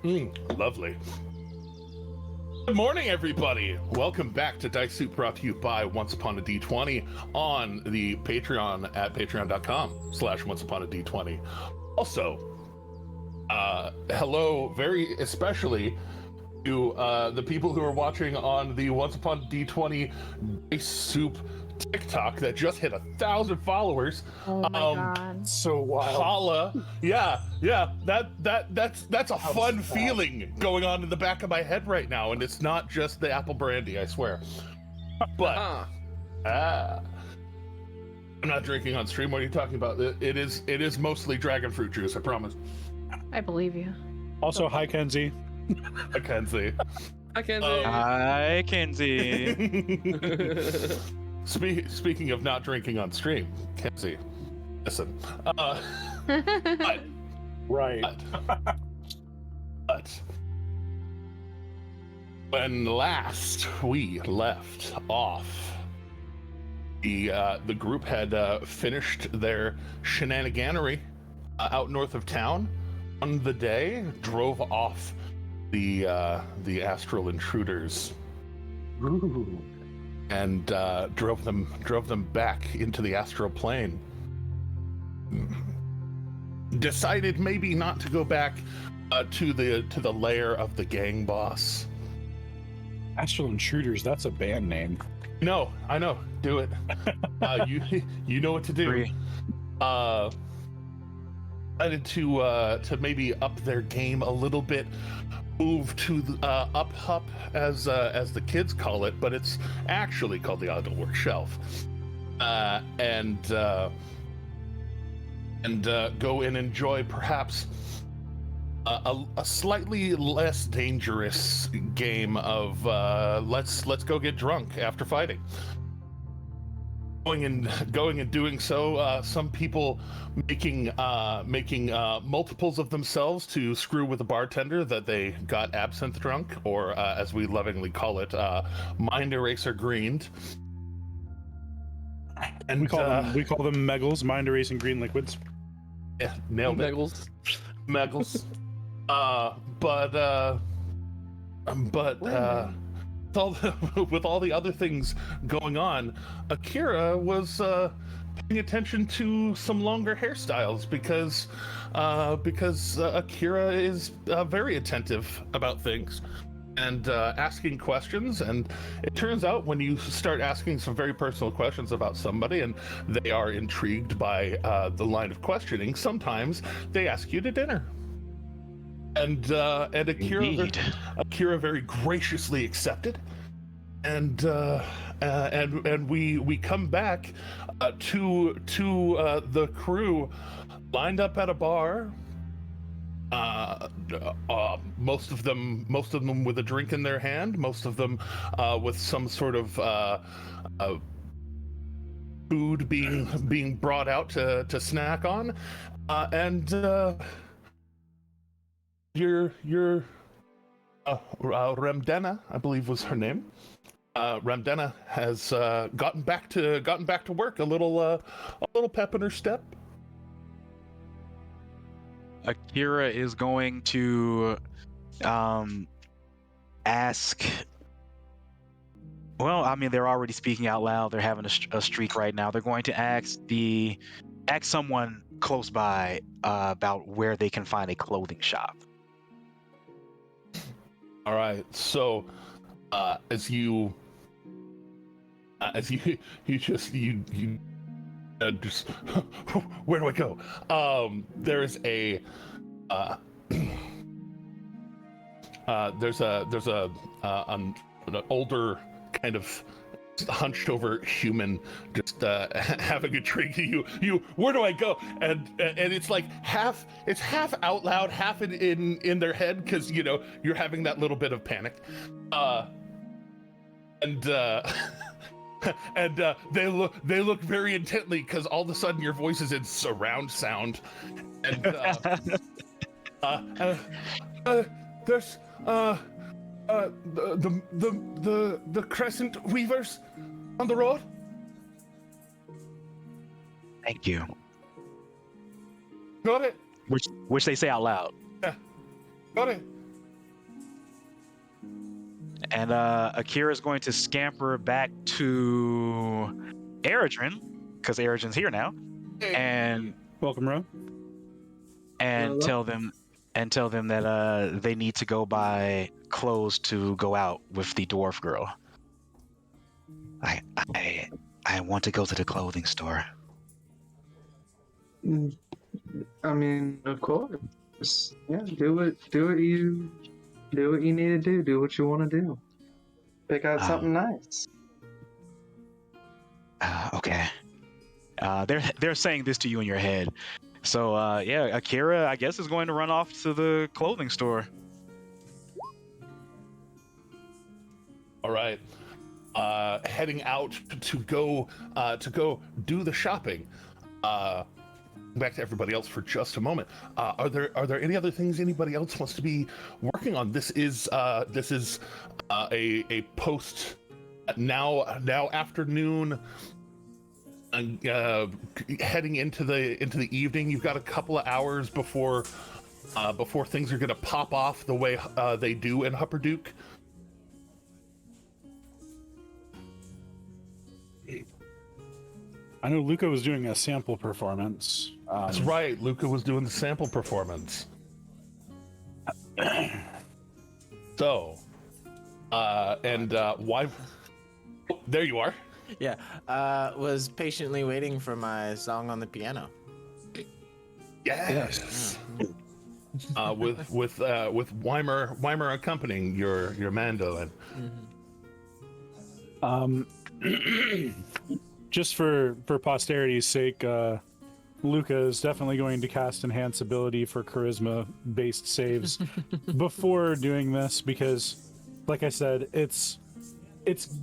Lovely. Good morning, everybody. Welcome back to Dice Soup, brought to you by Once Upon a D20 on the Patreon at patreon.com/onceuponad20. Also, hello very especially to the people who are watching on the Once Upon a D20 Dice Soup TikTok that just hit 1,000 followers. Oh my god. So wild. Holla. Yeah, that's a fun feeling going on in the back of my head right now, and it's not just the apple brandy, I swear. But I'm not drinking on stream. What are you talking about? It is mostly dragon fruit juice, I promise. I believe you. Also, hi Kenzie. I can see. Hi, Kenzie. Hi, Kenzie. Speaking of not drinking on stream, Kenzie, listen. Right. But when last we left off, the group had finished their shenaniganery out north of town. On the day, drove off the astral intruders. Ooh. And drove them back into the astral plane. Decided maybe not to go back to the lair of the gang boss. Astral Intruders, that's a band name. No, I know. Do it. You know what to do. Decided to maybe up their game a little bit. Move to the up as the kids call it, but it's actually called the Idlework Shelf, and go and enjoy perhaps a slightly less dangerous game of let's go get drunk after fighting. Going and doing so, some people making multiples of themselves to screw with a bartender that they got absinthe drunk, or as we lovingly call it, mind eraser greened. And we call them Megals, mind erasing green liquids. Yeah, nailed it. Megals. With all the other things going on, Akira was paying attention to some longer hairstyles because Akira is very attentive about things and asking questions. And it turns out when you start asking some very personal questions about somebody and they are intrigued by the line of questioning, sometimes they ask you to dinner. And Akira very graciously accepted, and we come back to the crew lined up at a bar. Most of them with a drink in their hand. Most of them with some sort of food being brought out to snack on, and. Your Ramdena, I believe was her name. Ramdena has gotten back to work. A little pep in her step. Akira is going to ask. Well, I mean, they're already speaking out loud. They're having a streak right now. They're going to ask someone close by about where they can find a clothing shop. All right, so as you just where do I go? There's an older kind of hunched over human just having a drink. You where do I go? And it's like half out loud, half in their head, because you're having that little bit of panic, and they look very intently, because all of a sudden your voice is in surround sound, and there's the Crescent Weavers on the road. Thank you. Got it. Which they say out loud. Yeah. Got it. And Akira's going to scamper back to Eridrin, because Eridrin's here now, and Welcome, Ro. and tell them that they need to go buy clothes to go out with the dwarf girl. I want to go to the clothing store. I mean, of course. Yeah, do what you need to do. Do what you want to do. Pick out something nice. Okay. They're saying this to you in your head. So yeah, Akira, I guess, is going to run off to the clothing store. All right. Heading out to go do the shopping. Back to everybody else for just a moment. Are there any other things anybody else wants to be working on? This is a post now afternoon. Heading into the evening. You've got a couple of hours before things are going to pop off the way they do in Hupperduke. I know Luca was doing a sample performance. That's right. Luca was doing the sample performance. So, why? Oh, there you are. Yeah, was patiently waiting for my song on the piano. Yes. With Weimer accompanying your mandolin. Just for posterity's sake, Luca is definitely going to cast Enhance ability for charisma-based saves before doing this, because, like I said, it's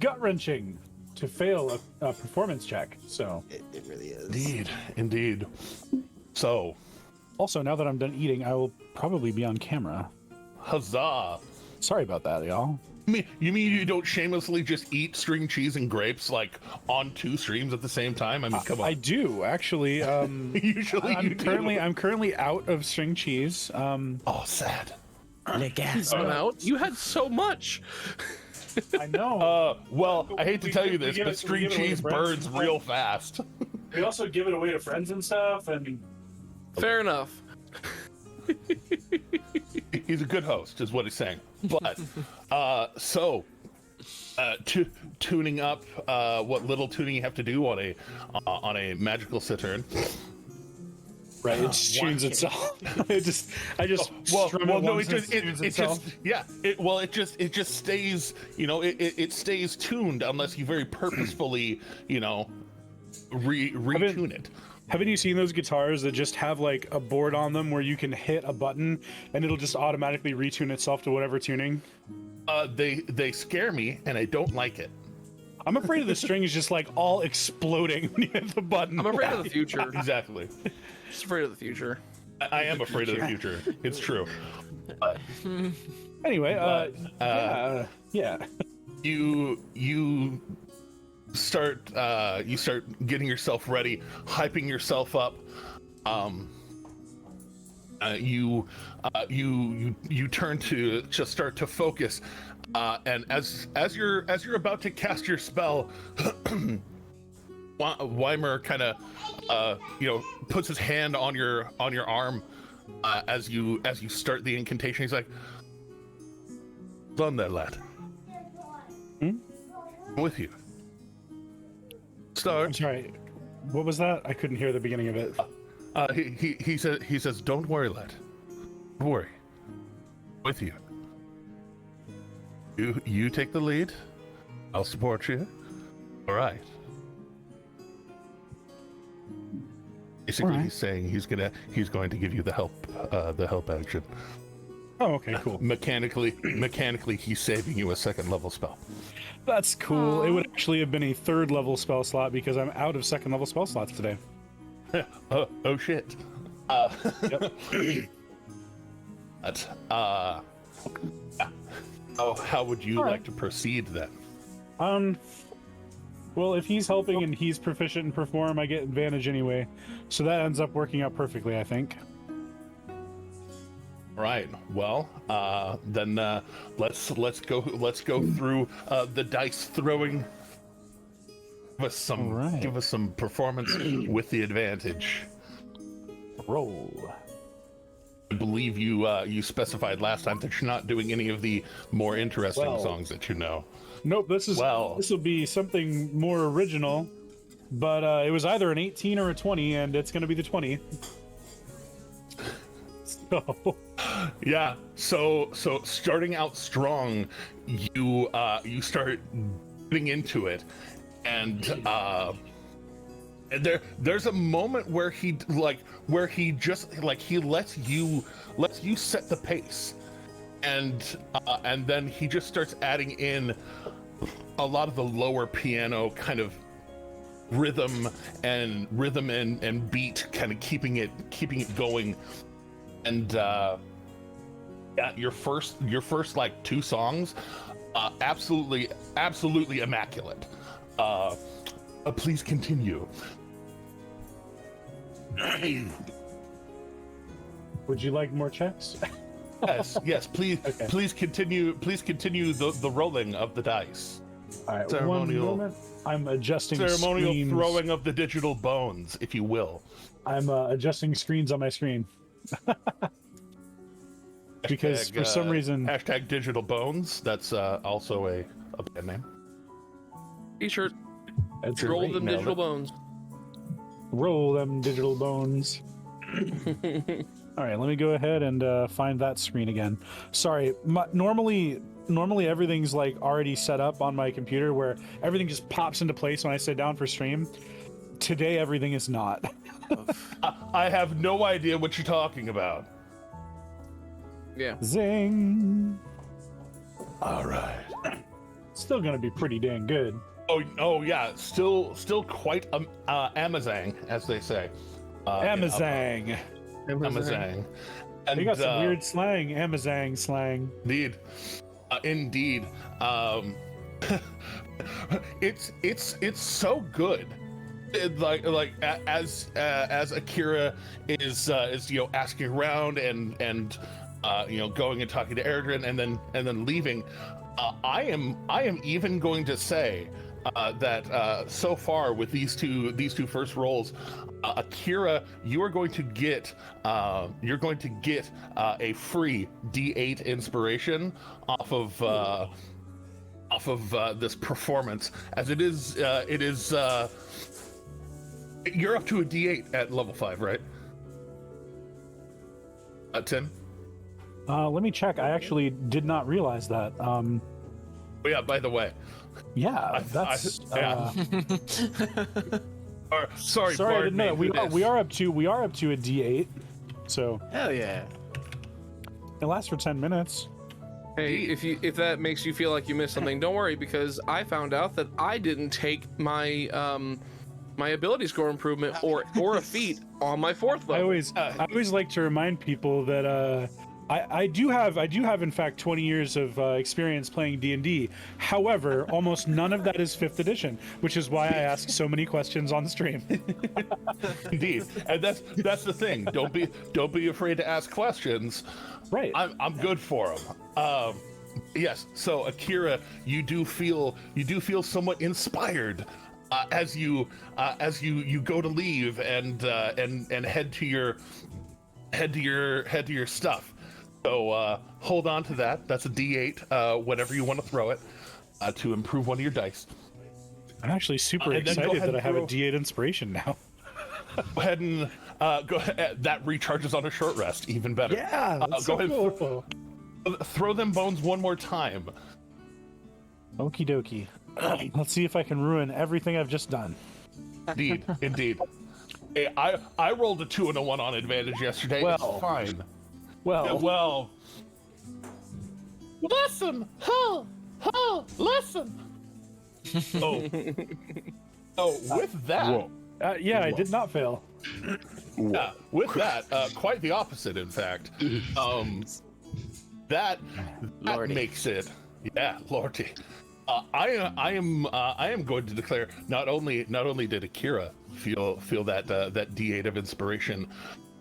gut-wrenching to fail a performance check. So It really is. Indeed. So, also, now that I'm done eating, I will probably be on camera. huzzah! Sorry about that, y'all. You mean you don't shamelessly just eat string cheese and grapes like on 2 streams at the same time? I mean, come on. I do actually. Usually, I'm currently out of string cheese. Oh, sad. Out. You had so much. I know. Well, I hate to tell you this, give but it- string we give it away cheese to friends. burns real fast. We also give it away to friends and stuff, and Fair enough. He's a good host, is what he's saying. But tuning up what little tuning you have to do on a magical cittern. right, it just tunes itself. I just strum it no, once and it tunes itself. It just stays, it stays tuned unless you very purposefully, retune it. Haven't you seen those guitars that just have like a board on them where you can hit a button and it'll just automatically retune itself to whatever tuning? They scare me and I don't like it. I'm afraid of the strings just like all exploding when you hit the button. I'm afraid of the future. Exactly. Just afraid of the future. I am afraid of the future. It's true. Anyway, yeah. You start getting yourself ready, hyping yourself up. You turn to just start to focus, and as you're about to cast your spell, Weimer kind of puts his hand on your arm as you start the incantation. He's like, "Run there, lad. I'm with you." I'm Start. sorry. What was that? I couldn't hear the beginning of it. He says, "Don't worry, lad. Don't worry. With you. You take the lead. I'll support you. All right." Basically, All right. he's saying he's going to give you the help action. Oh, okay, cool. Mechanically, he's saving you a 2nd level spell. That's cool. It Aw. would actually have been a 3rd level spell slot because I'm out of 2nd level spell slots today. Oh shit. Yep. But, how would you like to proceed then? Well, if he's helping and he's proficient in perform, I get advantage anyway. So that ends up working out perfectly, I think. Right. Well, then let's go through the dice throwing. Give us some performance with the advantage. Roll. I believe you specified last time that you're not doing any of the more interesting songs that you know. Nope. This will be something more original, but it was either an 18 or a 20, and it's going to be the 20. So. Yeah. So starting out strong, you start getting into it, and there's a moment where he lets you set the pace, and then he just starts adding in a lot of the lower piano kind of rhythm and beat, kind of keeping it going. And yeah, your first like 2 songs, absolutely immaculate. Please continue. Would you like more checks? Yes, please. Okay. Please continue the rolling of the dice. All right, Ceremonial- one moment. I'm adjusting Ceremonial screens. throwing of the digital bones, if you will. I'm adjusting screens on my screen. Because for some reason... Hashtag digital bones, that's also a band name. T-shirt. That's Roll great. them digital bones. Roll them digital bones. All right, let me go ahead and find that screen again. Sorry, normally everything's like already set up on my computer where everything just pops into place when I sit down for stream. Today, everything is not. I have no idea what you're talking about. Yeah. Zing! All right. Still gonna be pretty dang good. Oh yeah, still quite amazing, as they say. Amazang. Amazing. And You got some weird slang. Amazang slang. Indeed. It's so good. As Akira is asking around and going and talking to Erdrin and then leaving, I am even going to say that so far with these two first rolls, Akira, you are going to get a free D8 inspiration off of this performance, as it is you're up to a D8 at level 5, right? 10. Let me check. I actually did not realize that. Oh yeah, by the way. Yeah, that's. Sorry, I didn't know. We are up to a D8. So Hell yeah. it lasts for 10 minutes. Hey, if that makes you feel like you missed something, don't worry, because I found out that I didn't take my my ability score improvement or a feat on my 4th level. I always like to remind people that I do have in fact 20 years of experience playing D&D. However, almost none of that is 5th edition, which is why I ask so many questions on stream. Indeed, and that's the thing. Don't be afraid to ask questions. Right. I'm good for them. Yes. So Akira, you do feel somewhat inspired as you go to leave and head to your stuff. So hold on to that. That's a D8, whenever you want to throw it, to improve one of your dice. I'm actually super excited that I have a D8 inspiration now. Go ahead and go ahead. That recharges on a short rest, even better. Yeah, that's go so ahead. cool. Throw them bones one more time. Okie dokie. Let's see if I can ruin everything I've just done. Indeed. Hey, I rolled a 2 and a 1 on advantage yesterday. Well. It's fine. Well, listen, listen. With that, yeah, I did not fail. with that, quite the opposite, in fact. That makes it, yeah, Lordy. I am going to declare not only did Akira feel that D8 of inspiration,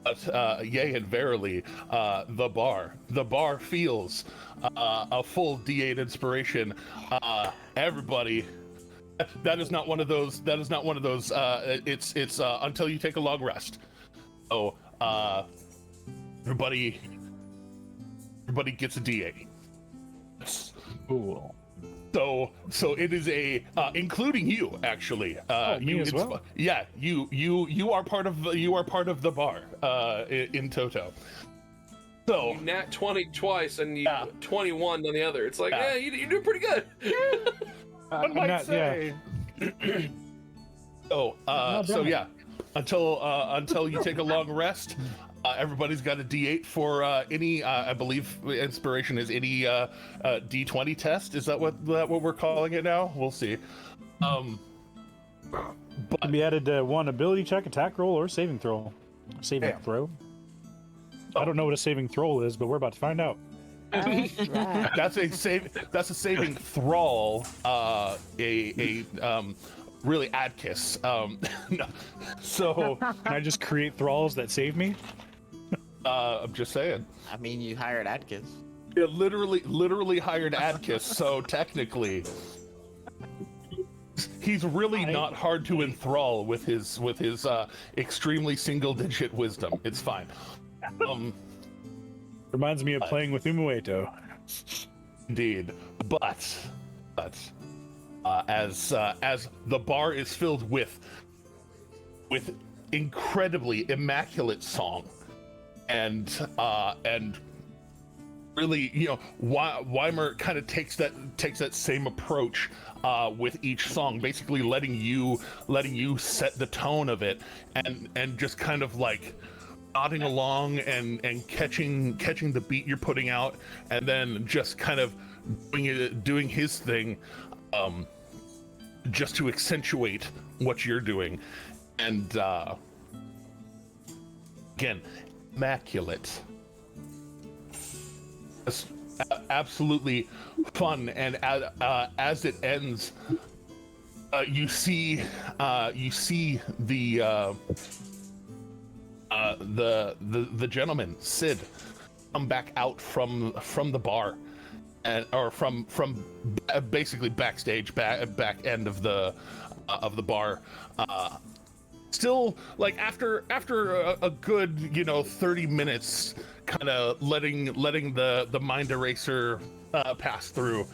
But yea and verily, the bar feels a full D8 inspiration. Everybody, that is not one of those. It's until you take a long rest. So everybody gets a D8. Cool. So it is including you actually. Me as well. Yeah, you are part of the bar in Toto. So You nat 20 twice and you 21 on the other. It's like, Yeah. you do pretty good. one might say. So until you take a long rest, everybody's got a D8 for any. I believe inspiration is any D20 test. Is that what we're calling it now? We'll see. Can be added to one ability check, attack roll, or saving throw. Throw. I don't know what a saving throw is, but we're about to find out. That's a saving thrall. Really Adkiss. No. So Can I just create thralls that save me? I'm just saying. I mean, you hired Atkins. It literally hired Adkiss, so technically he's really not hard to enthrall with his extremely single-digit wisdom. It's fine. Reminds me of playing with Umueto. Indeed, but as the bar is filled with incredibly immaculate song, and really, Weimer kind of takes that same approach with each song, basically letting you set the tone of it, and just kind of like nodding along and catching the beat you're putting out, and then just kind of doing his thing, just to accentuate what you're doing. And again, immaculate, just absolutely fun. And as it ends, you see the gentleman Sid come back out from the bar, or from basically backstage, back end of the bar. Still, like after a good 30 minutes, kind of letting the mind eraser pass through,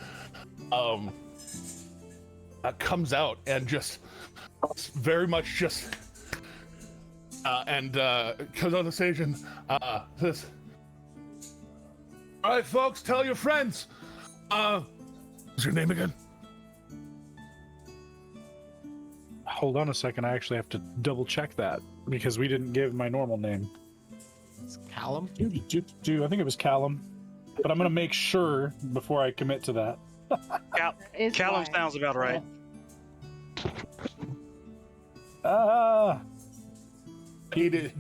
comes out and just very much just comes on the stage and says, "All right, folks, tell your friends. What's your name again?" Hold on a second, I actually have to double check that because we didn't give my normal name. It's Callum? I think it was Callum, but I'm gonna make sure before I commit to that. Callum sounds about right. It is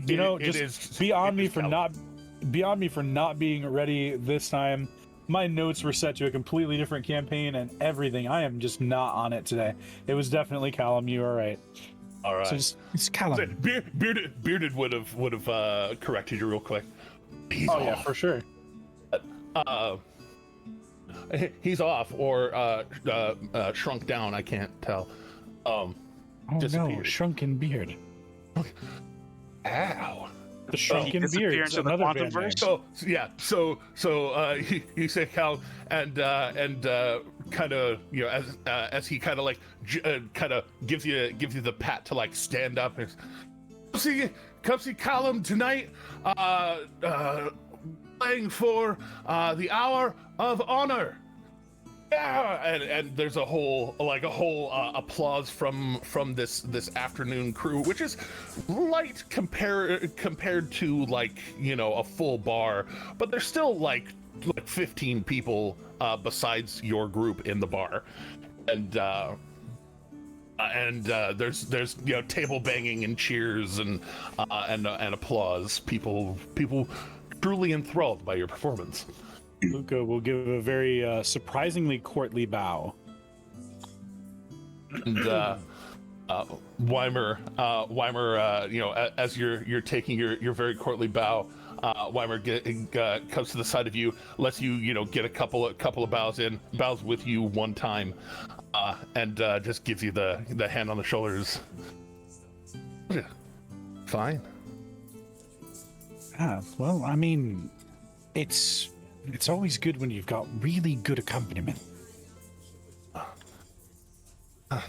beyond me for Callum. not being ready this time. My notes were set to a completely different campaign and everything. I am just not on it today. It was definitely Callum. You are right. All right. So it's Callum. Bearded would have corrected you real quick. He's Oh off. yeah, for sure. He's off or shrunk down. I can't tell. Oh no, Disappeared. shrunken beard. Ow. The shrunken beard. disappear It's into the another quantum band name. verse? So you say Cal, and kind of as he kind of like kind of gives you the pat to like stand up and come see Callum tonight, playing for the Hour of Honor. Yeah, and there's a whole applause from this afternoon crew, which is light compared to like a full bar, but there's still like 15 people besides your group in the bar, and there's table banging and cheers and applause. People truly enthralled by your performance. Luca will give a very surprisingly courtly bow. And Weimer, as you're taking your very courtly bow, Weimer comes to the side of you, lets you, get a couple of bows with you one time, and just gives you the hand on the shoulders. Fine. Well, I mean, it's always good when you've got really good accompaniment.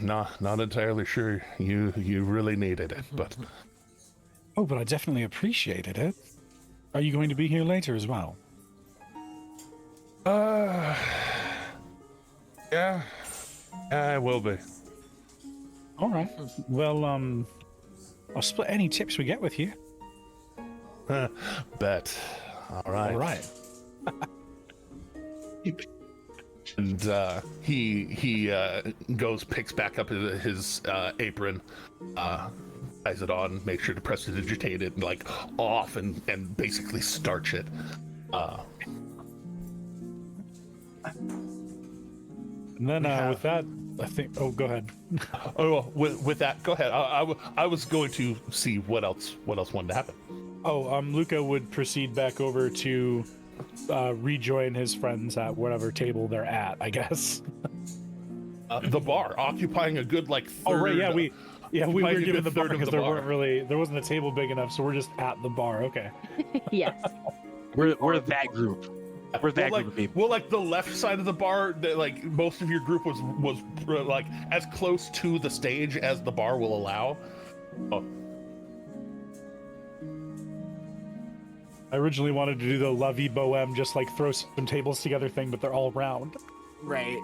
Not entirely sure you really needed it, but... Oh, but I definitely appreciated it. Are you going to be here later as well? Yeah, I will be. All right. Well, I'll split any tips we get with you. Bet. All right. All right. And he picks back up his apron, ties it on, make sure to prestidigitate it, like off, and basically starch it. And then with that, I think. Oh, go ahead. With that, go ahead. I was going to see what else wanted to happen. Oh, Luca would proceed back over to rejoin his friends at whatever table they're at, I guess. The bar, occupying a good third. Oh right, yeah, we were given the bar because there wasn't a table big enough, so we're just at the bar. Okay. Yes. We're that group. We're that group of people. Well, like the left side of the bar, like most of your group was like as close to the stage as the bar will allow. Oh. I originally wanted to do the La Vie Boheme, just like throw some tables together thing, but they're all round. Right.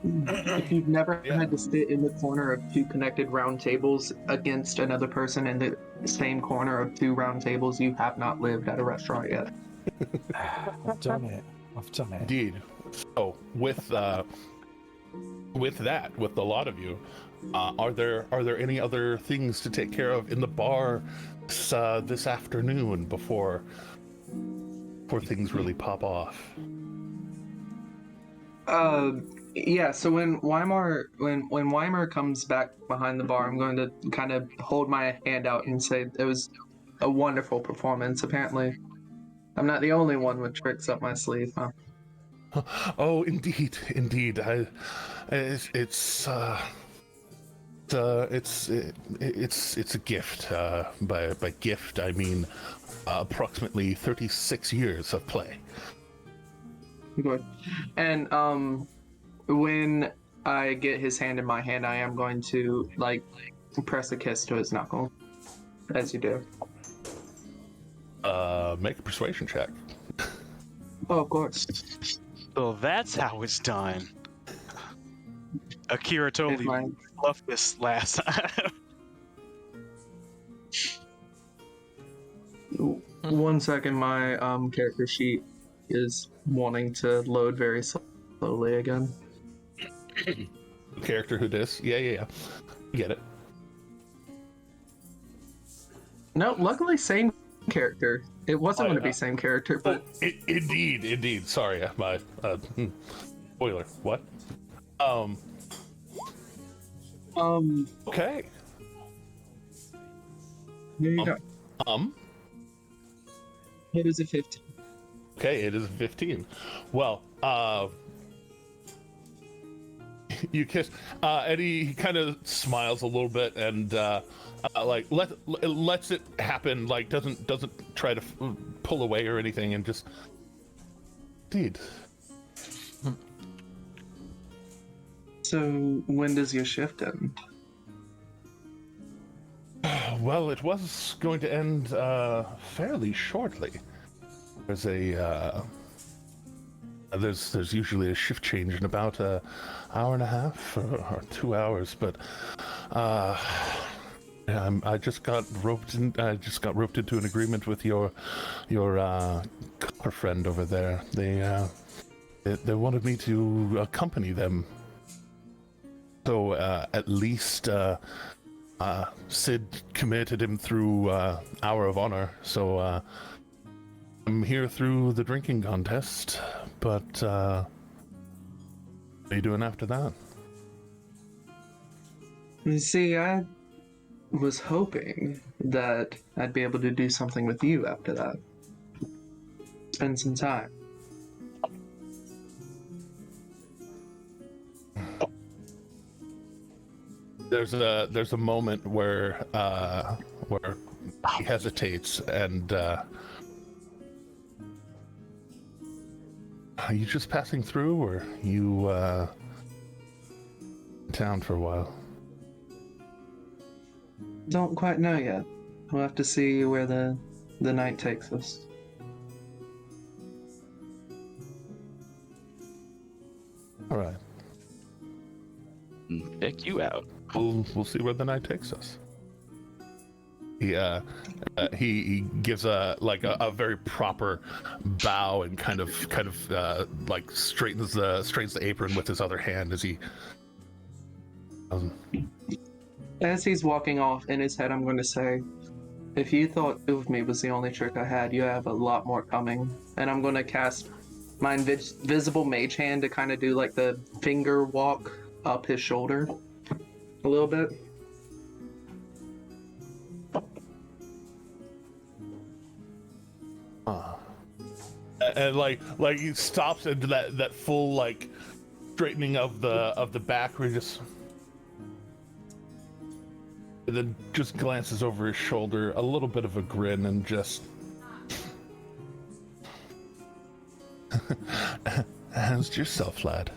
If you've never had to sit in the corner of two connected round tables against another person in the same corner of two round tables, you have not lived at a restaurant yet. I've done it. Indeed. So with the lot of you, are there any other things to take care of in the bar this afternoon before things really pop off? Yeah, so when Weimer comes back behind the bar, I'm going to kind of hold my hand out and say it was a wonderful performance. Apparently, I'm not the only one with tricks up my sleeve, huh? Oh, indeed. It's a gift. By gift, I mean approximately 36 years of play. Good. And when I get his hand in my hand, I am going to press a kiss to his knuckle, as you do. Make a persuasion check. Oh, of course. So that's how it's done. Akira totally fluffed this last time. 1 second, my character sheet is wanting to load very slowly again. Character who dis? Yeah. Get it. No, luckily same character. It wasn't going to be same character, but indeed. Sorry, my spoiler. What? Okay. There you go. It is a 15. Okay, it is a 15. Well, you kiss. Eddie, he kind of smiles a little bit and lets it happen. Like doesn't try to pull away or anything, and just indeed. So when does your shift end? Well, it was going to end fairly shortly. There's there's usually a shift change in about an hour and a half or 2 hours, but I just got roped in. I just got roped into an agreement with your friend over there. They wanted me to accompany them. So at least Sid committed him through Hour of Honor. So I'm here through the drinking contest. But what are you doing after that? You see, I was hoping that I'd be able to do something with you after that. Spend some time. There's a moment where he hesitates and are you just passing through, or you in town for a while? Don't quite know yet. We'll have to see where the night takes us. All right. Check you out. We'll see where the night takes us. He gives a very proper bow and kind of like straightens the apron with his other hand as he. As he's walking off, in his head, I'm going to say, if you thought Move Me was the only trick I had, you have a lot more coming. And I'm going to cast my invisible mage hand to kind of do like the finger walk up his shoulder a little bit. And like he stops into that full like straightening of the back where he just. And then just glances over his shoulder, a little bit of a grin, and just how's yourself, lad?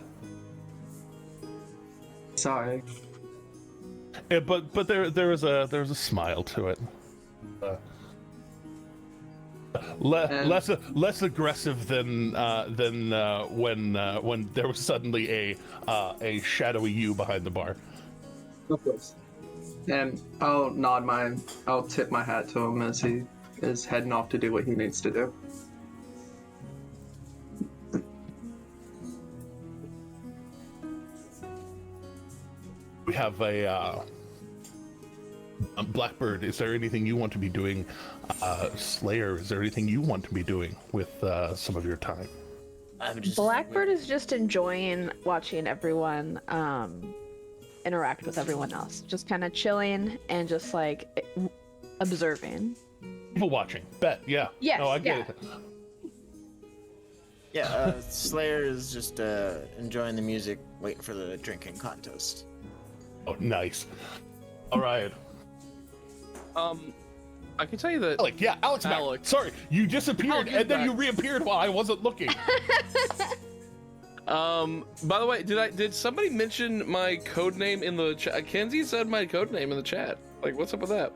Sorry. Yeah, but there was a smile to it. Less aggressive than when there was suddenly a shadowy you behind the bar. Of course. And I'll tip my hat to him as he is heading off to do what he needs to do. We have a Blackbird. Is there anything you want to be doing? Slayer, is there anything you want to be doing with some of your time? Blackbird is just enjoying watching everyone interact with everyone else. Just kind of chilling and just like observing. People watching. Bet, yeah. Yes, No, I get it. Yeah, Slayer is just enjoying the music, waiting for the drinking contest. Oh, nice. All right. I can tell you that. Alex. Sorry, you disappeared and then you reappeared while I wasn't looking. By the way, did somebody mention my code name in the chat? Kenzie said my code name in the chat. Like, what's up with that?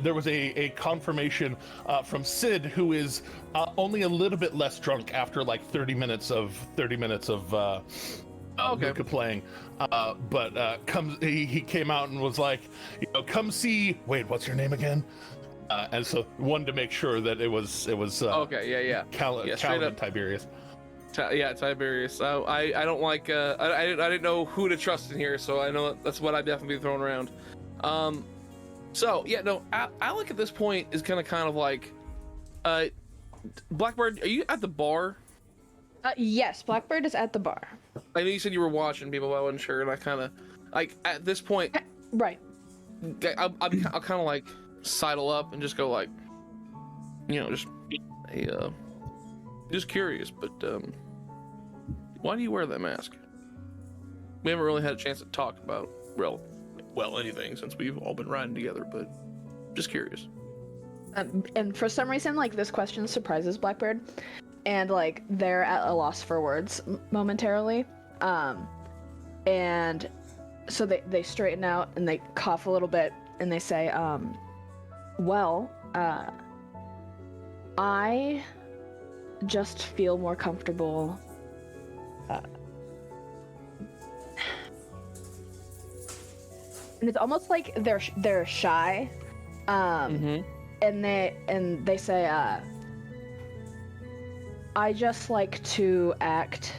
There was a confirmation from Sid, who is only a little bit less drunk after like 30 minutes of Luca playing. But he came out and was like, come see. Wait, what's your name again? And so wanted to make sure that it was. Okay, yeah. Calvin and Tiberius. Tiberius. I don't like. I didn't know who to trust in here, so I know that's what I'd definitely be throwing around. So yeah, no. Alec at this point is kind of like, Blackbird, are you at the bar? Yes, Blackbird is at the bar. I know you said you were watching people, but I wasn't sure, and I kind of like at this point. Right. I'll kind of like sidle up and just go like, just curious, but why do you wear that mask? We haven't really had a chance to talk about anything since we've all been riding together, but just curious. And for some reason, like, this question surprises Blackbird, and like they're at a loss for words momentarily, and so they straighten out and they cough a little bit and they say, I just feel more comfortable and it's almost like they're shy, and they say, I just like to act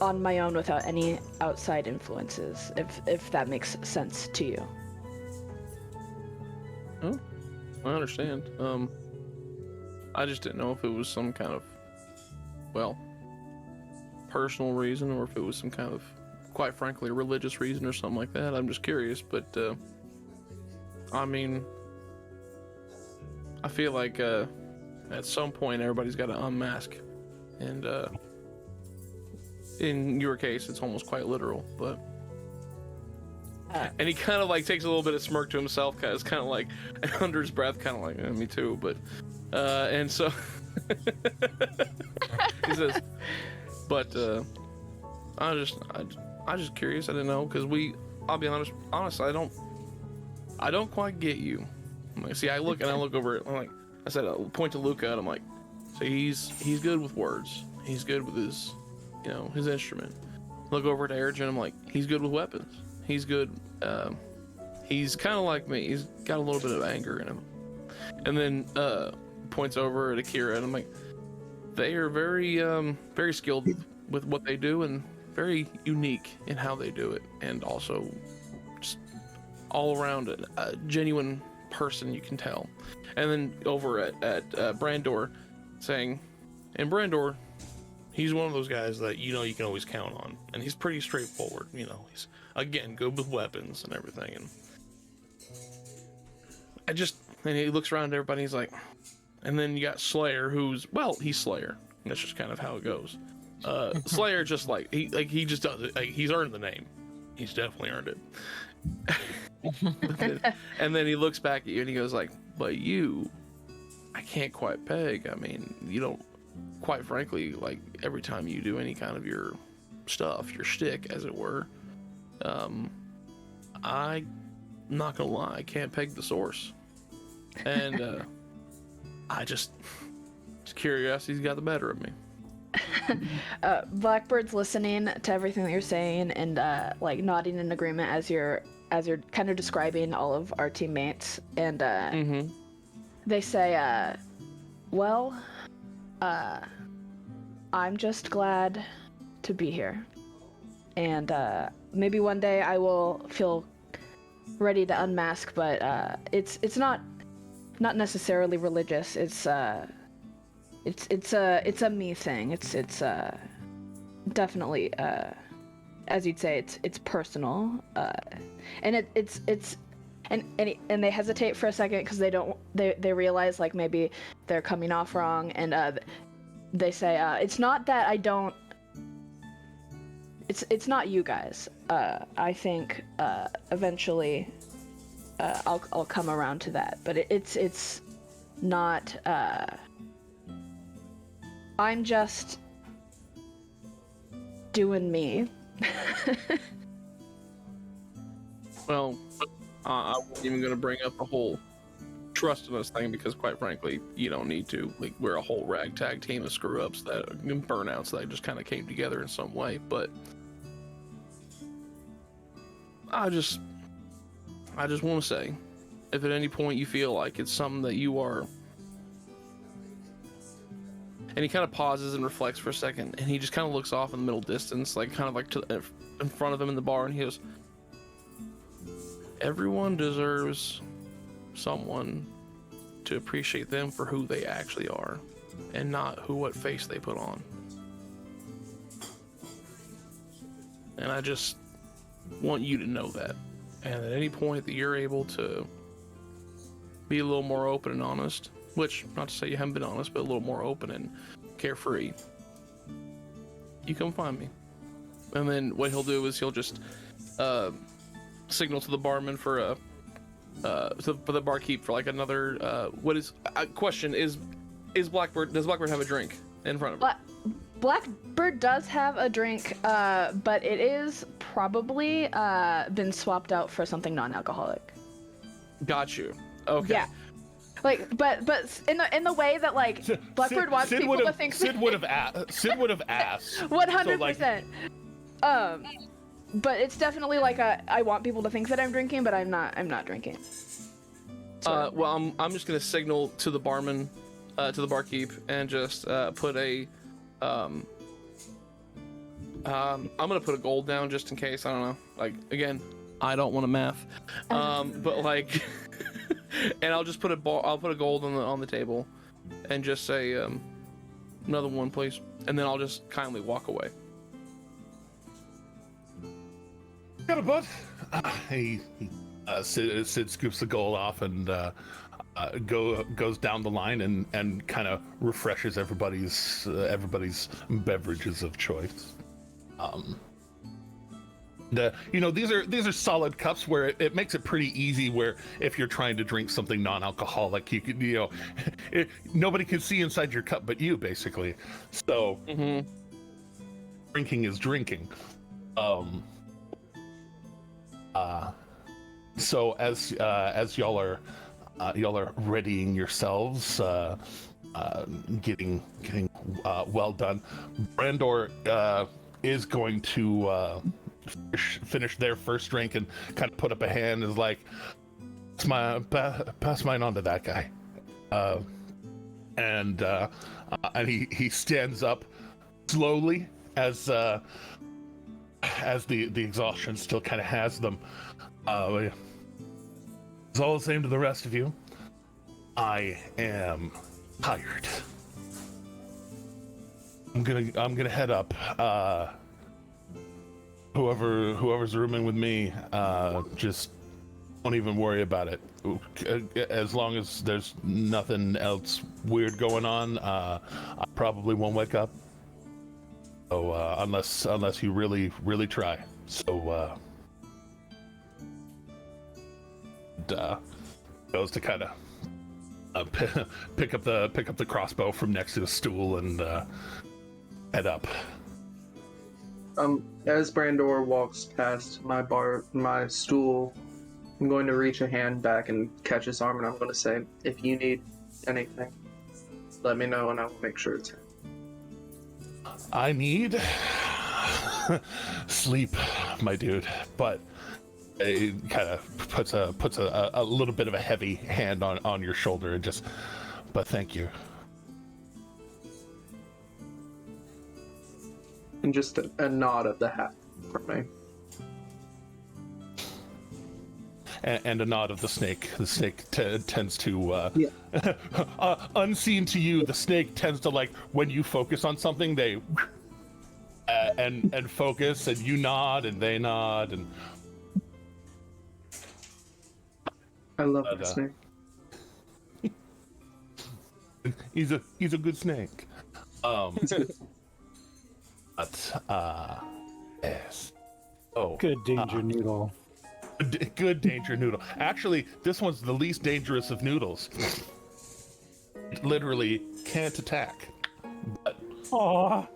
on my own without any outside influences, if that makes sense to you. Oh, I understand. I just didn't know if it was some kind of, personal reason or if it was some kind of, quite frankly, a religious reason or something like that. I'm just curious, but I mean, I feel like at some point everybody's got to unmask, and in your case, it's almost quite literal, but. And he kind of like takes a little bit of smirk to himself, kind of like under his breath, kind of like me too. But and so he says, "But I just curious. I didn't know because I'll be honest, I don't quite get you. I'm like, see, I look over it. I'm like, I said, I'll point to Luca, and I'm like, so he's good with words. He's good with his, his instrument. Look over to Ergen. I'm like, he's good with weapons. He's good. He's kind of like me. He's got a little bit of anger in him." And then points over at Akira, and I'm like, they are very, very skilled with what they do, and very unique in how they do it, and also just all around a genuine person, you can tell. And then over at Brandor, saying, and Brandor, he's one of those guys that you can always count on, and he's pretty straightforward. He's again good with weapons and everything. And he looks around at everybody. He's like, and then you got Slayer, he's Slayer. That's just kind of how it goes. Slayer just he just does it. He's earned the name. He's definitely earned it. And then he looks back at you and he goes like, but you, I can't quite peg. I mean, you don't. Quite frankly, like every time you do any kind of your stuff, your shtick, as it were, I'm not gonna lie, I can't peg the source, and just curiosity's got the better of me. Blackbird's listening to everything that you're saying and like nodding in agreement as you're kind of describing all of our teammates, and they say, well. I'm just glad to be here, and maybe one day I will feel ready to unmask. But it's not necessarily religious. It's a me thing. It's definitely as you'd say, it's personal, and it's. And they hesitate for a second because they realize like maybe they're coming off wrong, and they say it's not that I don't. It's not you guys. I think eventually I'll come around to that, but it's not. I'm just doing me. Well. I wasn't even going to bring up the whole trust in us thing because, quite frankly, you don't need to. Like, we're a whole ragtag team of screw-ups and burnouts that just kind of came together in some way. But I just want to say, if at any point you feel like it's something that you are, and he kind of pauses and reflects for a second, and he just kind of looks off in the middle distance, like kind of like in front of him in the bar, and he goes, everyone deserves someone to appreciate them for who they actually are and not what face they put on. And I just want you to know that. And at any point that you're able to be a little more open and honest, which, not to say you haven't been honest, but a little more open and carefree, you come find me. And then what he'll do is he'll just signal to the barman for the barkeep for like another question is Blackbird, does Blackbird have a drink in front of her? Blackbird does have a drink, but it is probably been swapped out for something non-alcoholic. Got you. Okay. Yeah. Like, but in the way that like Blackbird wants people to think Sid would have asked. 100%. But it's definitely like I want people to think that I'm drinking, but I'm not drinking. Well, I'm just gonna signal to the barman, to the barkeep, and just put a I'm gonna put a gold down just in case. I don't know. Like, again, I don't want to math, but like, and I'll just put I'll put a gold on the table, and just say another one, please, and then I'll just kindly walk away. Got a butt. Sid scoops the gold off and goes down the line and kind of refreshes everybody's beverages of choice. These are solid cups where it makes it pretty easy. Where if you're trying to drink something non-alcoholic, you could nobody can see inside your cup but you, basically. So drinking is drinking. So as y'all are readying yourselves, getting well done, Brandor is going to finish their first drink and kind of put up a hand, is like, pass mine on to that guy, and he stands up slowly as the exhaustion still kind of has them. It's all the same to the rest of you. I am tired. I'm gonna head up. Whoever's rooming with me, just don't even worry about it. As long as there's nothing else weird going on, I probably won't wake up. So unless you really try. So goes to kind of pick up the crossbow from next to the stool and head up. As Brandor walks past my stool, I'm going to reach a hand back and catch his arm, and I'm going to say, if you need anything, let me know and I will make sure it's here. I need sleep, my dude, but it kind of puts a little bit of a heavy hand on your shoulder and just, but thank you. And just a nod of the hat from me. And a nod of the snake. The snake tends to, unseen to you, the snake tends to, like, when you focus on something, they and focus, and you nod, and they nod, and I love that snake. He's a good snake. Yes. Oh, Good danger noodle. Good danger noodle. Actually, this one's the least dangerous of noodles. It literally can't attack. But Aww.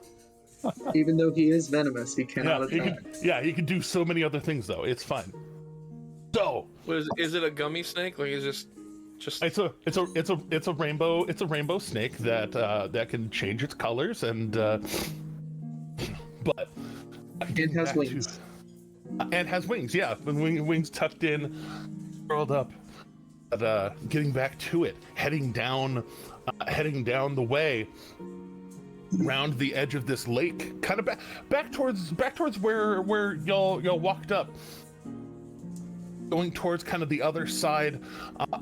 Even though he is venomous, he cannot attack. He can do so many other things though. It's fine. So, is it a gummy snake? Like, it's just it's a rainbow snake that can change its colors and but it has wings. And has wings, yeah. Wings tucked in, curled up. But getting back to it, heading down the way, around the edge of this lake, kind of back towards where y'all walked up. Going towards kind of the other side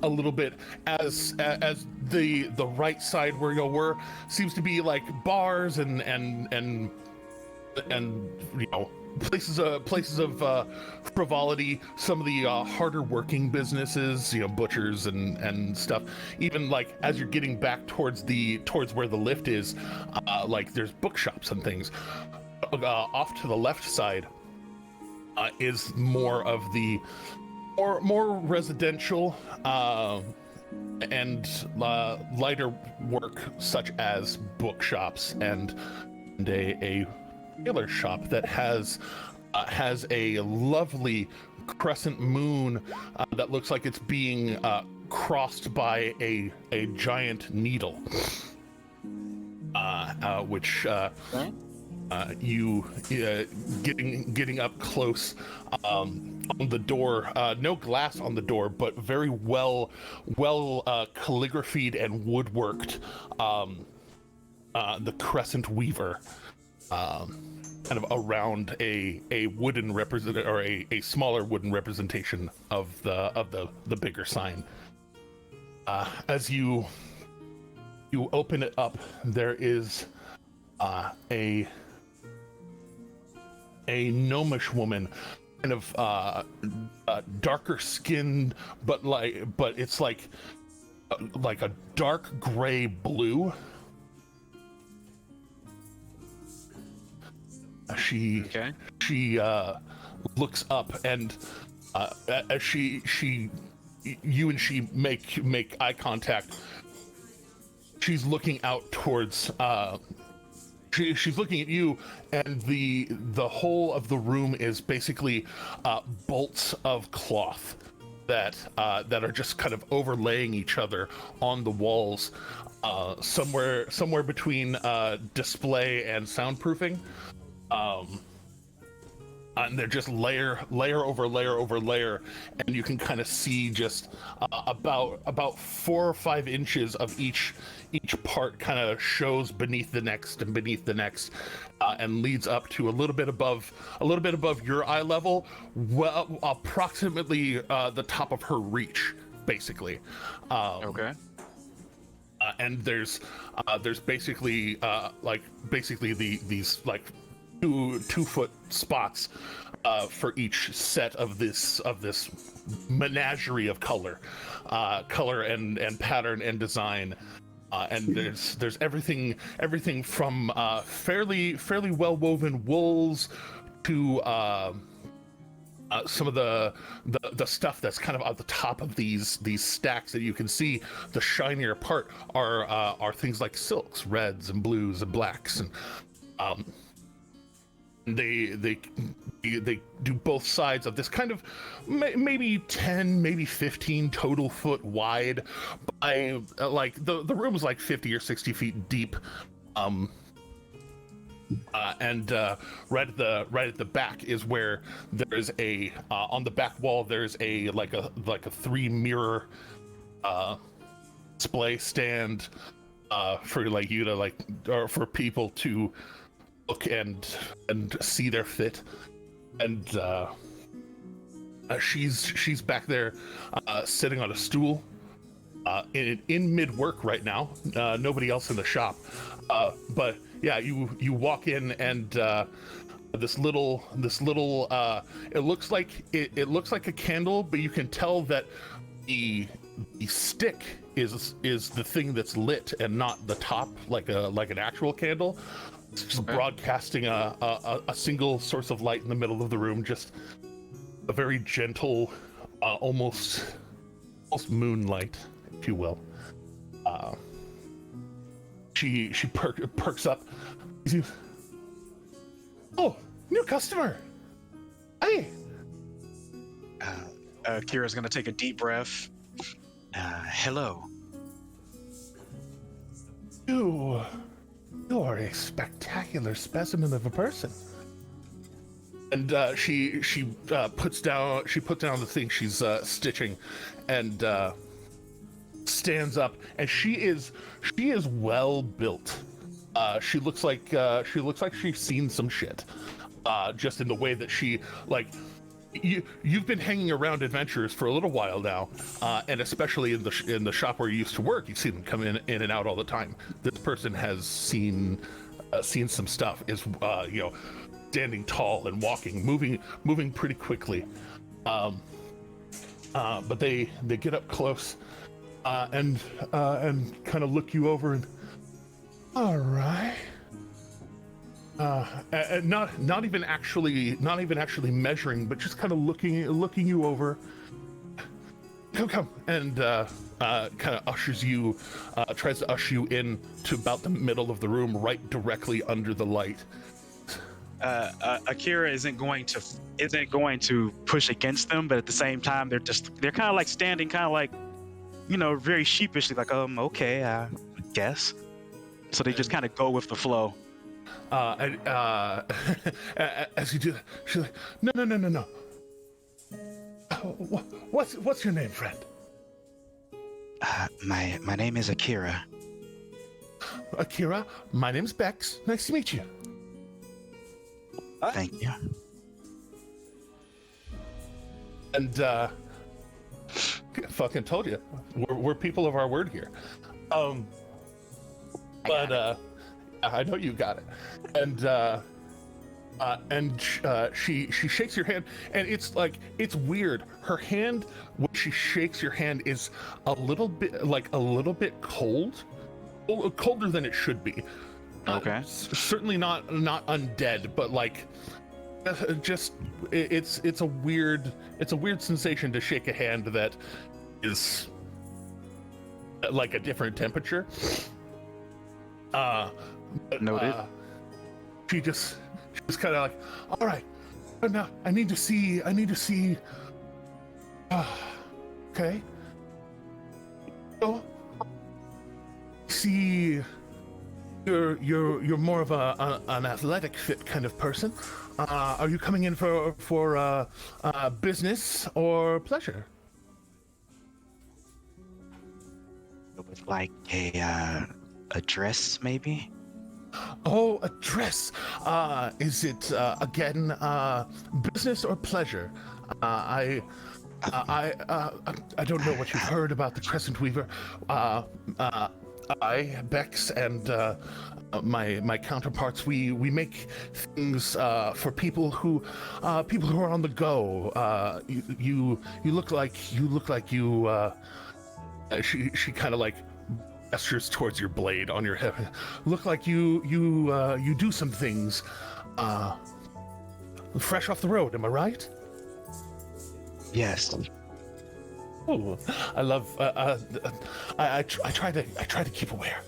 a little bit, as the right side where y'all were seems to be like bars and places of frivolity. Some of the harder working businesses, butchers and stuff. Even like as you're getting back towards where the lift is, like there's bookshops and things. Off to the left side is more of the more residential and lighter work, such as bookshops and a tailor shop that has a lovely crescent moon that looks like it's being crossed by a giant needle, which you getting up close on the door, no glass on the door, but very well calligraphied and woodworked, the crescent weaver, kind of around a wooden or a smaller wooden representation of the bigger sign. As you open it up, there is a gnomish woman kind of darker skin, but it's like a dark gray blue. She looks up, and as you and she make eye contact, she's looking out towards she's looking at you, and the whole of the room is basically bolts of cloth that are just kind of overlaying each other on the walls, somewhere between display and soundproofing. And they're just layer over layer over layer, and you can kind of see just about 4 or 5 inches of each part kind of shows beneath the next and beneath the next, and leads up to a little bit above your eye level, well, approximately the top of her reach, basically. Okay. And there's basically these like 2-foot spots for each set of this menagerie of color and pattern and design, and there's everything from fairly well woven wools to some of the stuff that's kind of at the top of these stacks that you can see. The shinier part are things like silks, reds and blues and blacks, and they do both sides of this kind of maybe 10, maybe 15 total foot wide by like the room is like 50 or 60 feet deep, and right at the back is where there's a on the back wall there's a 3 mirror display stand for like you to or for people to look and see their fit, and she's back there sitting on a stool in mid work right now. Nobody else in the shop, but yeah, you walk in, and this little it looks like a candle, but you can tell that the stick is the thing that's lit and not the top like an actual candle. It's just broadcasting a single source of light in the middle of the room, just a very gentle, almost moonlight, if you will. She perks up. Oh, new customer. Hey. Kira's gonna take a deep breath. Hello. You're a spectacular specimen of a person. And she puts down the thing she's stitching, and stands up, and she is well built. She looks like she's seen some shit, just in the way that she you've been hanging around adventurers for a little while now, and especially in the shop where you used to work, you've seen them come in and out all the time. This person has seen some stuff. Is standing tall and walking, moving pretty quickly. But they get up close, and kind of look you over, and all right. And not even actually measuring, but just kind of looking you over. Come, and kind of tries to usher you in to about the middle of the room, right directly under the light. Akira isn't going to push against them, but at the same time they're kind of like standing, kind of like, very sheepishly, like okay, I guess. So they just kind of go with the flow. And as you do that, she's like, no. What's your name, friend? My name is Akira. Akira, my name's Bex. Nice to meet you. Thank you. And fucking told you, we're people of our word here. But I know you got it. And she shakes your hand, and it's weird. Her hand, when she shakes your hand, is a little bit cold, colder than it should be. Okay. Certainly not undead, but like just it's a weird sensation to shake a hand that is like a different temperature. Noted. She just kind of like, all right, now I need to see. Okay. So, see, you're more of an athletic fit kind of person. Are you coming in for business or pleasure? Like a dress, maybe? Oh, a dress. Is it again business or pleasure? I don't know what you've heard about the Crescent Weaver. I, Bex, and my counterparts, we make things for people who are on the go. You look like you. She kind of like gestures towards your blade on your hip. Look like you do some things fresh off the road. Am I right? Yes. Oh, I love. I try to keep aware,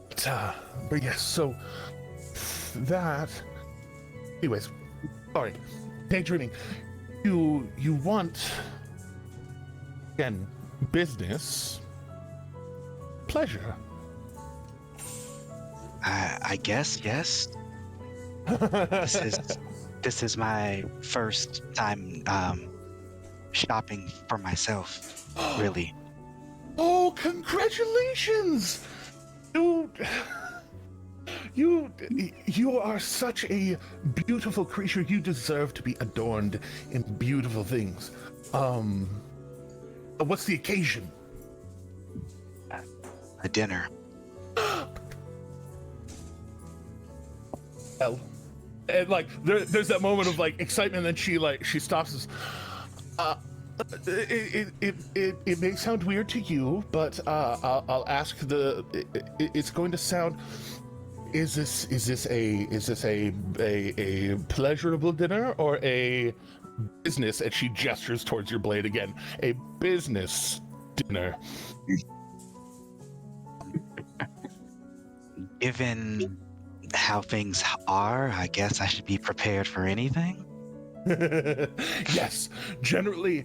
but yes. So that. Anyways, sorry. Daydreaming. You want again business, pleasure. I guess yes. This is my first time shopping for myself. Really. Oh, congratulations! You are such a beautiful creature. You deserve to be adorned in beautiful things. What's the occasion? A dinner. Hell. And like there's that moment of like excitement, and she stops. It may sound weird to you, but I'll ask it's going to sound. Is this a pleasurable dinner or a business? And she gestures towards your blade again. A business dinner. Given how things are, I guess I should be prepared for anything. Yes, generally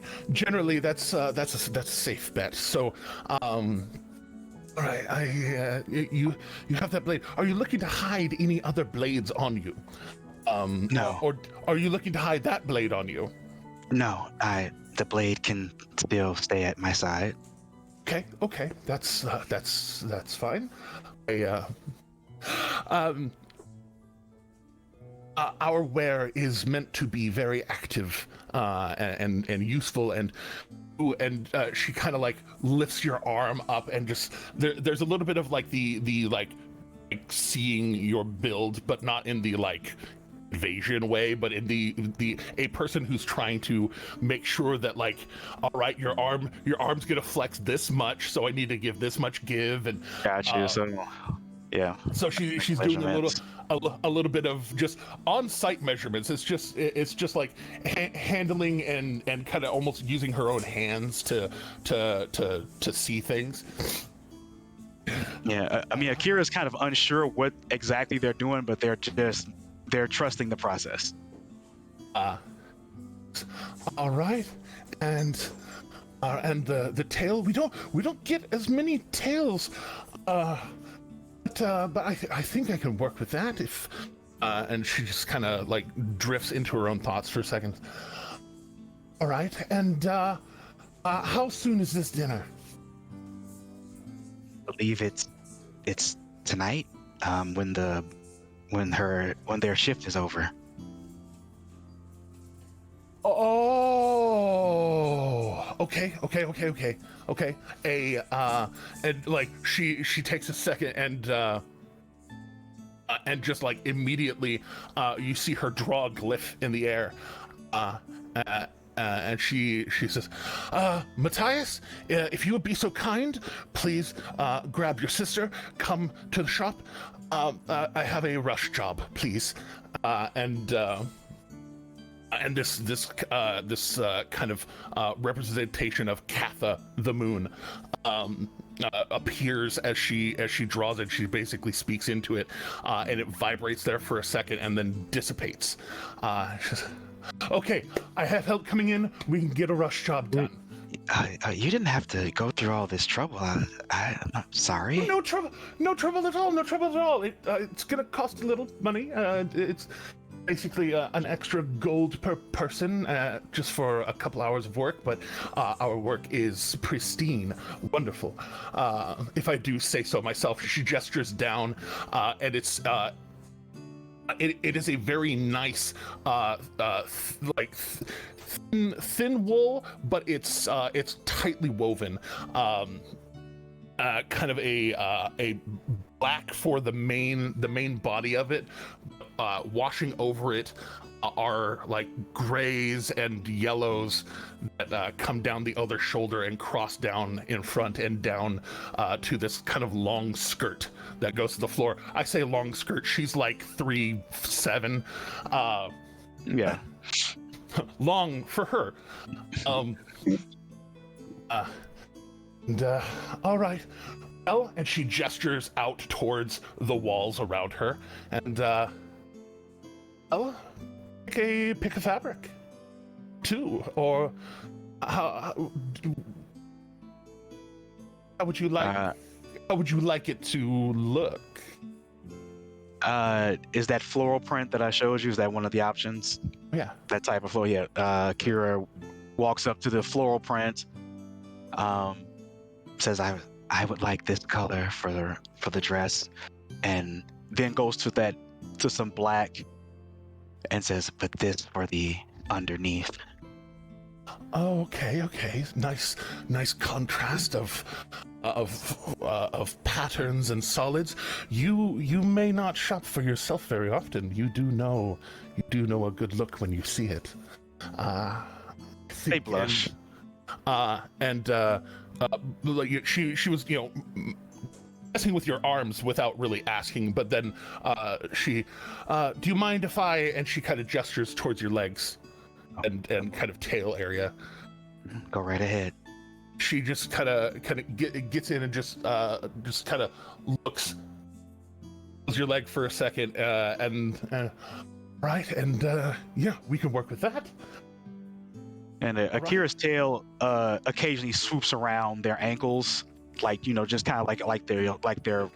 that's a safe bet. So, all right, you have that blade. Are you looking to hide any other blades on you? No. Or are you looking to hide that blade on you? No, the blade can still stay at my side. Okay, that's fine. Our wear is meant to be very active and useful, and she kind of like lifts your arm up, and just there's a little bit of like the seeing your build, but not in the like invasion way, but in the a person who's trying to make sure that like, all right, your arm's gonna flex this much, so I need to give this much give, and Gotcha. Yeah. So she's doing a little bit of just on-site measurements. It's just like handling and kind of almost using her own hands to see things. Yeah, I mean, Akira's kind of unsure what exactly they're doing, but they're trusting the process. All right, and the tail. We don't get as many tails. But I think I can work with that if. And she just kind of like drifts into her own thoughts for a second. All right, and how soon is this dinner? I believe it's tonight. When their shift is over. Oh, okay. And like she takes a second and just like immediately, you see her draw a glyph in the air, and she says, Matthias, if you would be so kind, please grab your sister, come to the shop. I have a rush job, please. And this kind of representation of Katha the Moon appears as she draws it. She basically speaks into it, and it vibrates there for a second and then dissipates. She says, okay, I have help coming in. We can get a rush job done. You didn't have to go through all this trouble. I'm not sorry. No trouble at all. No trouble at all. It's gonna cost a little money. It's basically an extra gold per person, just for a couple hours of work. But our work is pristine, wonderful. If I do say so myself. She gestures down, and it's. It is a very nice, thin wool, but it's tightly woven. Kind of a black for the main body of it. Washing over it are like grays and yellows that come down the other shoulder and cross down in front and down to this kind of long skirt that goes to the floor. I say long skirt. She's like 3'7". Yeah. Long for her. All right. Well, and she gestures out towards the walls around her, and pick a fabric, two, or how would you like? How would you like it to look? Is that floral print that I showed you? Is that one of the options? Yeah. That type of floral. Yeah. Kira walks up to the floral print. Says, "I would like this color for the dress," and then goes to some black, and says, "But this for the underneath." Oh, okay. Nice contrast of patterns and solids. You may not shop for yourself very often. You do know a good look when you see it. They blush. She was, messing with your arms without really asking, but then she, do you mind if I? And she kind of gestures towards your legs. And kind of tail area. Go right ahead. She just kind of gets in and just kind of looks your leg for a second, right, and yeah, we can work with that. And Akira's tail occasionally swoops around their ankles, just kind of like they're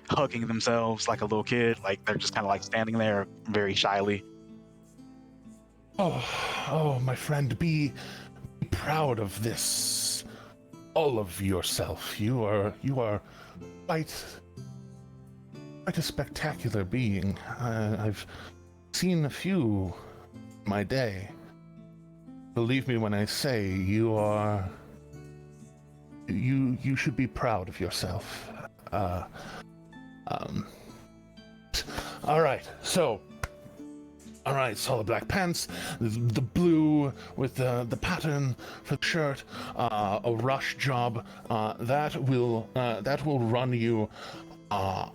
hugging themselves like a little kid, like they're just kind of like standing there very shyly. Oh, my friend, be proud of this, all of yourself. You are quite a spectacular being. I've seen a few in my day. Believe me when I say you should be proud of yourself. All right, so. All right, solid black pants, the blue with the pattern for the shirt, a rush job. That will run you. You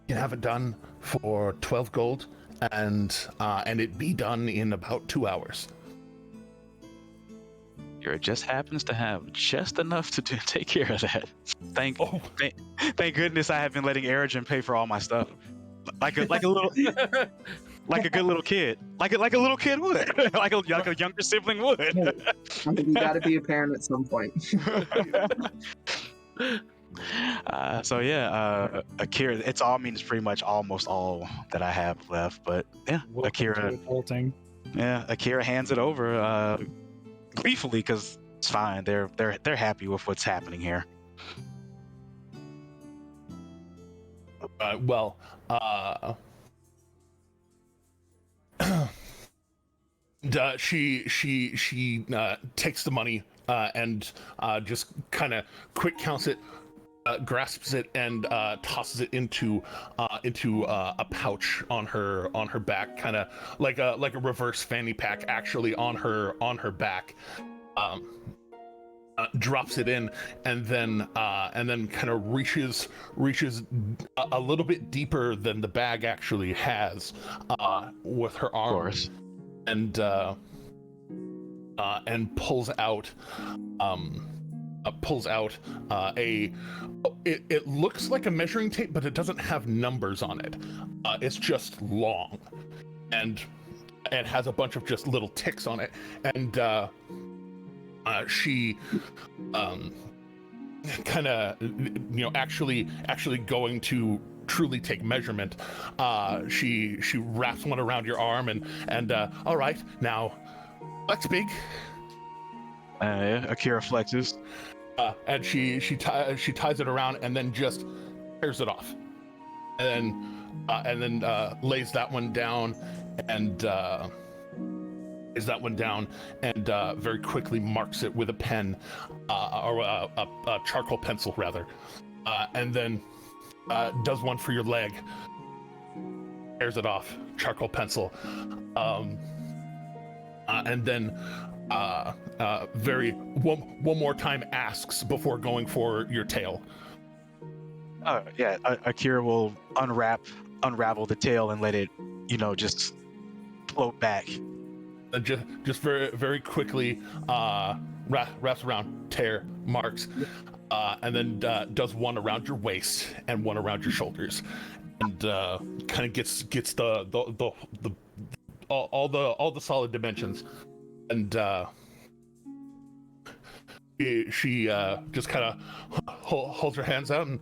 can have it done for 12 gold, and it be done in about 2 hours. It just happens to have just enough to take care of that. Thank goodness I have been letting Erigen pay for all my stuff. Like a little, like a good little kid, like a little kid would, like a younger sibling would. You got to be a parent at some point. Akira, it's pretty much almost all that I have left. But yeah, Akira hands it over gleefully because it's fine. They're happy with what's happening here. She takes the money and just kind of quick counts it. grasps it and tosses it into a pouch on her back, kind of like a reverse fanny pack, actually on her back. Drops it in, and then kind of reaches a little bit deeper than the bag actually has with her arm, Of course. and pulls out it looks like a measuring tape, but it doesn't have numbers on it. It's just long, and it has a bunch of just little ticks on it, and she kind of, actually going to truly take measurement. She wraps one around your arm and all right, now flex big. Akira flexes. And she ties it around and then just tears it off, and then lays that one down and very quickly marks it with a pen, or a charcoal pencil rather, and then does one for your leg, tears it off, charcoal pencil, and then one more time asks before going for your tail. Yeah, Akira will unravel the tail and let it, just float back. Just very, very quickly wraps around, tear, marks, and then does one around your waist and one around your shoulders, and kind of gets all the solid dimensions, and she just kind of holds her hands out, and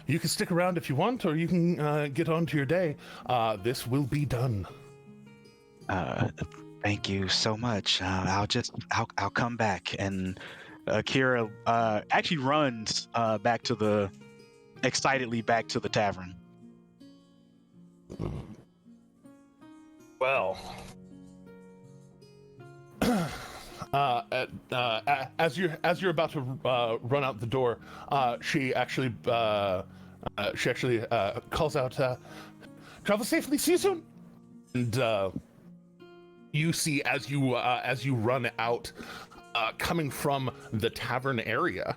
you can stick around if you want, or you can get on to your day. This will be done. Thank you so much. I'll come back. And Akira actually runs excitedly back to the tavern. Well, as you're about to run out the door, she actually calls out, "Travel safely. See you soon." And you see, as you run out, coming from the tavern area,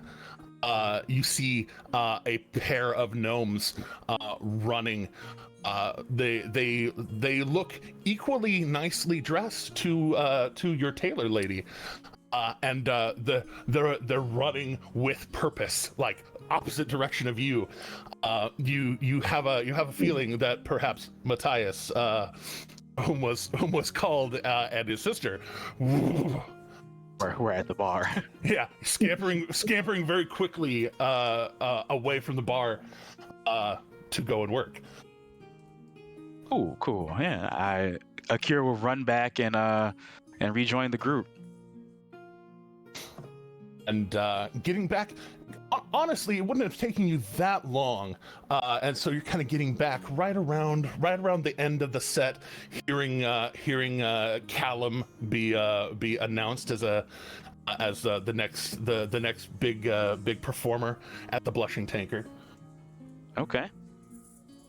you see a pair of gnomes running. They look equally nicely dressed to your tailor lady, and they're running with purpose, like opposite direction of you. You have a feeling that perhaps Matthias, whom was called, and his sister, We're at the bar. yeah, scampering very quickly away from the bar to go and work. Cool. Yeah, Akira will run back and rejoin the group. And getting back, honestly, it wouldn't have taken you that long. And so you're kind of getting back right around the end of the set, hearing Callum be announced as the next big performer at the Blushing Tankard. Okay.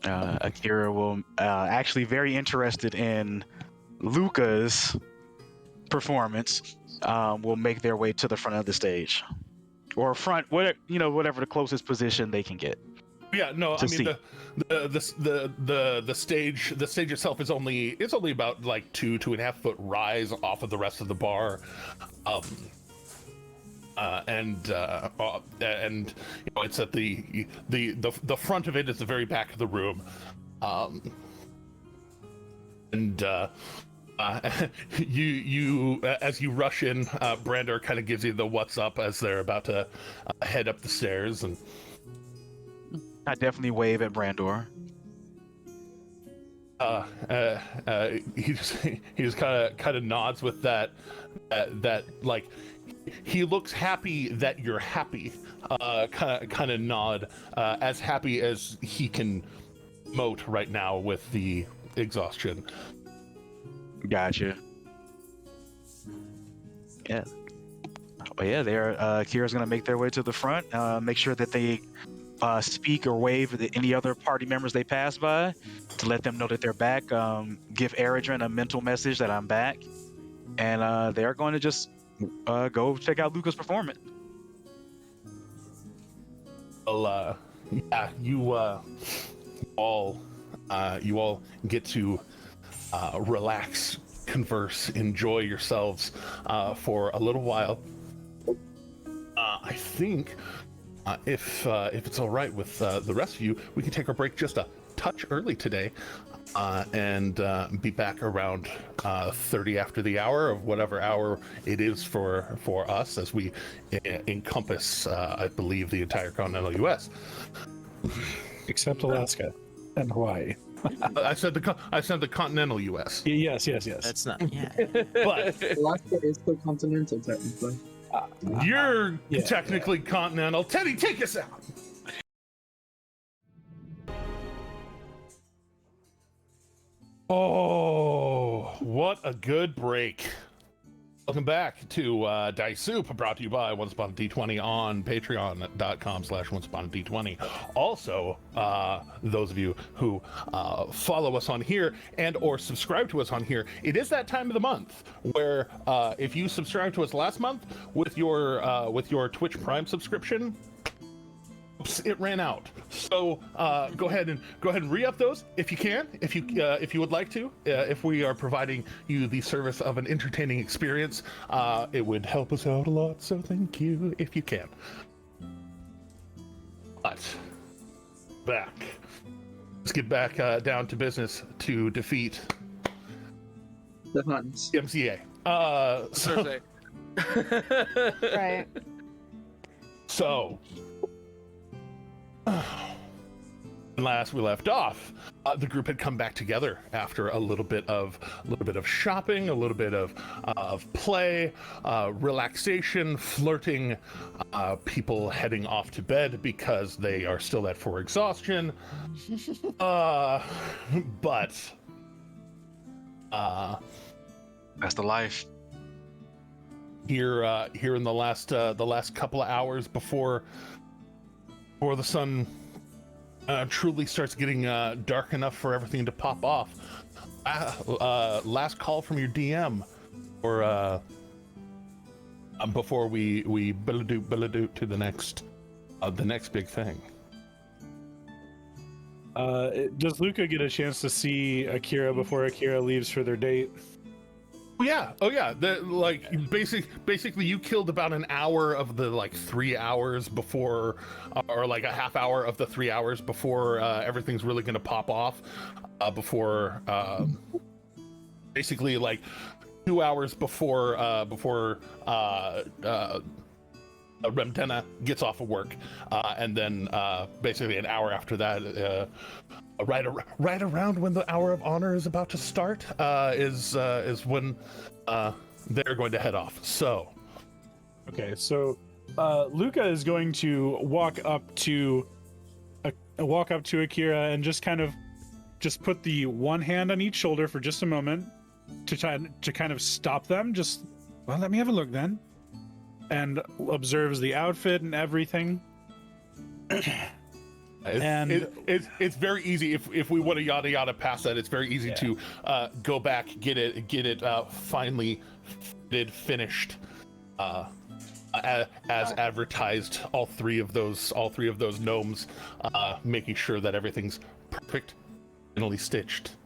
Akira will actually very interested in Luca's performance. Will make their way to the front of the stage, or front, whatever the closest position they can get. Yeah, no, I mean the stage itself is only about like 2.5 foot rise off of the rest of the bar, and it's at the front of it is the very back of the room, and you as you rush in, Brandor kind of gives you the what's up as they're about to head up the stairs, and I definitely wave at Brandor. He just kind of nods with that like he looks happy that you're happy, kind of nod, as happy as he can moat right now with the exhaustion. Gotcha. Yeah. But yeah, Kira's gonna make their way to the front. Make sure that they speak or wave at any other party members they pass by to let them know that they're back. Give Eridrin a mental message that I'm back, and they're going to just go check out Luca's performance. Well, yeah, you all get to relax, converse, enjoy yourselves for a little while. I think if it's all right with the rest of you, we can take our break just a touch early today, and be back around 30 after the hour of whatever hour it is for us, as we encompass, I believe, the entire continental U.S. Except Alaska and Hawaii. I said the continental U.S. Yes. That's not. Yeah. But Alaska is still continental, technically. you're technically continental. Teddy, take us out. Oh, what a good break. Welcome back to Dice Soup, brought to you by Once Upon a D20 on patreon.com/OnceUponAD20. Also, those of you who follow us on here and or subscribe to us on here, it is that time of the month where if you subscribed to us last month with your Twitch Prime subscription, oops, it ran out. So go ahead and re-up those if you can, if you would like to. If we are providing you the service of an entertaining experience, it would help us out a lot. So thank you if you can. But let's get back down to business to defeat The Huns. MCA. Thursday. Right. So, last we left off, the group had come back together after a little bit of shopping, a little bit of play, relaxation, flirting, people heading off to bed because they are still at full exhaustion. But That's the life. here in the last couple of hours before the sun truly starts getting dark enough for everything to pop off. Last call from your DM, or before we billadoot to the next big thing. Does Luca get a chance to see Akira before Akira leaves for their date? Oh yeah. Basically, you killed about an hour of the 3 hours before, or like a half hour of the 3 hours before everything's really gonna pop off. Before basically 2 hours before Remdena gets off of work, and then basically an hour after that, right around when the hour of honor is about to start, is when they're going to head off. So, Okay, so Luca is going to walk up to Akira and just put the one hand on each shoulder for just a moment to try to kind of stop them. Just, well, let me have a look then. And observes the outfit and everything. It's very easy if we want to yada past that. It's very easy to go back, get it finally finished, as advertised. All three of those gnomes, making sure that everything's perfect, finally stitched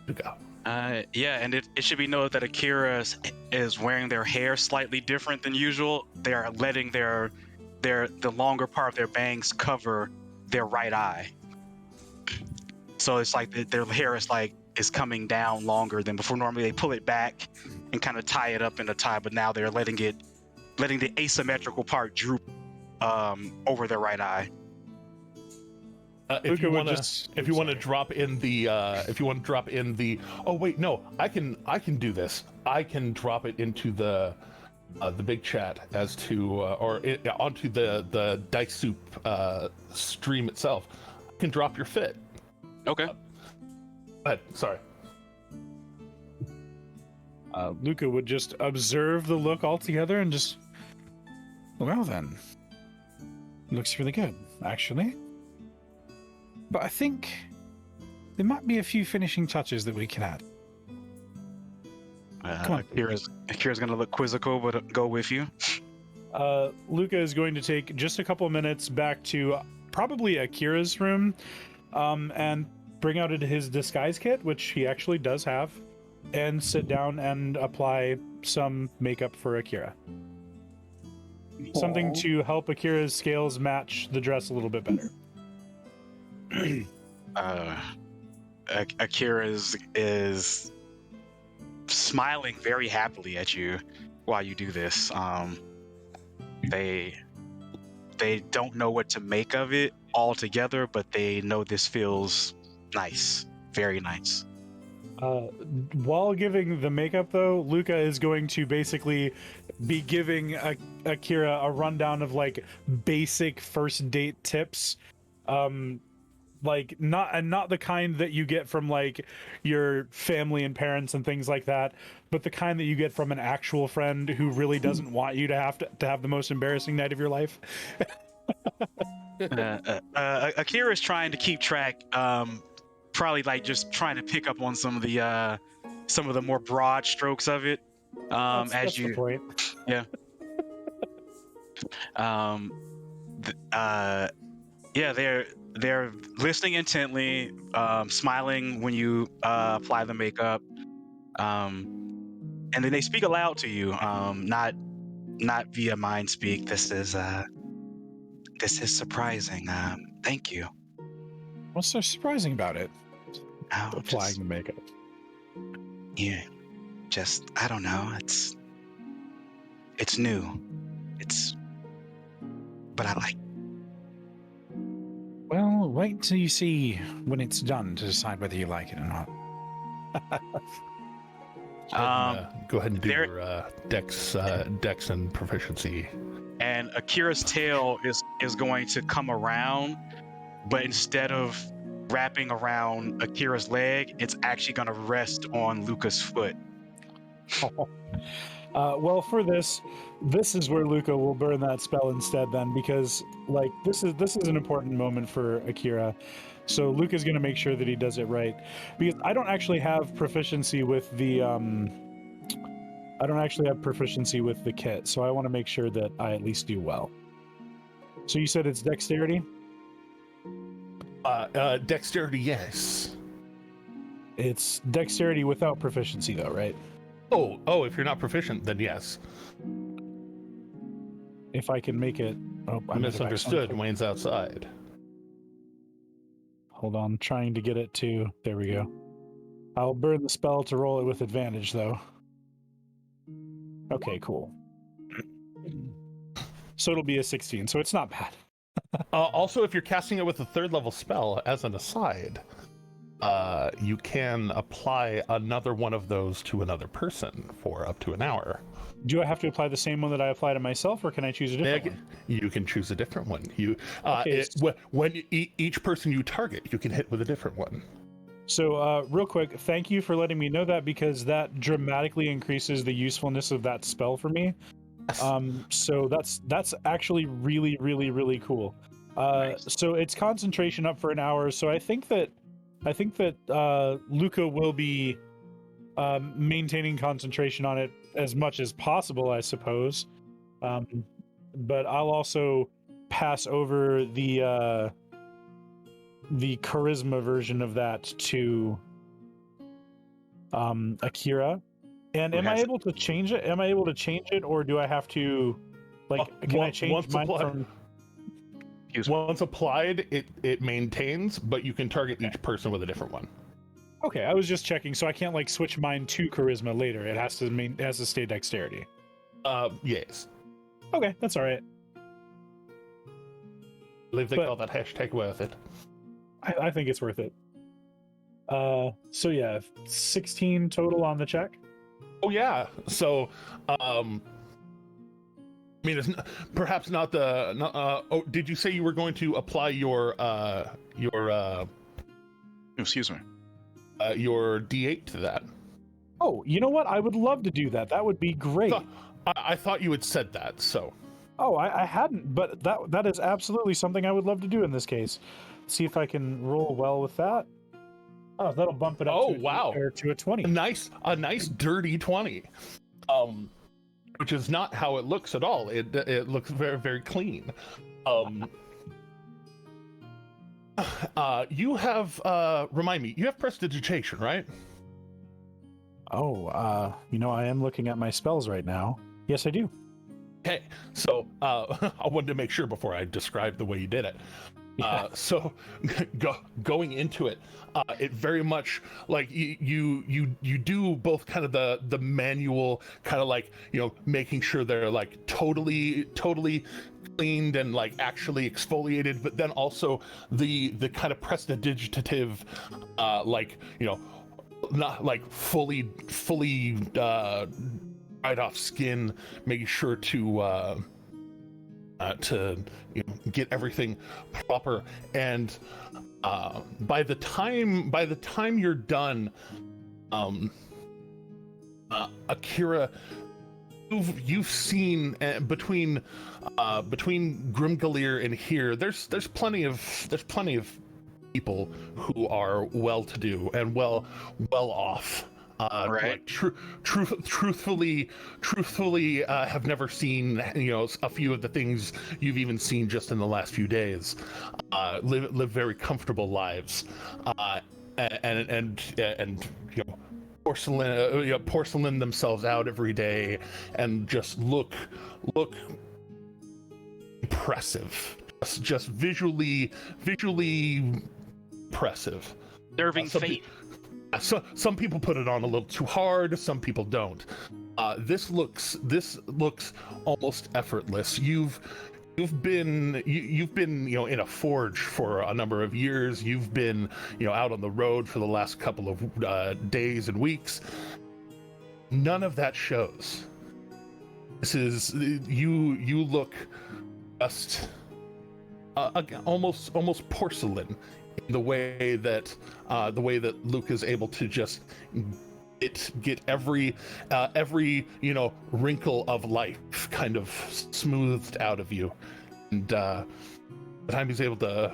to go. Yeah, and it should be noted that Akira is wearing their hair slightly different than usual. They are letting the longer part of their bangs cover their right eye. So it's like their hair is coming down longer than before. Normally they pull it back and kind of tie it up in a tie, but now they're letting the asymmetrical part droop over their right eye. If you want to drop in the oh wait, no, I can do this. I can drop it into the big chat as to onto the Dice Soup stream itself. I can drop your fit. Okay. Sorry. Luca would just observe the look altogether and just Well then, looks really good, actually. But I think there might be a few finishing touches that we can add. Come on. Akira's gonna look quizzical, but go with you. Luca is going to take just a couple of minutes back to probably Akira's room, and bring out his disguise kit, which he actually does have, and sit down and apply some makeup for Akira. Something to help Akira's scales match the dress a little bit better. Akira is smiling very happily at you while you do this. They don't know what to make of it altogether, but they know this feels nice, very nice. While giving the makeup, though, Luca is going to basically be giving Akira a rundown of like basic first date tips, like not the kind that you get from like your family and parents and things like that, but the kind that you get from an actual friend who really doesn't want you to have the most embarrassing night of your life. Akira is trying to keep track, probably like just trying to pick up on some of the more broad strokes of it. That's the point. Yeah. Yeah, they're listening intently, smiling when you apply the makeup, and then they speak aloud to you, not via mind speak. This is surprising. Thank you. What's so surprising about it? Oh, Applying the makeup. Yeah, just I don't know. It's new. But I like. Well, wait till you see when it's done to decide whether you like it or not. Go ahead and do your dex and proficiency. And Akira's tail is going to come around, but instead of wrapping around Akira's leg, it's actually going to rest on Luca's foot. Well, for this is where Luca will burn that spell instead, then, because like this is an important moment for Akira. So Luca's going to make sure that he does it right, because I don't actually have proficiency with the kit, so I want to make sure that I at least do well. So you said it's dexterity? Dexterity, yes. It's dexterity without proficiency, though, right? Oh, if you're not proficient, then yes. If I can make it... Oh, I misunderstood. Wayne's outside. Hold on, trying to get it to... There we go. I'll burn the spell to roll it with advantage, though. Okay, cool. So it'll be a 16, so it's not bad. Also, if you're casting it with a 3rd level spell, as an aside, you can apply another one of those to another person for up to an hour. Do I have to apply the same one that I apply to myself, or can I choose a different one? You can choose a different one. When each person you target, you can hit with a different one. So, real quick, thank you for letting me know that, because that dramatically increases the usefulness of that spell for me. So that's actually really, really, really cool. Nice. So it's concentration up for an hour. So I think that Luca will be maintaining concentration on it as much as possible, I suppose. But I'll also pass over the charisma version of that to Akira. And am I able to change it? Am I able to change it, or do I have to, like, can I change mine from... Once applied, it maintains, but you can target each person with a different one. Okay, I was just checking, so I can't like switch mine to charisma later. It has to stay dexterity. Yes. Okay, that's all right. I believe they call that hashtag worth it. I think it's worth it. So yeah, 16 total on the check. Oh yeah. So, I mean, it's perhaps not the. Oh, did you say you were going to apply your Excuse me. Your D8 to that? Oh, you know what? I would love to do that. That would be great. I thought you had said that. So. Oh, I hadn't, but that is absolutely something I would love to do in this case. See if I can roll well with that. Oh, that'll bump it up Oh, to, wow. to a 20. A nice dirty 20. Which is not how it looks at all. It looks very, very clean. You have remind me, you have prestidigitation, right? Oh, I am looking at my spells right now. Yes, I do. Okay, so I wanted to make sure before I described the way you did it. So going into it, it very much like you do both kind of the manual kind of like, making sure they're like totally cleaned and like actually exfoliated, but then also the kind of prestidigitative, not like fully dried off skin, making sure to get everything proper. And by the time you're done, Akira, you've seen between Grimgalir and here, there's plenty of people who are well-to-do and well off. Right. Like truthfully, have never seen a few of the things you've even seen just in the last few days. Live very comfortable lives, and porcelain themselves out every day, and just look impressive, just visually impressive. Serving fate. So some people put it on a little too hard, some people don't. This looks almost effortless. You've been in a forge for a number of years. You've been out on the road for the last couple of days and weeks. None of that shows. This is you look just almost porcelain. The way that Luke is able to just get every wrinkle of life kind of smoothed out of you, and the time he's able to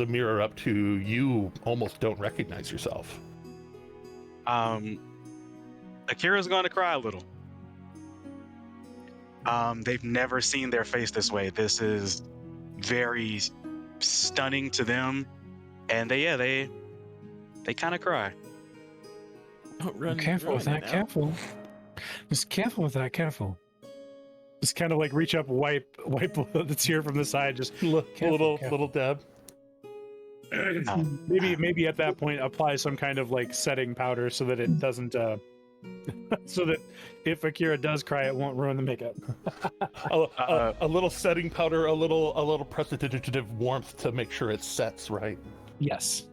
mirror up to, you almost don't recognize yourself. Akira's going to cry a little. They've never seen their face this way. This is very stunning to them, and they kind of cry. Careful with that. Careful. Just careful with that. Careful. Just kind of like reach up, wipe the tear from the side. Just little dab. Maybe at that point apply some kind of like setting powder so that it doesn't. So that if Akira does cry, it won't ruin the makeup. A little setting powder, a little prestidigitative warmth to make sure it sets right. Yes.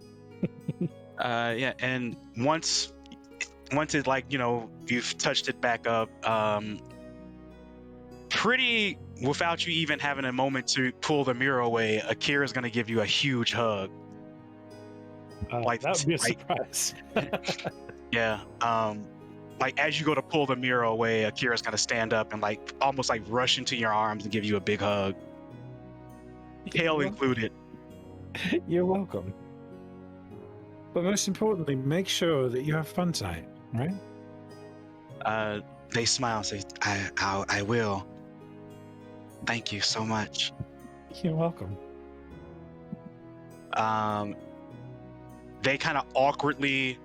Yeah, and once it, like, you've touched it back up, pretty without you even having a moment to pull the mirror away, Akira's gonna give you a huge hug. That would be a surprise. Yeah. Like, as you go to pull the mirror away, Akira's gonna stand up and like almost like rush into your arms and give you a big hug, tail included. You're welcome. But most importantly, make sure that you have fun tonight, right? They smile and say, I will. Thank you so much. You're welcome. They kind of awkwardly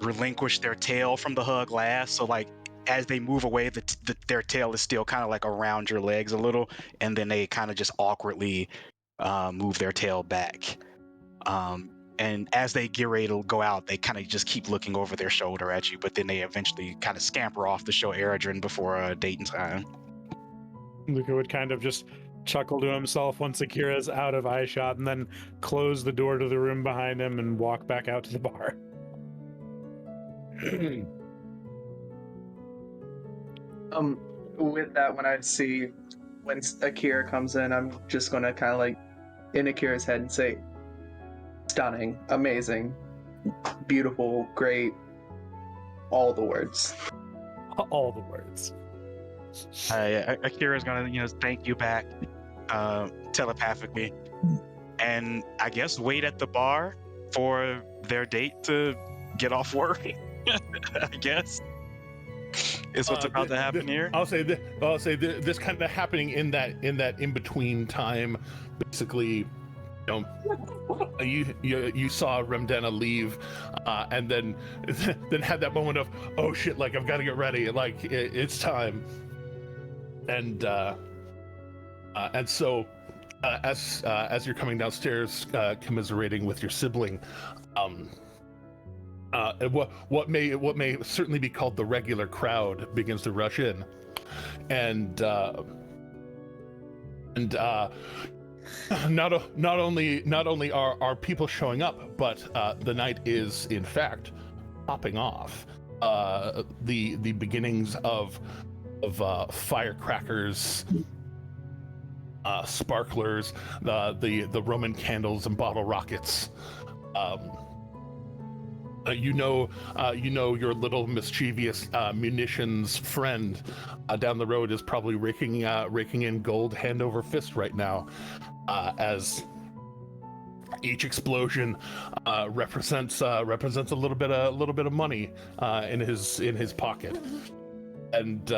relinquish their tail from the hug last, so like as they move away, their tail is still kind of like around your legs a little, and then they kind of just awkwardly move their tail back. And as they get ready to go out, they kind of just keep looking over their shoulder at you, but then they eventually kind of scamper off to show Eredrin before dating time. Luca would kind of just chuckle to himself once Akira's out of eyeshot, and then close the door to the room behind him and walk back out to the bar. With that, when Akira comes in, I'm just gonna kind of like in Akira's head and say, stunning, amazing, beautiful, great, all the words. All the words. Akira's gonna, thank you back, telepathically, and I guess wait at the bar for their date to get off work. I guess is what's about to happen here. I'll say this kind of happening in that in between time, basically. You saw Remdena leave, and then had that moment of, oh shit, like I've got to get ready, like it's time, and so as you're coming downstairs, commiserating with your sibling, what may certainly be called the regular crowd begins to rush in, and not only are people showing up, but the night is in fact popping off. The beginnings of firecrackers, sparklers, the Roman candles and bottle rockets. Your little mischievous munitions friend down the road is probably raking in gold hand over fist right now, as each explosion represents a little bit of money in his pocket, and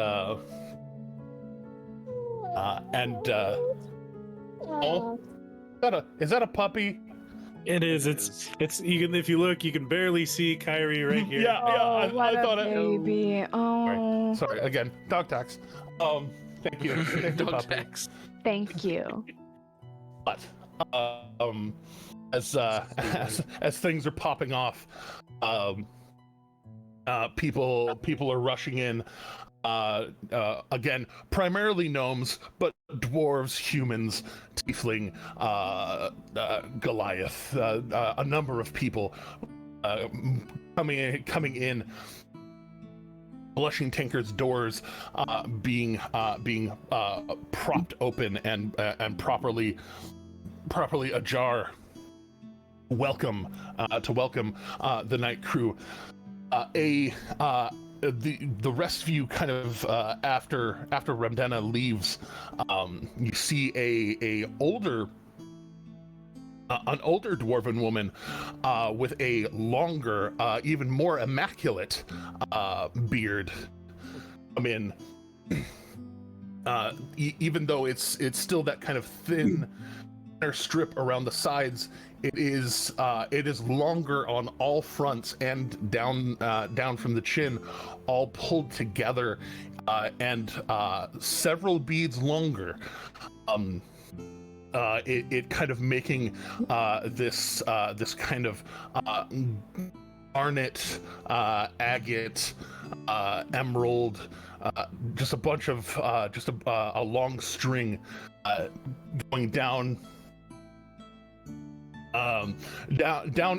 is that a puppy? It is. It's. You can, if you look, you can barely see Kyrie right here. Yeah. I thought baby. Oh. Sorry. Again, dog tax. Thank you. Dog tax. Thank you. But as things are popping off, people are rushing in. Again, primarily gnomes, but dwarves, humans, tiefling, Goliath, a number of people coming in. Blushing Tinker's doors being propped open and properly ajar. Welcome the night crew. The rest of you kind of after Remdena leaves, you see an older dwarven woman with a longer, even more immaculate beard come in. Even though it's still that kind of thin inner strip around the sides, it is longer on all fronts and down from the chin, all pulled together, and several beads longer. It kind of making this kind of garnet, agate, emerald, just a bunch of a long string going down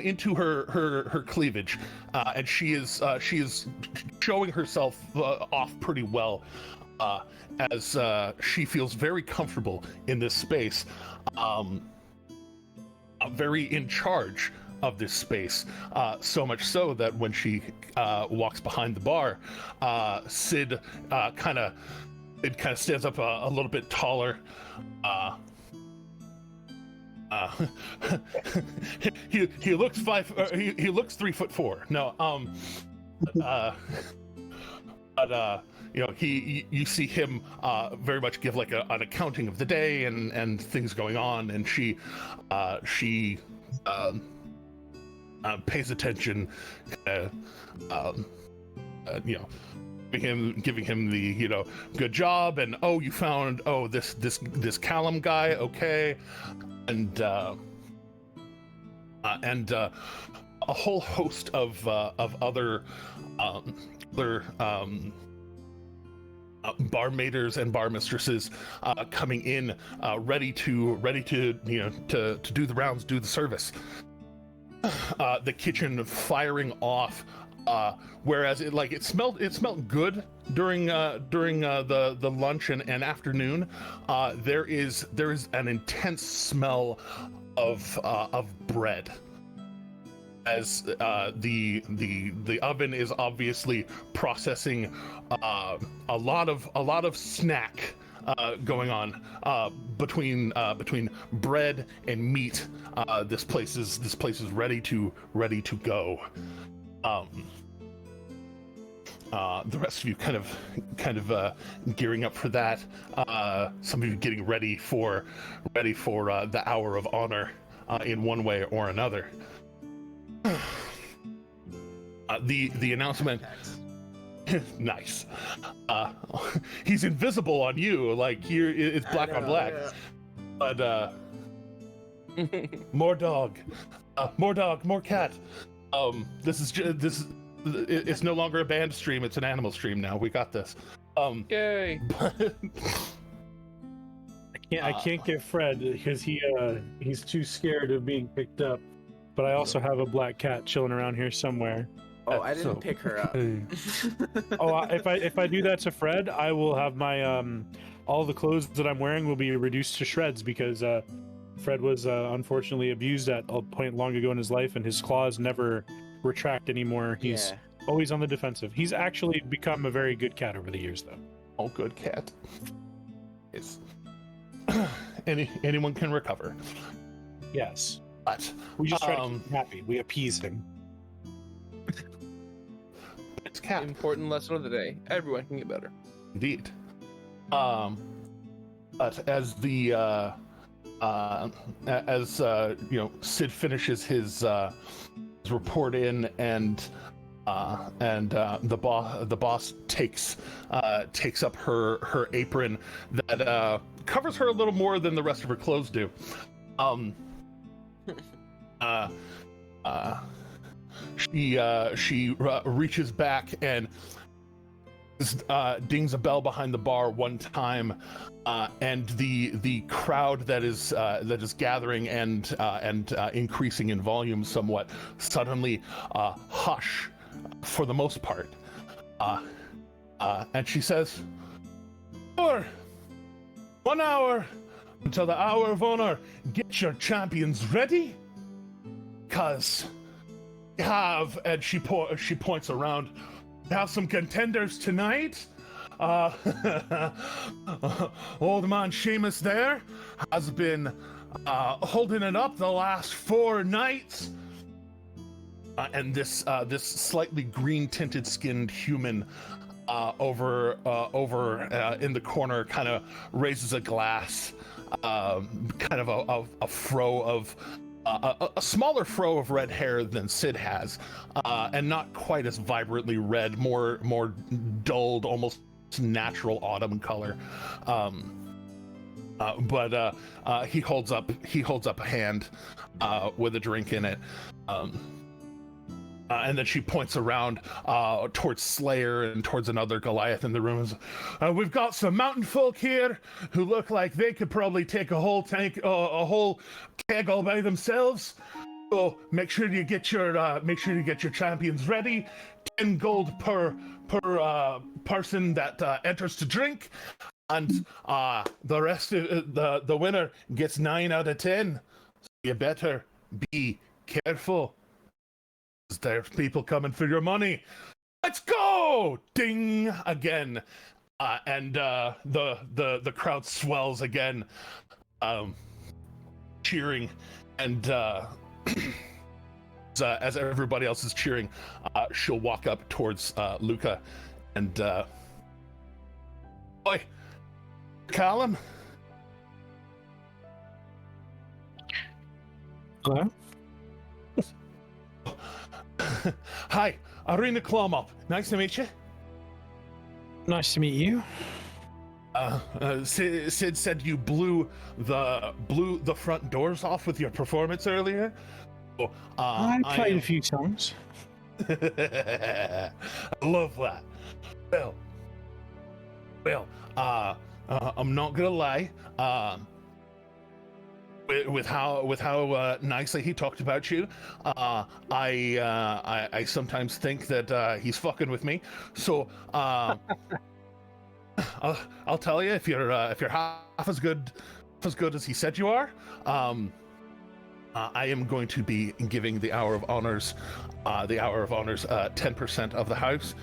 into her cleavage, and she is showing herself off pretty well, as she feels very comfortable in this space, very in charge of this space, so much so that when she walks behind the bar, Sid kind of stands up a little bit taller. He looks he looks 3'4". No, but you see him very much give like an accounting of the day and things going on, and she pays attention, giving him the good job, and you found this Callum guy, okay, and a whole host of other barmaiders and bar mistresses coming in, ready to do the rounds, do the service. The kitchen firing off, whereas it smelled good during the lunch and afternoon. There is an intense smell of bread. as the oven is obviously processing a lot of snack going on between bread and meat. This place is ready to go. The rest of you kind of gearing up for that. Some of you getting ready for the hour of honor in one way or another. The announcement. Nice. He's invisible on you, like here it's black on black. Yeah. But more dog, more cat. It's no longer a band stream, it's an animal stream now. We got this. Yay. But I can't get Fred because he's too scared of being picked up. But I also have a black cat chilling around here somewhere. Oh, I didn't pick her up. If I do that to Fred, I will have my all the clothes that I'm wearing will be reduced to shreds because Fred was unfortunately abused at a point long ago in his life, and his claws never retract anymore. He's always on the defensive. He's actually become a very good cat over the years, though. Oh, good cat. Yes. Anyone can recover. Yes. But we just try to keep him happy. We appease him. It's cat. Important lesson of the day. Everyone can get better. Indeed. But as the Sid finishes his report in, and the boss takes up her apron that covers her a little more than the rest of her clothes do. She reaches back and dings a bell behind the bar one time, and the crowd that is gathering and increasing in volume somewhat suddenly hush for the most part, and she says, 1 hour until the hour of honor. Get your champions ready, cause we have, and she points around, we have some contenders tonight. Old man Seamus there has been holding it up the last 4 nights, and this slightly green tinted skinned human over in the corner kind of raises a glass, kind of a fro of a smaller fro of red hair than Sid has, and not quite as vibrantly red, more dulled, almost natural autumn color. But he holds up a hand with a drink in it. And then she points around towards Slayer and towards another Goliath in the room. We've got some mountain folk here who look like they could probably take a whole keg all by themselves. So make sure you get your champions ready. 10 gold per person that enters to drink, and the rest of the winner gets 9 out of 10. So you better be careful. There's people coming for your money. Let's go! Ding again, and the crowd swells again, cheering, and as everybody else is cheering, she'll walk up towards Luca, and oi, Callum. Hello. Hi, Arena Klomop. Nice to meet you. Nice to meet you. Sid said you blew the front doors off with your performance earlier. So, I played a few songs. I love that. Well, I'm not gonna lie. With how nicely he talked about you, I sometimes think that he's fucking with me. So I'll tell you, if you're half as good as he said you are, I am going to be giving the Hour of Honors, 10% of the house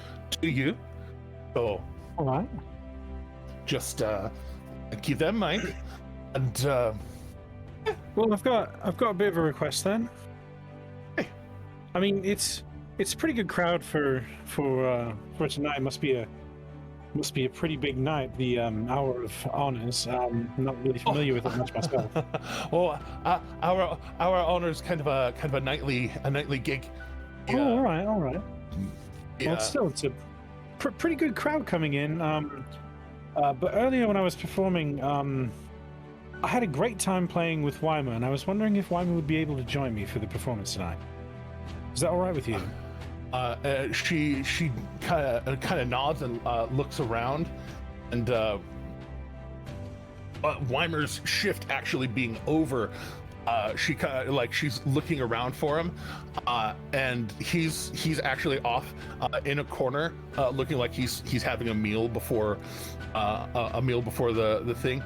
to you. So, All right. just keep that in mind. And Well, I've got a bit of a request then. I mean, it's a pretty good crowd for tonight. Must be a pretty big night. The Hour of Honors. I'm not really familiar with it much myself. well, our Honors kind of a nightly gig. Oh, all right. Yeah. Well, it's a pretty good crowd coming in. But earlier when I was performing, I had a great time playing with Weimer, and I was wondering if Weimer would be able to join me for the performance tonight. Is that all right with you? She kind of nods and looks around, and Weimer's shift actually being over, she kind of she's looking around for him, and he's actually off in a corner, looking like he's having a meal before the thing,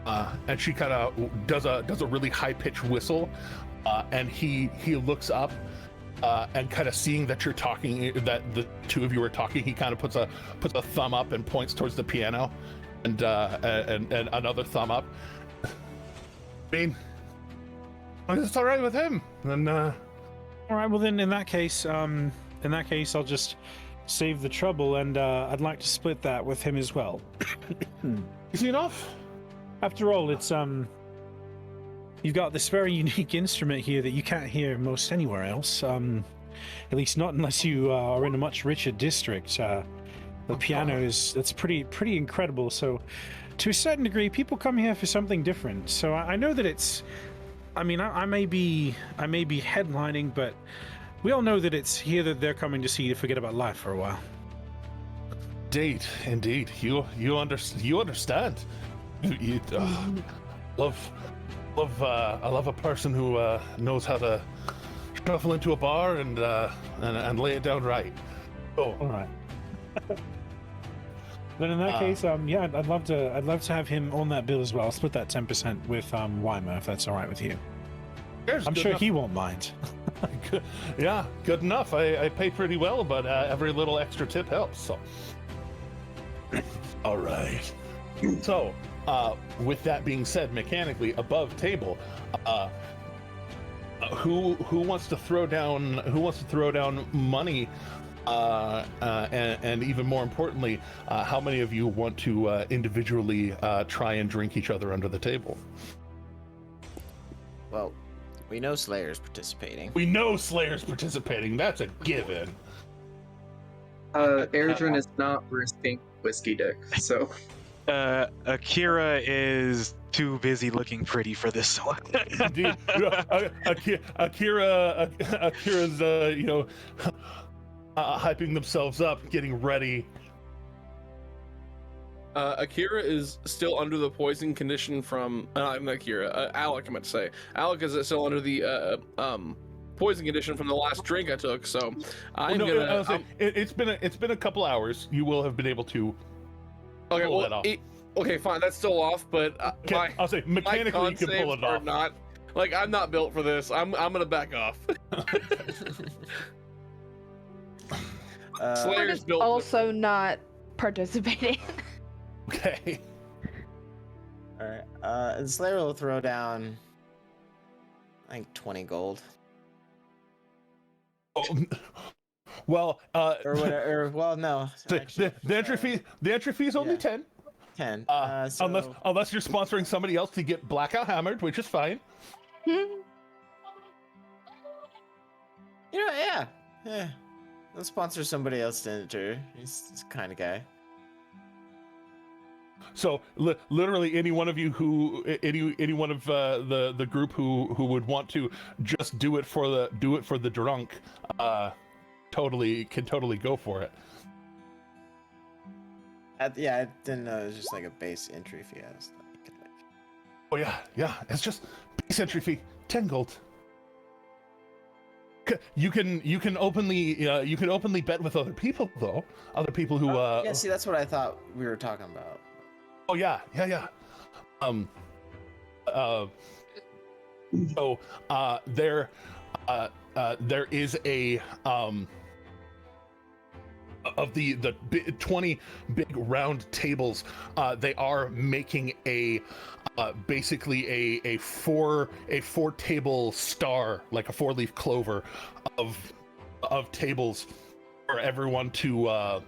and she kind of does a really high pitched whistle, and he looks up. And kind of seeing that you're talking, that the two of you are talking, he kind of puts a thumb up and points towards the piano, and another thumb up. I mean, it's all right with him. And all right. Well, then in that case, I'll just save the trouble, and I'd like to split that with him as well. easy enough. After all, it's you've got this very unique instrument here that you can't hear most anywhere else. At least not unless you are in a much richer district. The piano that's pretty incredible. So, to a certain degree, people come here for something different. So I know that it's. I mean, I may be headlining, but we all know that it's here that they're coming to see to forget about life for a while. Indeed, you understand. You I love a person who knows how to shuffle into a bar and lay it down right. Oh, all right. Then in that case, yeah, I'd love to have him on that bill as well. I'll split that 10% with Weimer, if that's all right with you. I'm sure he won't mind. Yeah, good enough. I pay pretty well, but every little extra tip helps. So, all right. So. With that being said, mechanically above table, who wants to throw down money, and even more importantly, how many of you want to individually try and drink each other under the table? Well, we know Slayer's participating. That's a given. Airdrin is not risking whiskey dick, so. Akira is too busy looking pretty for this one. Indeed, Akira's hyping themselves up, getting ready. Akira is still under the poison condition from not Akira. Alec, I meant to say. Alec is still under the poison condition from the last drink I took. So it's been a couple hours. You will have been able to. Okay, pull that off. Okay, fine. That's still off, but I'll say mechanically you can pull it off. Not like I'm not built for this. I'm gonna back off. Slayer's built. Also not participating. Okay. All right. And Slayer will throw down, I think, 20 gold. Oh, well, or whatever. Or, well, no. The entry fee is only 10. 10. Unless you're sponsoring somebody else to get blackout hammered, which is fine. Yeah. Let's sponsor somebody else to enter. He's the kind of guy. So literally any one of you any one of the group who would want to just do it for the drunk, can totally go for it. I didn't know it was just like a base entry fee. I was like, oh yeah, it's just base entry fee, 10 gold. You can openly bet with other people though. Other people who yeah, see, that's what I thought we were talking about. Oh yeah. So there is a of the 20 big round tables. They are making a basically a four table star, like a 4-leaf clover of tables for everyone to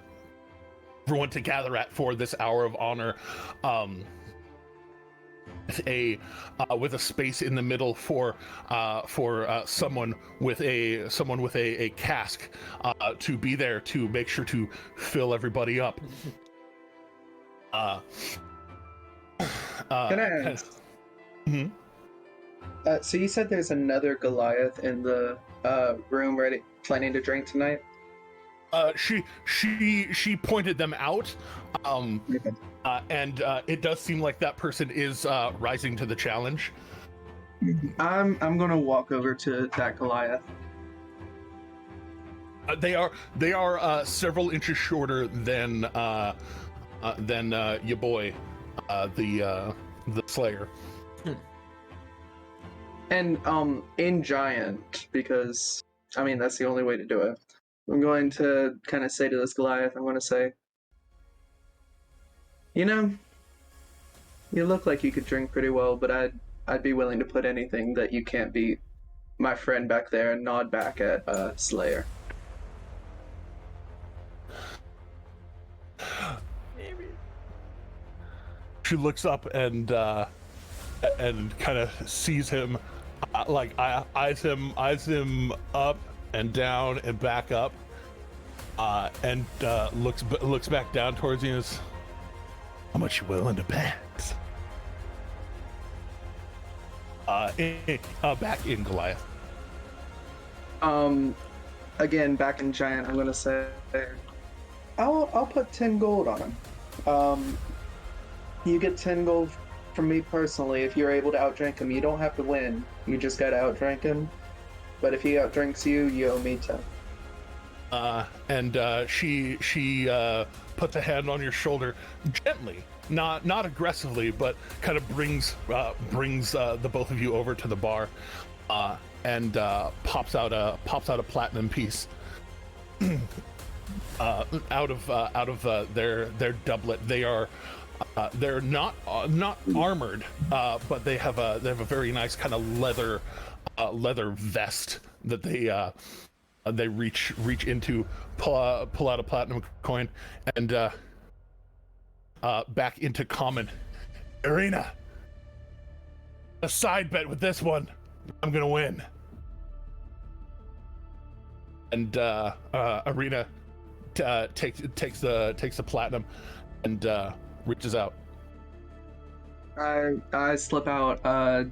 gather at for this hour of honor. With a space in the middle for someone with a cask to be there to make sure to fill everybody up. Can I ask? So you said there's another Goliath in the room ready, planning to drink tonight? She pointed them out, and it does seem like that person is rising to the challenge. I'm gonna walk over to that Goliath. They are several inches shorter than your boy, the Slayer. And in giant, because I mean that's the only way to do it. I'm going to kind of say to this Goliath, I'm going to say, you know, you look like you could drink pretty well, but I'd be willing to put anything that you can't beat my friend back there, and nod back at Slayer. She looks up and kind of sees him, eyes him up and down and back up, and looks back down towards you and says, how much you willing to bet? Back in Goliath. Again, back in giant, I'm gonna say, I'll put 10 gold on him. You get 10 gold from me personally if you're able to outdrink him. You don't have to win. You just gotta outdrink him. But if he outdrinks you, you owe me 10. And she puts a hand on your shoulder gently, not aggressively, but kind of brings the both of you over to the bar, and pops out a platinum piece out of their doublet. They're not armored, but they have a very nice kind of leather vest that they reach into, pull out a platinum coin, and back into common. Arena, a side bet with this one, I'm gonna win. And Arena takes the platinum and reaches out. I slip out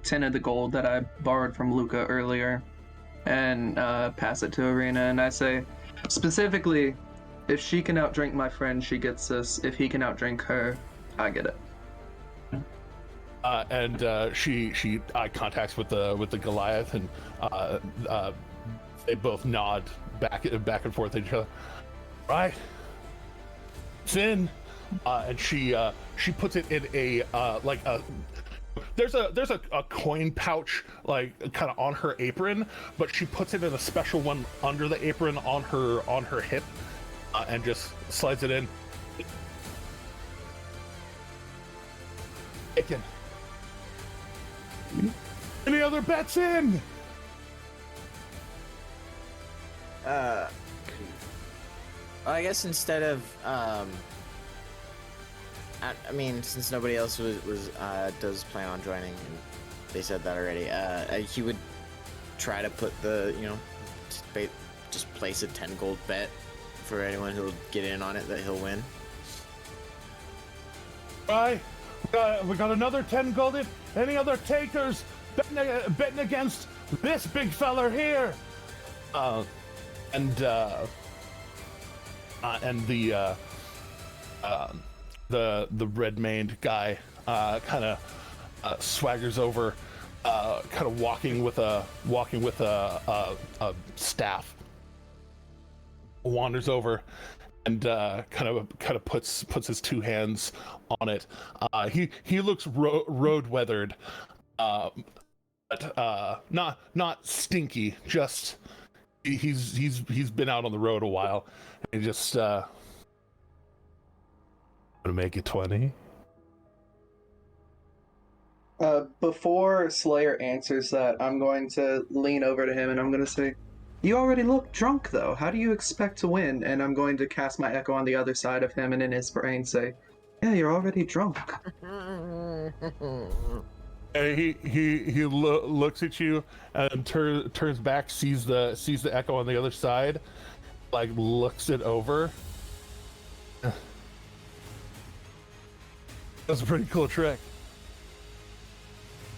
10 of the gold that I borrowed from Luca earlier and pass it to Arena, and I say, specifically, if she can outdrink my friend, she gets this. If he can outdrink her, I get it. And she eye contacts with the Goliath, and they both nod back and forth at each other. Right, it's in. And she puts it in a there's a coin pouch like kind of on her apron, but she puts it in a special one under the apron on her hip, and just slides it in. Taken. Any other bets in? I guess instead of I mean, since nobody else does plan on joining, and they said that already, he would try to put just place a 10 gold bet for anyone who'll get in on it that he'll win. Right, we got another 10 gold. Any other takers betting against this big fella here? And the red-maned guy kind of swaggers over, kind of walking with a staff, wanders over, and kind of puts his two hands on it. He looks road weathered, but not stinky. Just he's been out on the road a while, and just gonna make it 20. Before Slayer answers that, I'm going to lean over to him and I'm going to say, "You already look drunk, though. How do you expect to win?" And I'm going to cast my echo on the other side of him and in his brain say, "Yeah, you're already drunk." He looks at you and turns back, sees the echo on the other side, like looks it over. That's a pretty cool trick.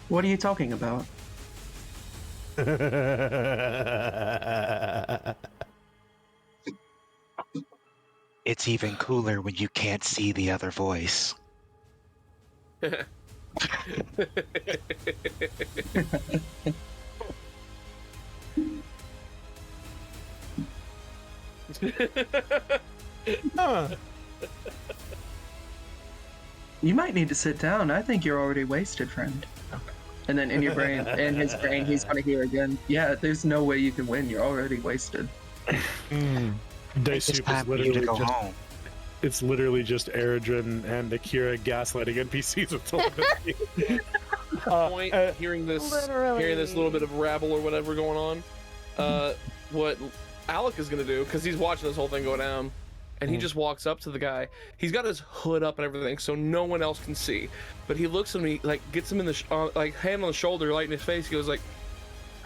What are you talking about? It's even cooler when you can't see the other voice. You might need to sit down. I think you're already wasted, friend. And then in your brain, in his brain, he's going to hear again, "Yeah, there's no way you can win. You're already wasted." Dice It's Soup time is for you to literally go just, home. it's literally just Eredrin and Akira gaslighting NPCs with telepathy. Point hearing this little bit of rabble or whatever going on. What Alec is gonna do, because he's watching this whole thing go down, and he just walks up to the guy. He's got his hood up and everything, so no one else can see. But he looks at me, like gets him in the like hand on the shoulder, light in his face. He goes like,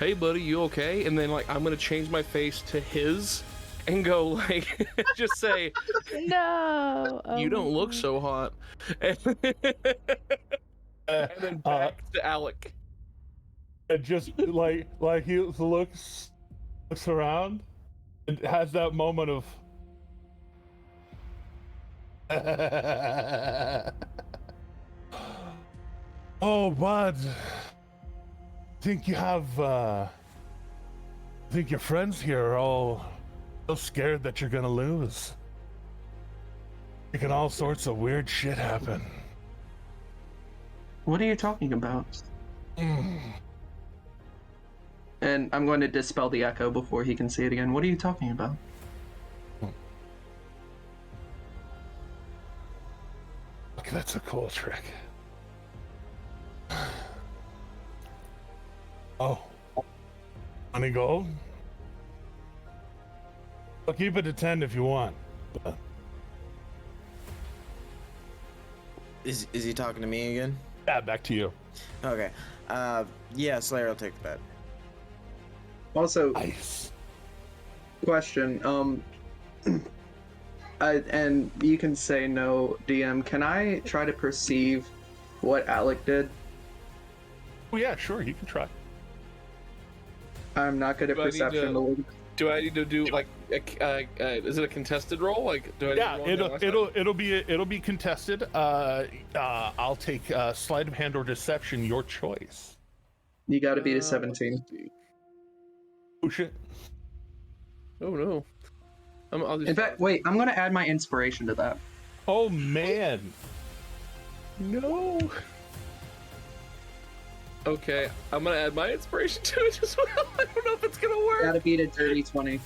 "Hey buddy, you okay?" And then like I'm gonna change my face to his and go like just say, No. "You don't look so hot." And then back to Alec. And just like he looks around and has that moment of oh, bud, think you have think your friends here are all so scared that you're gonna lose. Making all sorts of weird shit happen. What are you talking about? And I'm going to dispel the echo before he can see it again. What are you talking about? Look, that's a cool trick. Oh, 20 gold? I'll keep it to 10 if you want. But Is he talking to me again? yeah, back to you. Okay. Yeah, Slayer will take the bet. Also, Nice. question. And you can say no, DM. Can I try to perceive what Alec did? Oh yeah, sure, you can try. I'm not good at Do I need perception. Do I need to do like is it a contested roll? Like do I Yeah, need to roll again? it'll be contested. I'll take sleight of hand or deception, your choice. You got to beat a 17. Oh shit. Oh no. I'll just, In fact, wait. I'm going to add my inspiration to that. Oh man. no. Okay, I'm gonna add my inspiration to it as well. I don't know if it's gonna work. Got to beat a dirty 20.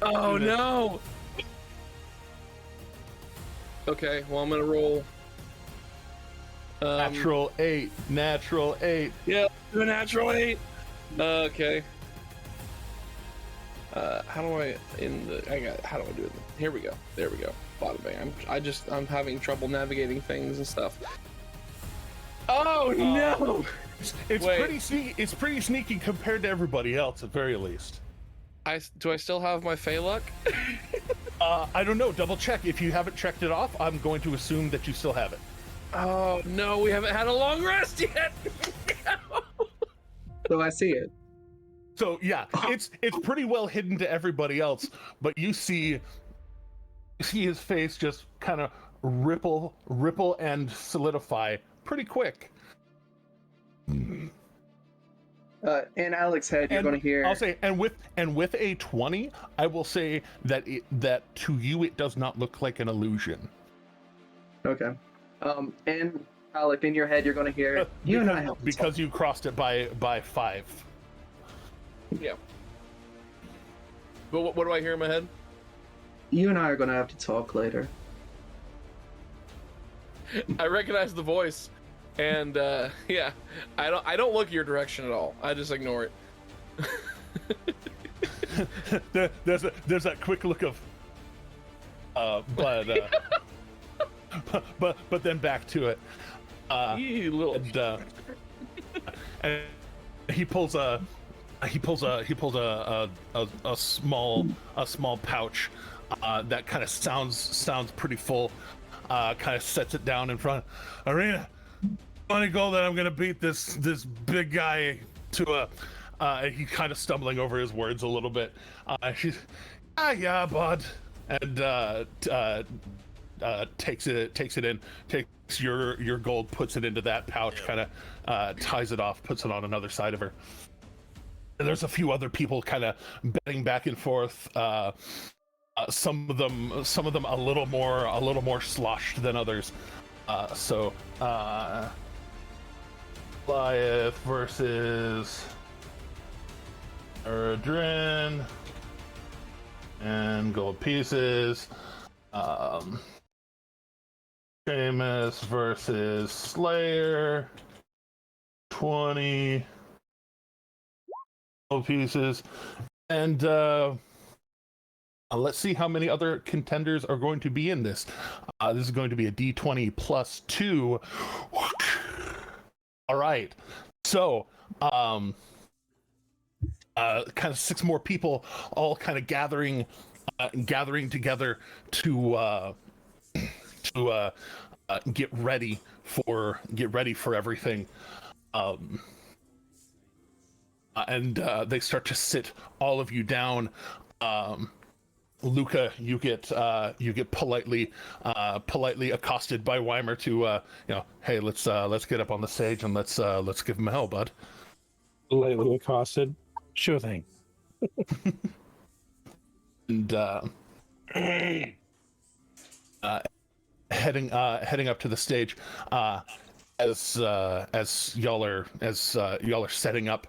Oh no. Okay, well I'm gonna roll. Natural 8. Natural 8. Yeah, do a natural 8. Okay. How do I how do I do it? Here we go. There we go. Bada bang. I'm having trouble navigating things and stuff. Oh no! It's Wait. pretty sneaky. It's pretty sneaky compared to everybody else, at very least. Do I still have my Fey luck? I don't know. Double check. If you haven't checked it off, I'm going to assume that you still have it. Oh no, we haven't had a long rest yet. So I see it. So yeah, it's pretty well hidden to everybody else, but you see his face just kind of ripple and solidify pretty quick. In Alex's head, you're going to hear. I'll say, and with a 20, I will say that that to you it does not look like an illusion. Okay. Alec, in your head, you're going to hear, you and I have to because you crossed it by 5. Yeah. But what do I hear in my head? You and I are going to have to talk later. I recognize the voice, and yeah, I don't look your direction at all. I just ignore it. there's that quick look of, but then back to it. You little. And he pulls a small pouch that kind of sounds pretty full. Kind of sets it down in front. Arena, funny goal that I'm gonna beat this big guy to a. He's kind of stumbling over his words a little bit. She's, yeah, bud, and takes it in, takes your gold, puts it into that pouch, kind of ties it off, puts it on another side of her. And there's a few other people kind of betting back and forth. Some of them a little more sloshed than others. Goliath versus Erdrin and gold pieces. Seamus versus Slayer. 20 gold pieces. And let's see how many other contenders are going to be in this. This is going to be a d20 plus 2. All right. So, kind of 6 more people, all kind of gathering together to get ready for everything. And they start to sit all of you down. Luca, you get politely accosted by Weimer to hey, let's get up on the stage and let's give him hell, bud. Politely accosted. Sure thing. And heading up to the stage, as y'all are setting up,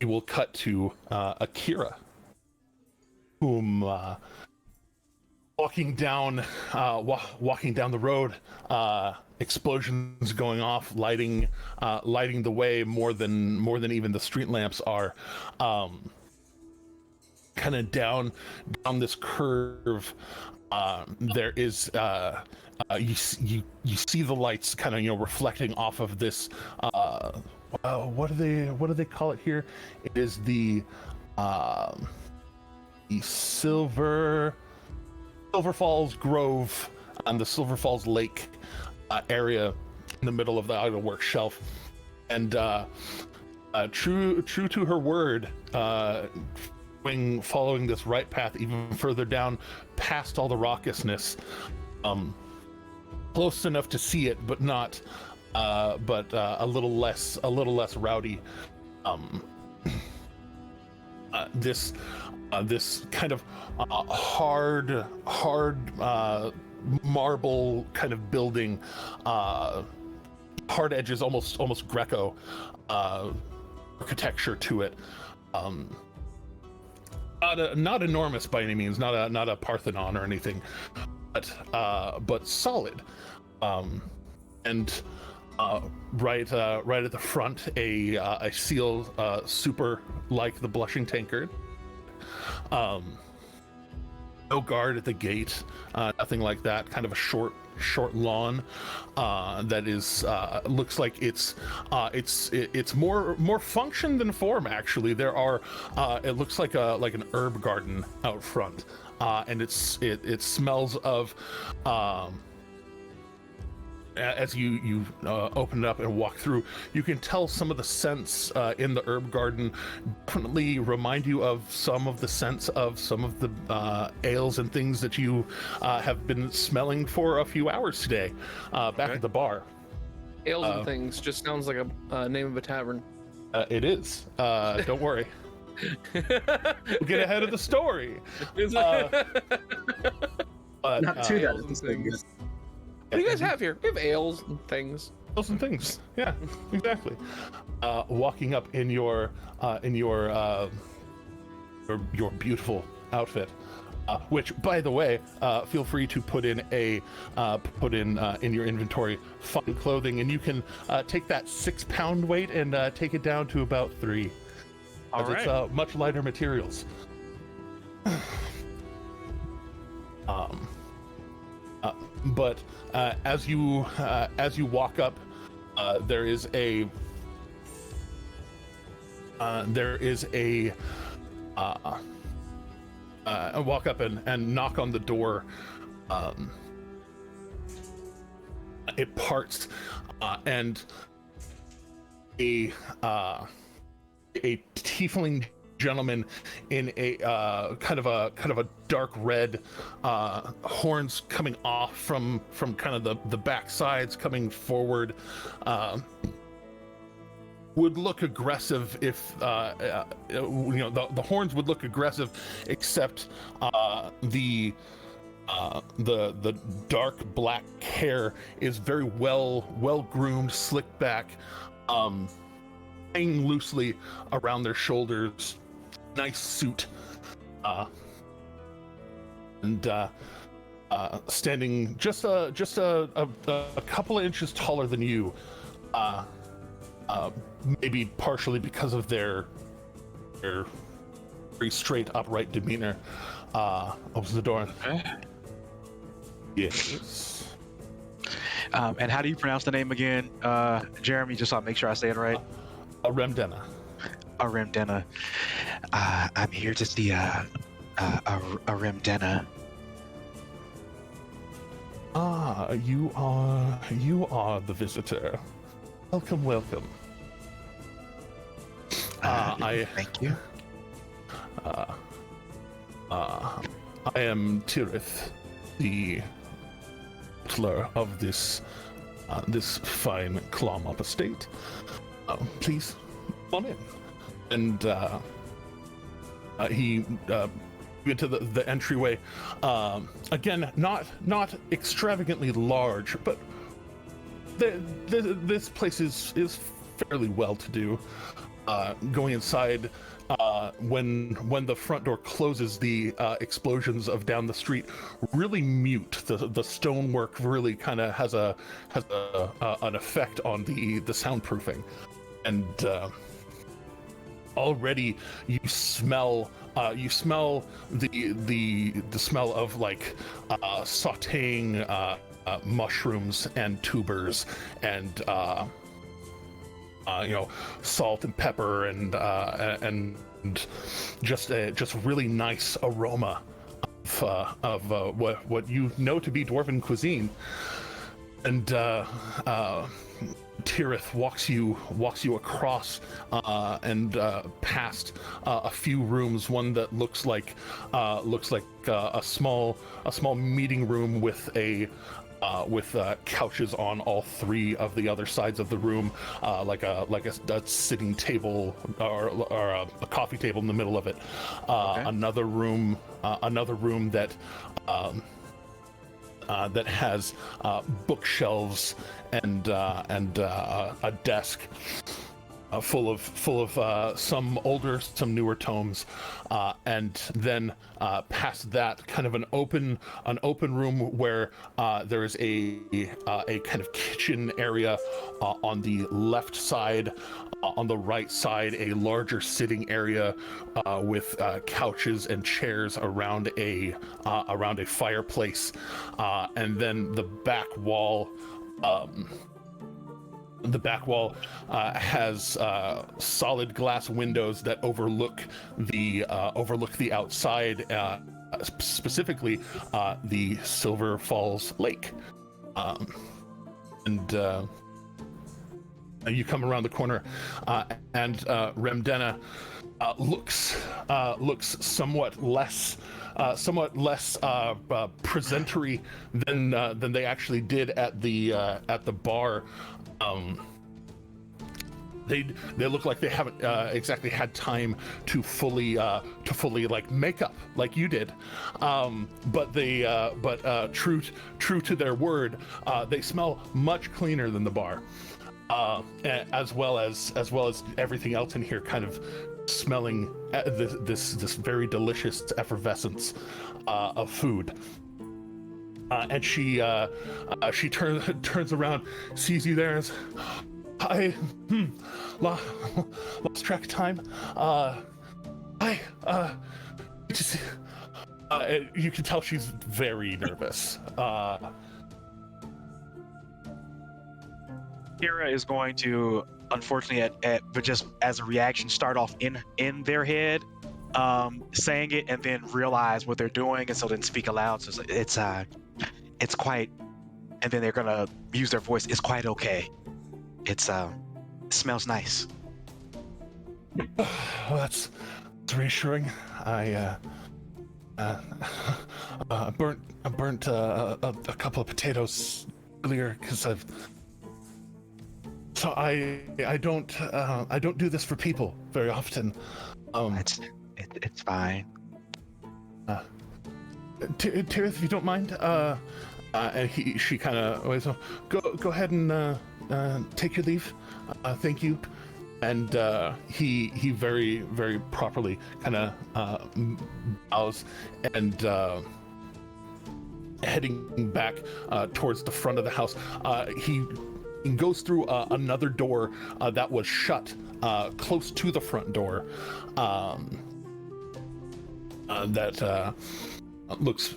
we will cut to Akira, whom walking down the road, explosions going off, lighting the way more than even the street lamps are. Kind of down this curve, there is you see the lights kind of reflecting off of this. What do they call it here? It is the Silver Falls Grove and the Silver Falls Lake area in the middle of the Idleworks shelf. And true to her word, following this right path even further down past all the raucousness, close enough to see it, but not but a little less rowdy. This kind of hard marble kind of building, hard edges, almost Greco architecture to it. Not enormous by any means, not a Parthenon or anything, but solid. And right at the front, a seal super like the Blushing Tankard. No guard at the gate, nothing like that. Kind of a short lawn that is looks like it's more function than form. Actually, there are it looks like an herb garden out front, and it smells of. As you open it up and walk through, you can tell some of the scents in the herb garden definitely remind you of some of the scents of some of the ales and things that you have been smelling for a few hours today back at the bar. Ales and things just sounds like a name of a tavern. It is. Don't worry. We'll get ahead of the story. But, Not too ales that and thing. things. What do you guys have here? We have ales and things. ales and things. Yeah, exactly. Walking up in your beautiful outfit, which, by the way, feel free to put in in your inventory fine clothing, and you can take that 6-pound weight and take it down to about 3. All right. It's much lighter materials. But as you walk up, there is a walk up and knock on the door. It parts, and a tiefling gentleman in a kind of a dark red, horns coming off from kind of the back sides coming forward, would look aggressive if the horns would look aggressive, except the dark black hair is very well groomed, slicked back, hanging loosely around their shoulders. Nice suit, and standing just a couple of inches taller than you, maybe partially because of their very straight, upright demeanor. Opens the door. Yes. And how do you pronounce the name again, Jeremy? Just so I make sure I say it right. Remdena. Remdena. I'm here to see a Remdena. You are the visitor. Welcome. Thank you. I am Tirith, the butler of this fine Clomop estate. Please, come on in. And he into the entryway. Again, not extravagantly large, but this place is fairly well to do. Going inside, when the front door closes, the explosions of down the street really mute. The stonework really kind of has an effect on the soundproofing, and already you smell the smell of like sautéing mushrooms and tubers and salt and pepper and just really nice aroma of what you know to be dwarven cuisine. And Tirith walks you across and past a few rooms. One that looks like a small meeting room with couches on all 3 of the other sides of the room, like a sitting table or a coffee table in the middle of it. Okay. Another room that that has bookshelves and a desk full of some older, some newer tomes, and then past that, kind of an open room where there is a kind of kitchen area on the left side. On the right side, a larger sitting area with couches and chairs around a fireplace, and then the back wall. The back wall has solid glass windows that overlook the outside, specifically the Silver Falls Lake, and you come around the corner, and Remdena looks somewhat less presentory than they actually did at the bar. they look like they haven't exactly had time to fully like make up like you did, but true to their word, they smell much cleaner than the bar, as well as everything else in here kind of smelling this very delicious effervescence of food. And she turns around, sees you there, and says, I lost track of time. You can tell she's very nervous. Kira is going to, unfortunately, but just as a reaction, start off in their head, saying it, and then realize what they're doing, and so then speak aloud. So it's quite, and then they're gonna use their voice. It's quite okay. It smells nice. Well, that's reassuring. I burnt a couple of potatoes earlier because I don't do this for people very often. It's fine. Tirith, if you don't mind, and she kind of go ahead and take your leave. Thank you. And he very, very properly kind of bows and heading back towards the front of the house. He goes through another door that was shut close to the front door. That looks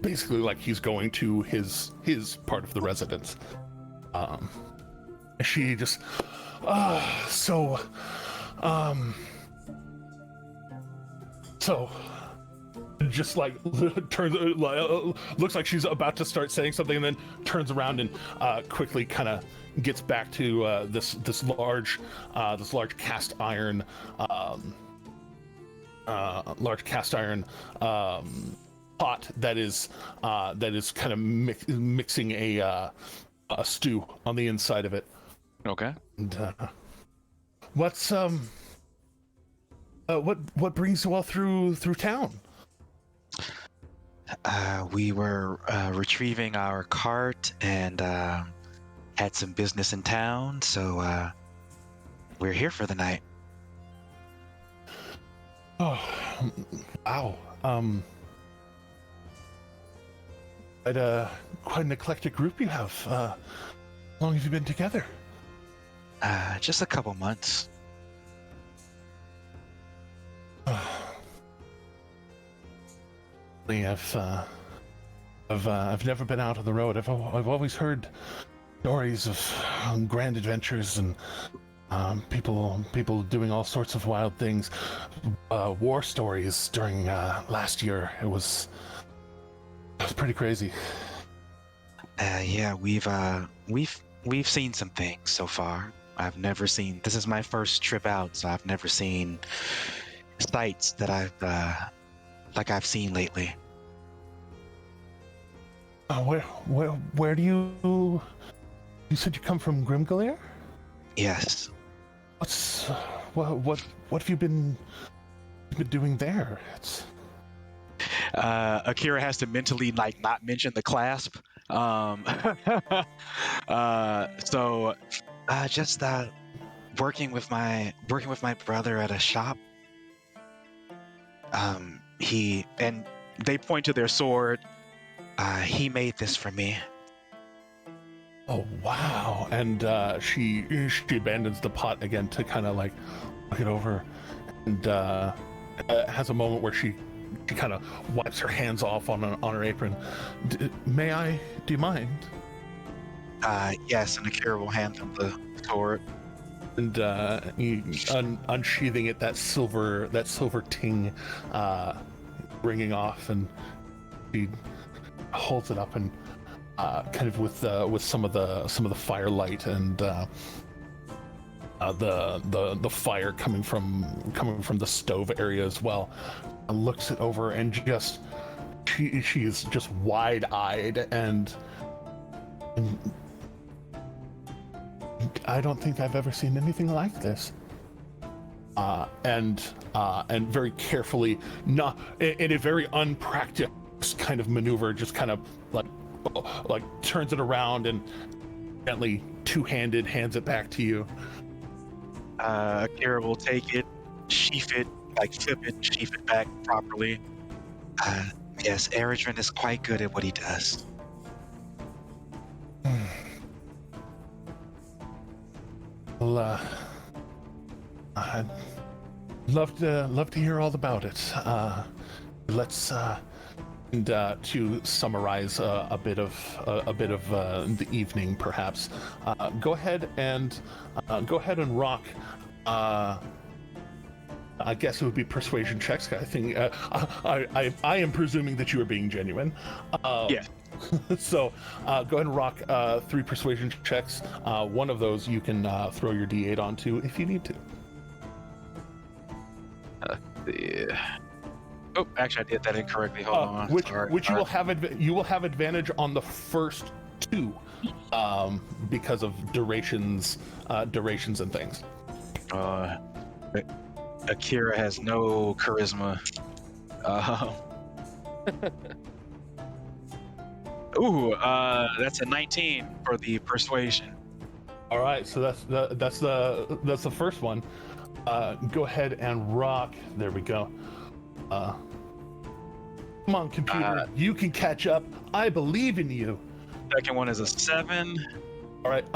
basically like he's going to his part of the residence. She just so just like turns, looks like she's about to start saying something, and then turns around and quickly kind of gets back to this large cast iron pot that is kind of mixing a stew on the inside of it. Okay. And what brings you all through town? We were retrieving our cart and had some business in town, so we're here for the night. Oh, wow. Quite an eclectic group you have. How long have you been together? Just a couple months. I've never been out on the road. I've always heard stories of grand adventures and people doing all sorts of wild things. War stories during last year. It was pretty crazy. Yeah, we've seen some things so far. This is my first trip out, so I've never seen sights that I've seen lately. Where do you said you come from Grimgalair? Yes. What have you been doing there? Akira has to mentally not mention the clasp. Just working with my brother at a shop. They point to their sword. He made this for me. Oh wow! And she abandons the pot again to kind of like look it over, and has a moment where she kind of wipes her hands off on her apron. Do you mind? Yes, and Akira will hand them the sword. And unsheathing it, that silver ting ringing off, and she holds it up and kind of with some of the firelight and the fire coming from the stove area as well, looks it over and just she is just wide-eyed and I don't think I've ever seen anything like this. And very carefully, not in a very unpracticed kind of maneuver, just kind of like turns it around and gently two-handed hands it back to you. Akira will take it, sheath it, like flip it, sheath it back properly. Yes, Eridrin is quite good at what he does. Well, I'd love to hear all about it. Let's and to summarize a bit of the evening, perhaps. Go ahead and rock. I guess it would be persuasion checks. I think I am presuming that you are being genuine. Yeah. So go ahead and rock 3 persuasion checks. One of those you can throw your D8 onto if you need to. Oh, actually, I did that incorrectly. Hold on. Which Sorry. you will have advantage on the first 2, because of durations and things. Akira has no charisma. That's a 19 for the persuasion. All right, so that's the first one. Go ahead and rock. There we go. Come on, computer. You can catch up. I believe in you. Second one is a 7. All right.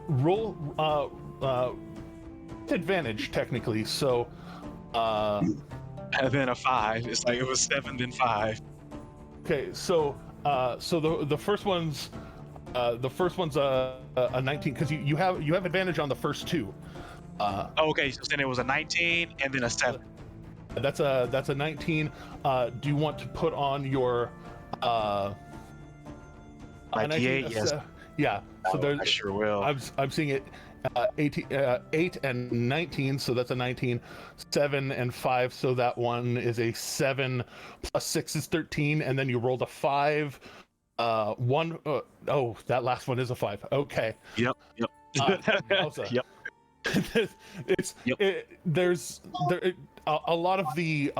Roll advantage technically. So. And then a 5. It's like it was 7 then 5. Okay, so the first one's a 19 because you have advantage on the first 2. Okay, so then it was a 19 and then a 7. That's a 19. Do you want to put on your My D8? Yes. Yeah. So there's. I sure will. I'm seeing it. 8 and 19, so that's a 19. 7 and 5, so that one is a 7 plus 6 is 13, and then you rolled a 5. 1. That last one is a 5. Okay. Yep. Yep. There's a lot of the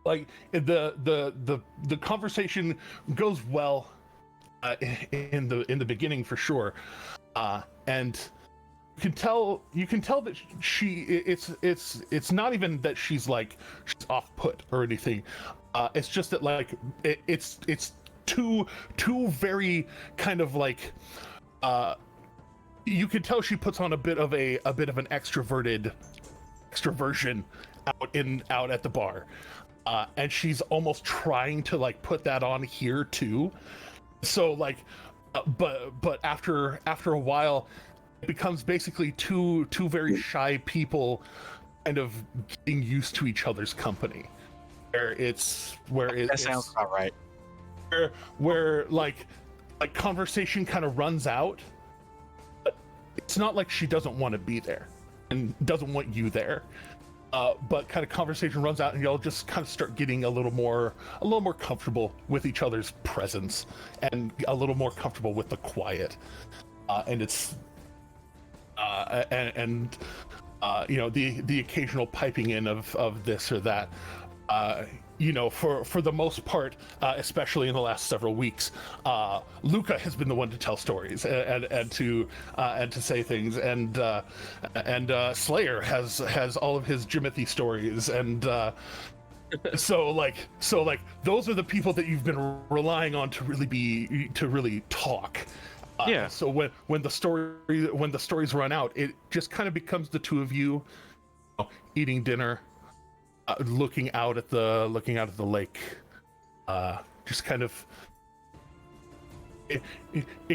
like the conversation goes well in the beginning for sure, and you can tell that it's not even that she's off put or anything. It's just that it's two very kind of you can tell she puts on a bit of an extroversion out at the bar, and she's almost trying to put that on here too. So but after a while, it becomes basically two very shy people kind of getting used to each other's company. That sounds about right. Where conversation kind of runs out, but it's not like she doesn't want to be there and doesn't want you there. But kind of conversation runs out and y'all just kind of start getting a little more comfortable with each other's presence and a little more comfortable with the quiet. And it's the occasional piping in of this or that. For the most part, especially in the last several weeks, Luca has been the one to tell stories and to say things, and Slayer has all of his Jimothy stories, and so those are the people that you've been relying on to really talk. Yeah. So when the stories run out, it just kind of becomes the two of you eating dinner. Looking out at the lake, just kind of it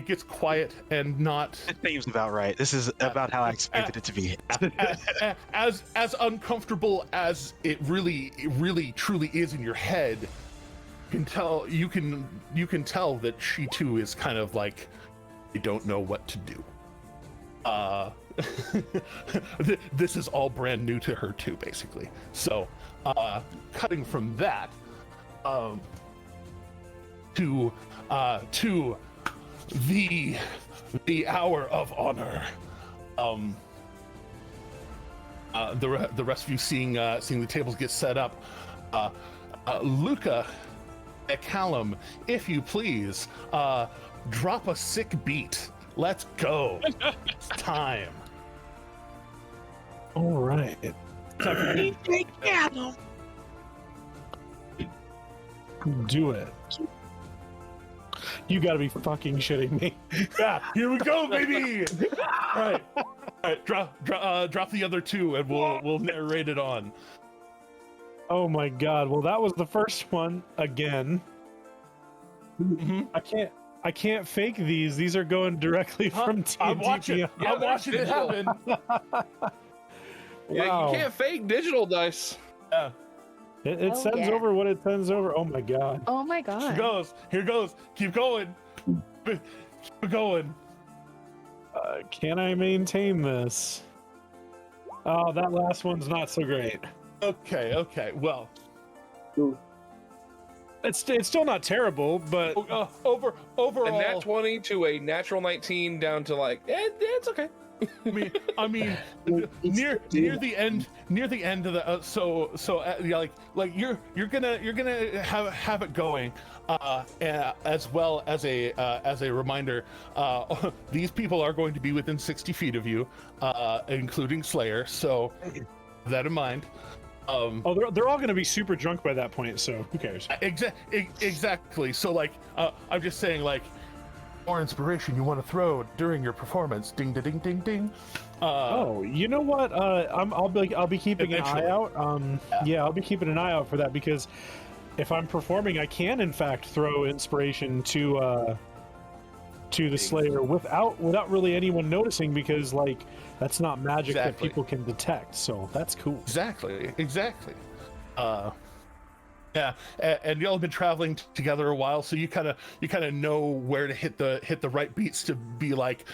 gets quiet and not. It seems about right. This is about how I expected it to be. as uncomfortable as it really truly is in your head. You can tell that she too is kind of they don't know what to do. This is all brand new to her too, basically. So, cutting from that, to the hour of honor. The rest of you seeing the tables get set up. Luca, Callum, if you please, drop a sick beat. Let's go. It's time. All right. Do it. You gotta be fucking shitting me. Yeah, here we go, baby. All right. Drop the other two, and we'll narrate it on. Oh my god. Well, that was the first one again. Mm-hmm. I can't fake these. These are going directly from D&D. I'm watching it happen. Yeah, Wow. you can't fake digital dice. Yeah. It Oh, sends yeah. over what it sends over. Oh my god. Oh my god. Here goes. Keep going. Keep going. Can I maintain this? Oh, that last one's not so great. Okay. Well, It's still not terrible, but overall, A nat 20 to a natural 19 down to like, it's okay. I mean, near the end of the yeah, like you're gonna have it going, as well as a reminder. These people are going to be within 60 feet of you, including Slayer. So keep that in mind. they're all going to be super drunk by that point, so who cares? Exactly. So like, I'm just saying, like, more inspiration you want to throw during your performance. Ding, ding, ding, ding. Oh, you know what? I'll be keeping an eye out. Yeah, I'll be keeping an eye out for that, because if I'm performing, I can in fact throw inspiration to the Slayer without really anyone noticing, because like that's not magic that people can detect. So that's cool. Exactly. Yeah, and y'all have been traveling together a while, so you kind of know where to hit the right beats to be like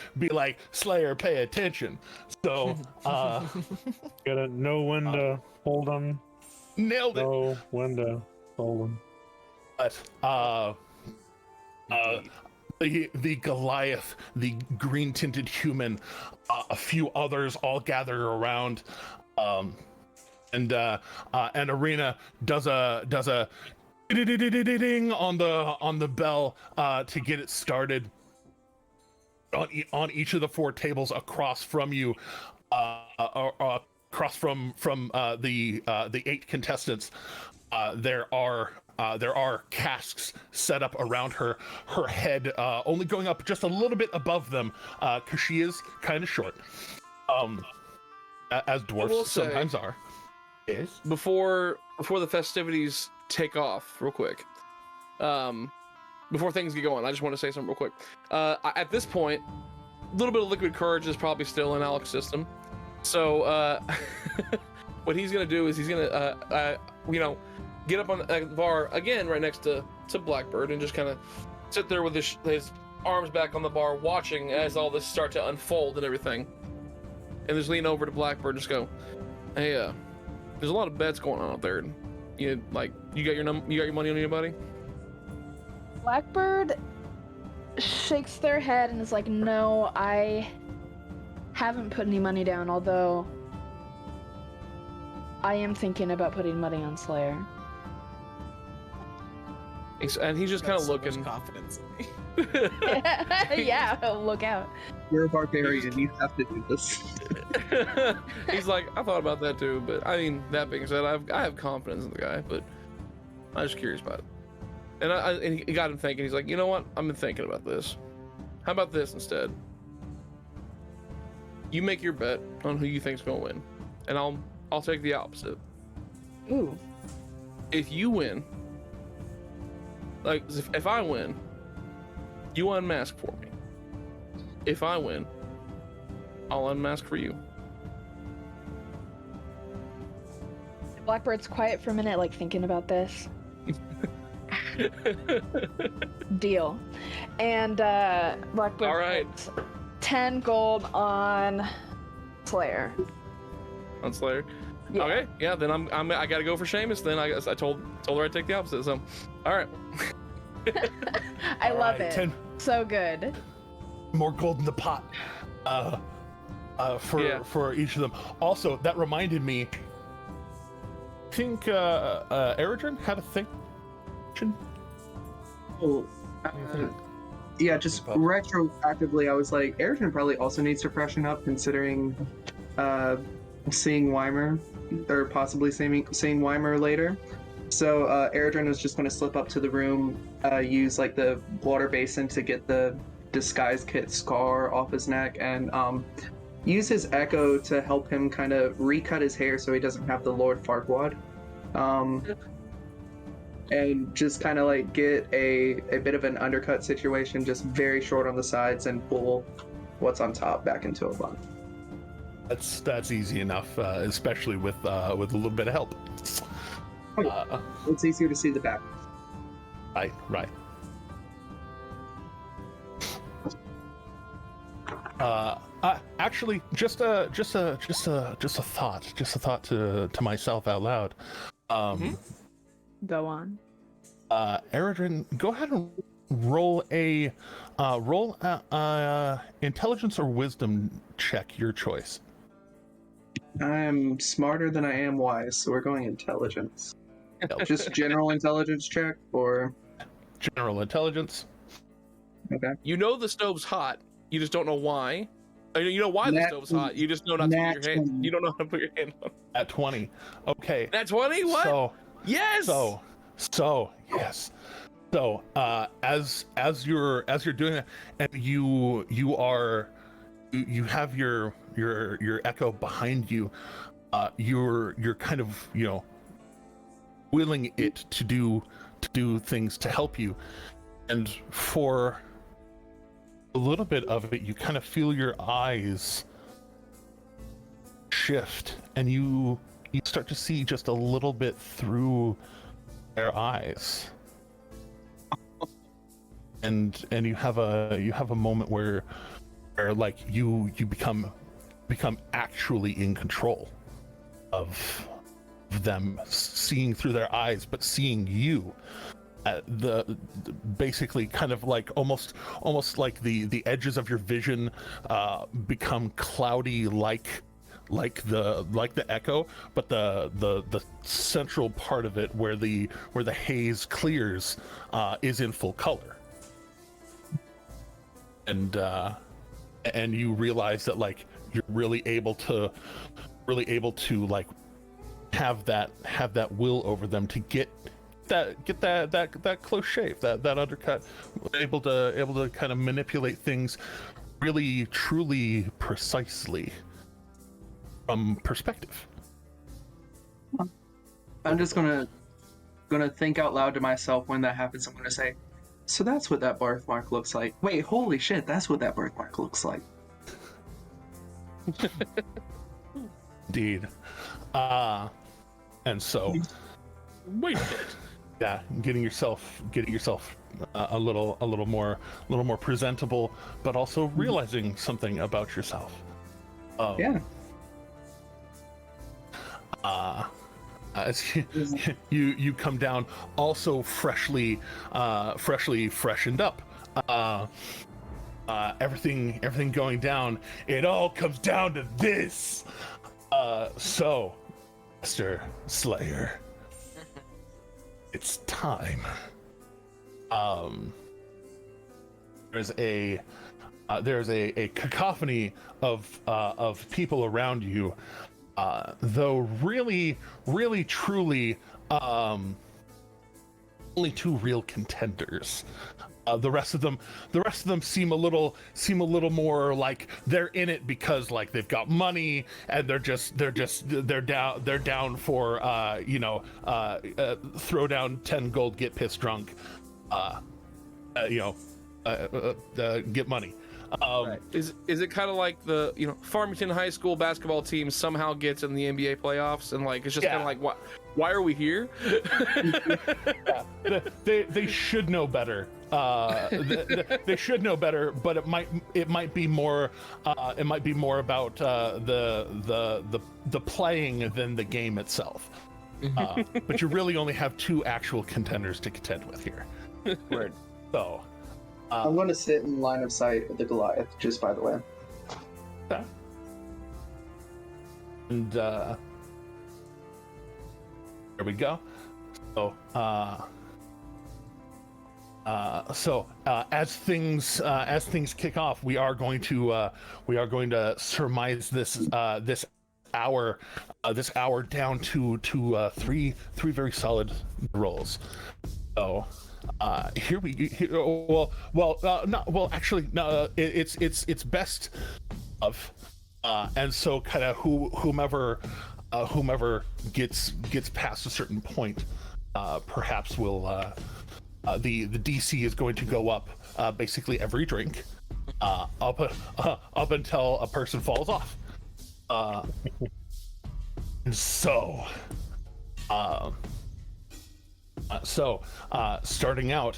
Slayer, pay attention. So Gotta know when to hold them. Nailed it. Know when to hold them. But the Goliath, the green tinted human, a few others all gather around. And Arena does a ding on the bell to get it started on each of the four tables across from you, across from the 8 contestants. There are casks set up around her head, only going up just a little bit above them, because she is kind of short, as dwarfs sometimes are. Yes. Before the festivities take off, real quick, before things get going, I just want to say something real quick. At this point, a little bit of liquid courage is probably still in Alec's system. So what he's gonna do is he's gonna get up on the bar again, right next to Blackbird, and just kind of sit there with his arms back on the bar, watching as all this start to unfold and everything, and just lean over to Blackbird and just go, "Hey, there's a lot of bets going on out there. You got your money on anybody?" Blackbird shakes their head and is like, "No, I haven't put any money down, although I am thinking about putting money on Slayer." And he's just kind of looking. Confidence in me. Yeah, look out. You're a barbarian. You have to do this. He's like, I thought about that too, but I mean, that being said, I have confidence in the guy, but I'm just curious about it. And he got him thinking. He's like, you know what? I've been thinking about this. How about this instead? You make your bet on who you think's gonna win, and I'll take the opposite. Ooh. If you win, like if I win, you unmask for me. If I win, I'll unmask for you. Blackbird's quiet for a minute, like thinking about this. Deal. And Blackbird All right. puts 10 gold on Slayer. On Slayer. Yeah. Okay, yeah. Then I gotta go for Seamus. Then I told her I'd take the opposite. So, all right. I love Alright, it. So good. More gold in the pot. For each of them. Also, that reminded me. I think Eridrin had a thing. Oh, yeah, just retroactively, I was like, Eridrin probably also needs to freshen up, considering seeing Weimer, or possibly seeing Weimer later. So Eridrin was just going to slip up to the room, use like the water basin to get the disguise kit scar off his neck, and use his echo to help him kind of recut his hair so he doesn't have the Lord Farquaad. And just kind of like get a bit of an undercut situation, just very short on the sides, and pull what's on top back into a bun. That's easy enough, especially with a little bit of help. It's easier to see the back. Right. Actually, just a thought to myself out loud. Go on. Eridrin, go ahead and roll a intelligence or wisdom check, your choice. I'm smarter than I am wise, so we're going intelligence. Just general intelligence check, or general intelligence. Okay. You know the stove's hot. You just don't know why. You know why the stove's hot. You just know not to put your hand. You don't know how to put your hand on. At 20. Okay. At 20? What? So yes. So yes. So as you're doing that, and you have your echo behind you, you're kind of, you know, willing it to do things to help you, and for a little bit of it, you kind of feel your eyes shift, and you start to see just a little bit through their eyes, and you have a moment where like you become actually in control of them, seeing through their eyes, but seeing you. Basically kind of like almost like the edges of your vision become cloudy, like the echo, but the central part of it where the haze clears is in full color, and you realize that like you're really able to like have that will over them to get that close shave, that undercut, able to kind of manipulate things really truly precisely from perspective. I'm just gonna think out loud to myself when that happens. I'm gonna say, so that's what that birthmark looks like. Wait, holy shit, that's what that birthmark looks like. Indeed. And so wait a minute. Yeah, getting yourself a little more presentable, but also realizing something about yourself. Yeah. As you come down, also freshly freshened up. Everything going down. It all comes down to this. So, Mr. Slayer, it's time. There's a cacophony of people around you, though really truly only two real contenders. The rest of them seem a little more like they're in it because like they've got money, and they're down for throw down 10 gold, get pissed drunk, get money. Right. Is it kind of like the Farmington High School basketball team somehow gets in the NBA playoffs, and like it's just kind of like why are we here? They should know better. They should know better, but it might be more about the playing than the game itself. But you really only have two actual contenders to contend with here. Right. So I'm going to sit in line of sight of the Goliath, just by the way. Okay. And there we go. So as things kick off, we are going to surmise this hour down to three very solid rolls. So it's best of, and so kind of whomever gets past a certain point, perhaps will the DC is going to go up basically every drink up until a person falls off. And so starting out,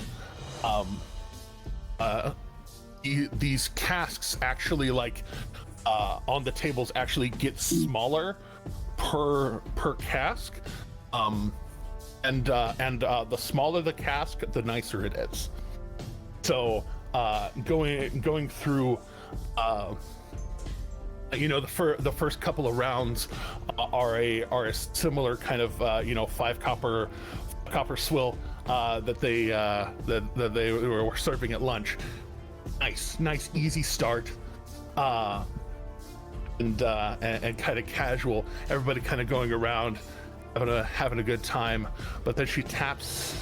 these casks actually on the tables actually get smaller per cask, and the smaller the cask, the nicer it is. So going through, the first couple of rounds are a similar kind of 5 copper swill that they were serving at lunch. Nice easy start, and kind of casual. Everybody kind of going around having a good time, but then she taps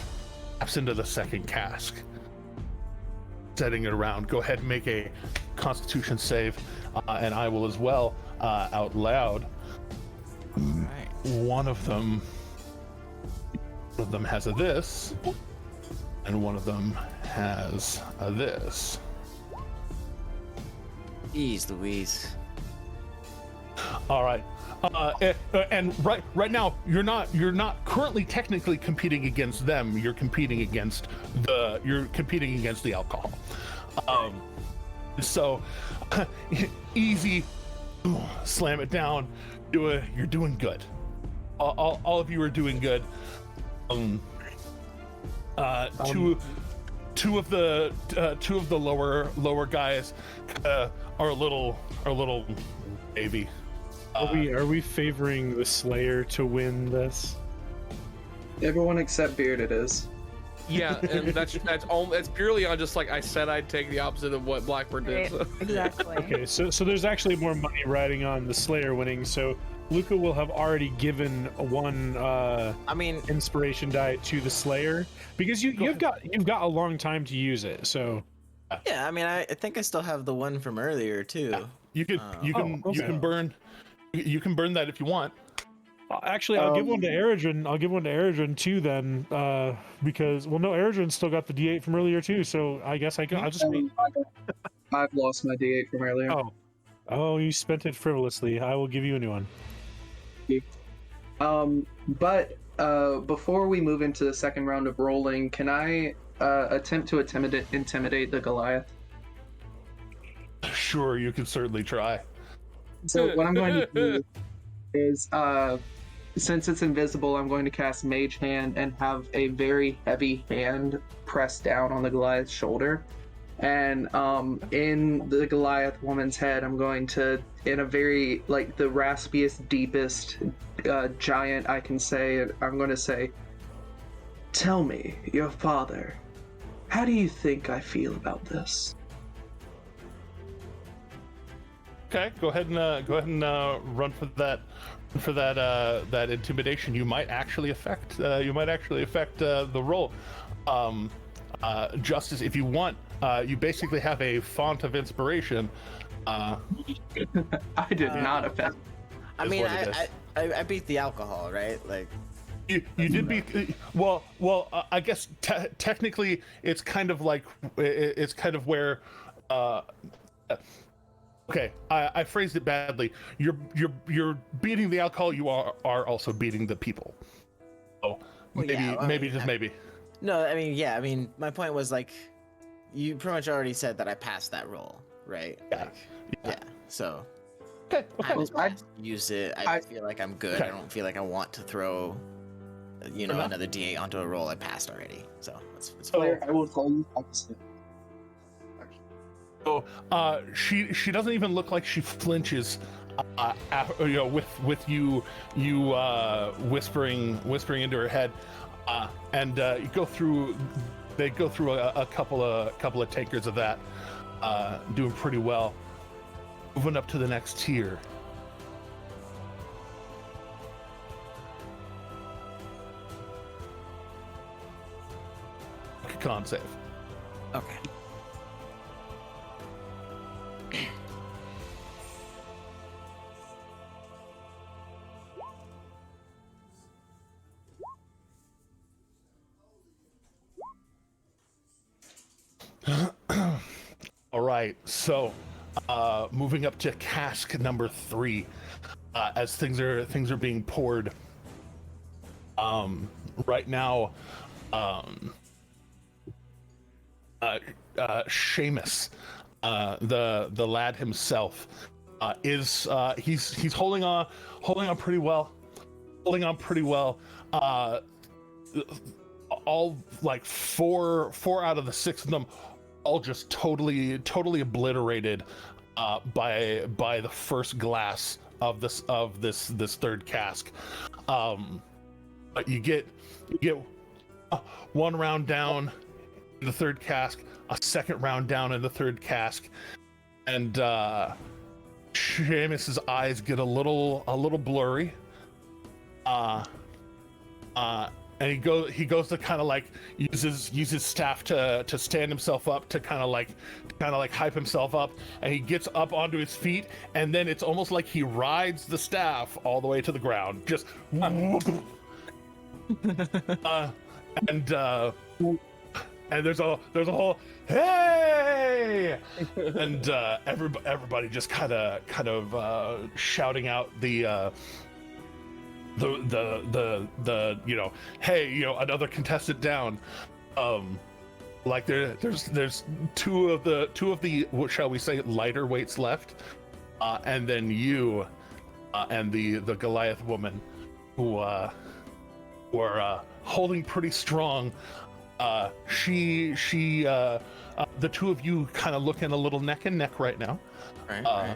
into the second cask, setting it around. Go ahead and make a Constitution save, and I will as well, out loud. All right. One of them has a this, and one of them has a this. Jeez Louise. All right. And right now you're not currently technically competing against them. You're competing against the alcohol. So easy, slam it down. You're doing good. All of you are doing good. Two of the lower guys are a little baby. Are we favoring the Slayer to win this? Everyone except Bearded is. Yeah, and that's purely on just like I said I'd take the opposite of what Blackbird did. So. Exactly. Okay, so there's actually more money riding on the Slayer winning. So Luca will have already given one inspiration die to the Slayer because you've got a long time to use it. So yeah, I mean I think I still have the one from earlier too. Yeah. You can burn that if you want. Actually, I'll give one to Eridrin. I'll give one to Eridrin too then, because Eridrin's still got the D8 from earlier too. So I guess I'll just. I've lost my D8 from earlier. Oh, you spent it frivolously. I will give you a new one. But before we move into the second round of rolling, can I attempt to intimidate the Goliath? Sure, you can certainly try. So what I'm going to do is, since it's invisible, I'm going to cast Mage Hand and have a very heavy hand press down on the Goliath's shoulder. And in the Goliath woman's head, I'm going to, in a very, the raspiest, deepest giant I can say, I'm going to say, "Tell me, your father, how do you think I feel about this?" Okay, go ahead and run for that intimidation. You might actually affect the roll. Justice, if you want, you basically have a font of inspiration. I did not affect. I mean, I beat the alcohol, right? You did beat. Well, I guess technically it's kind of where. Okay, I phrased it badly. You're beating the alcohol. You are also beating the people. Oh, maybe. No, I mean, yeah. I mean, my point was you pretty much already said that I passed that roll, right? Yeah. So. Okay. I use it. I feel like I'm good. Okay. I don't feel like I want to throw, another D8 onto a roll I passed already. So it's fine. I will tell you opposite. So she doesn't even look like she flinches, with you whispering into her head, and you go through. They go through a couple of takers of that, doing pretty well. Moving up to the next tier. Con save. Okay. All right, so moving up to cask number 3, as things are being poured. Right now, Seamus, the lad himself, is he's holding on pretty well. All like four out of the 6 of them, all just totally obliterated by the first glass of this third cask. But you get one round down in the third cask, a second round down in the third cask, and Seamus's eyes get a little blurry. And he goes to kind of like use his staff to stand himself up, to kind of like hype himself up, and he gets up onto his feet, and then it's almost like he rides the staff all the way to the ground, just and there's a whole hey, and everybody just kind of shouting out the hey, another contestant down. Like there's two of the what shall we say, lighter weights left, and then you and the Goliath woman who are holding pretty strong. The two of you kind of looking a little neck and neck right now. Right.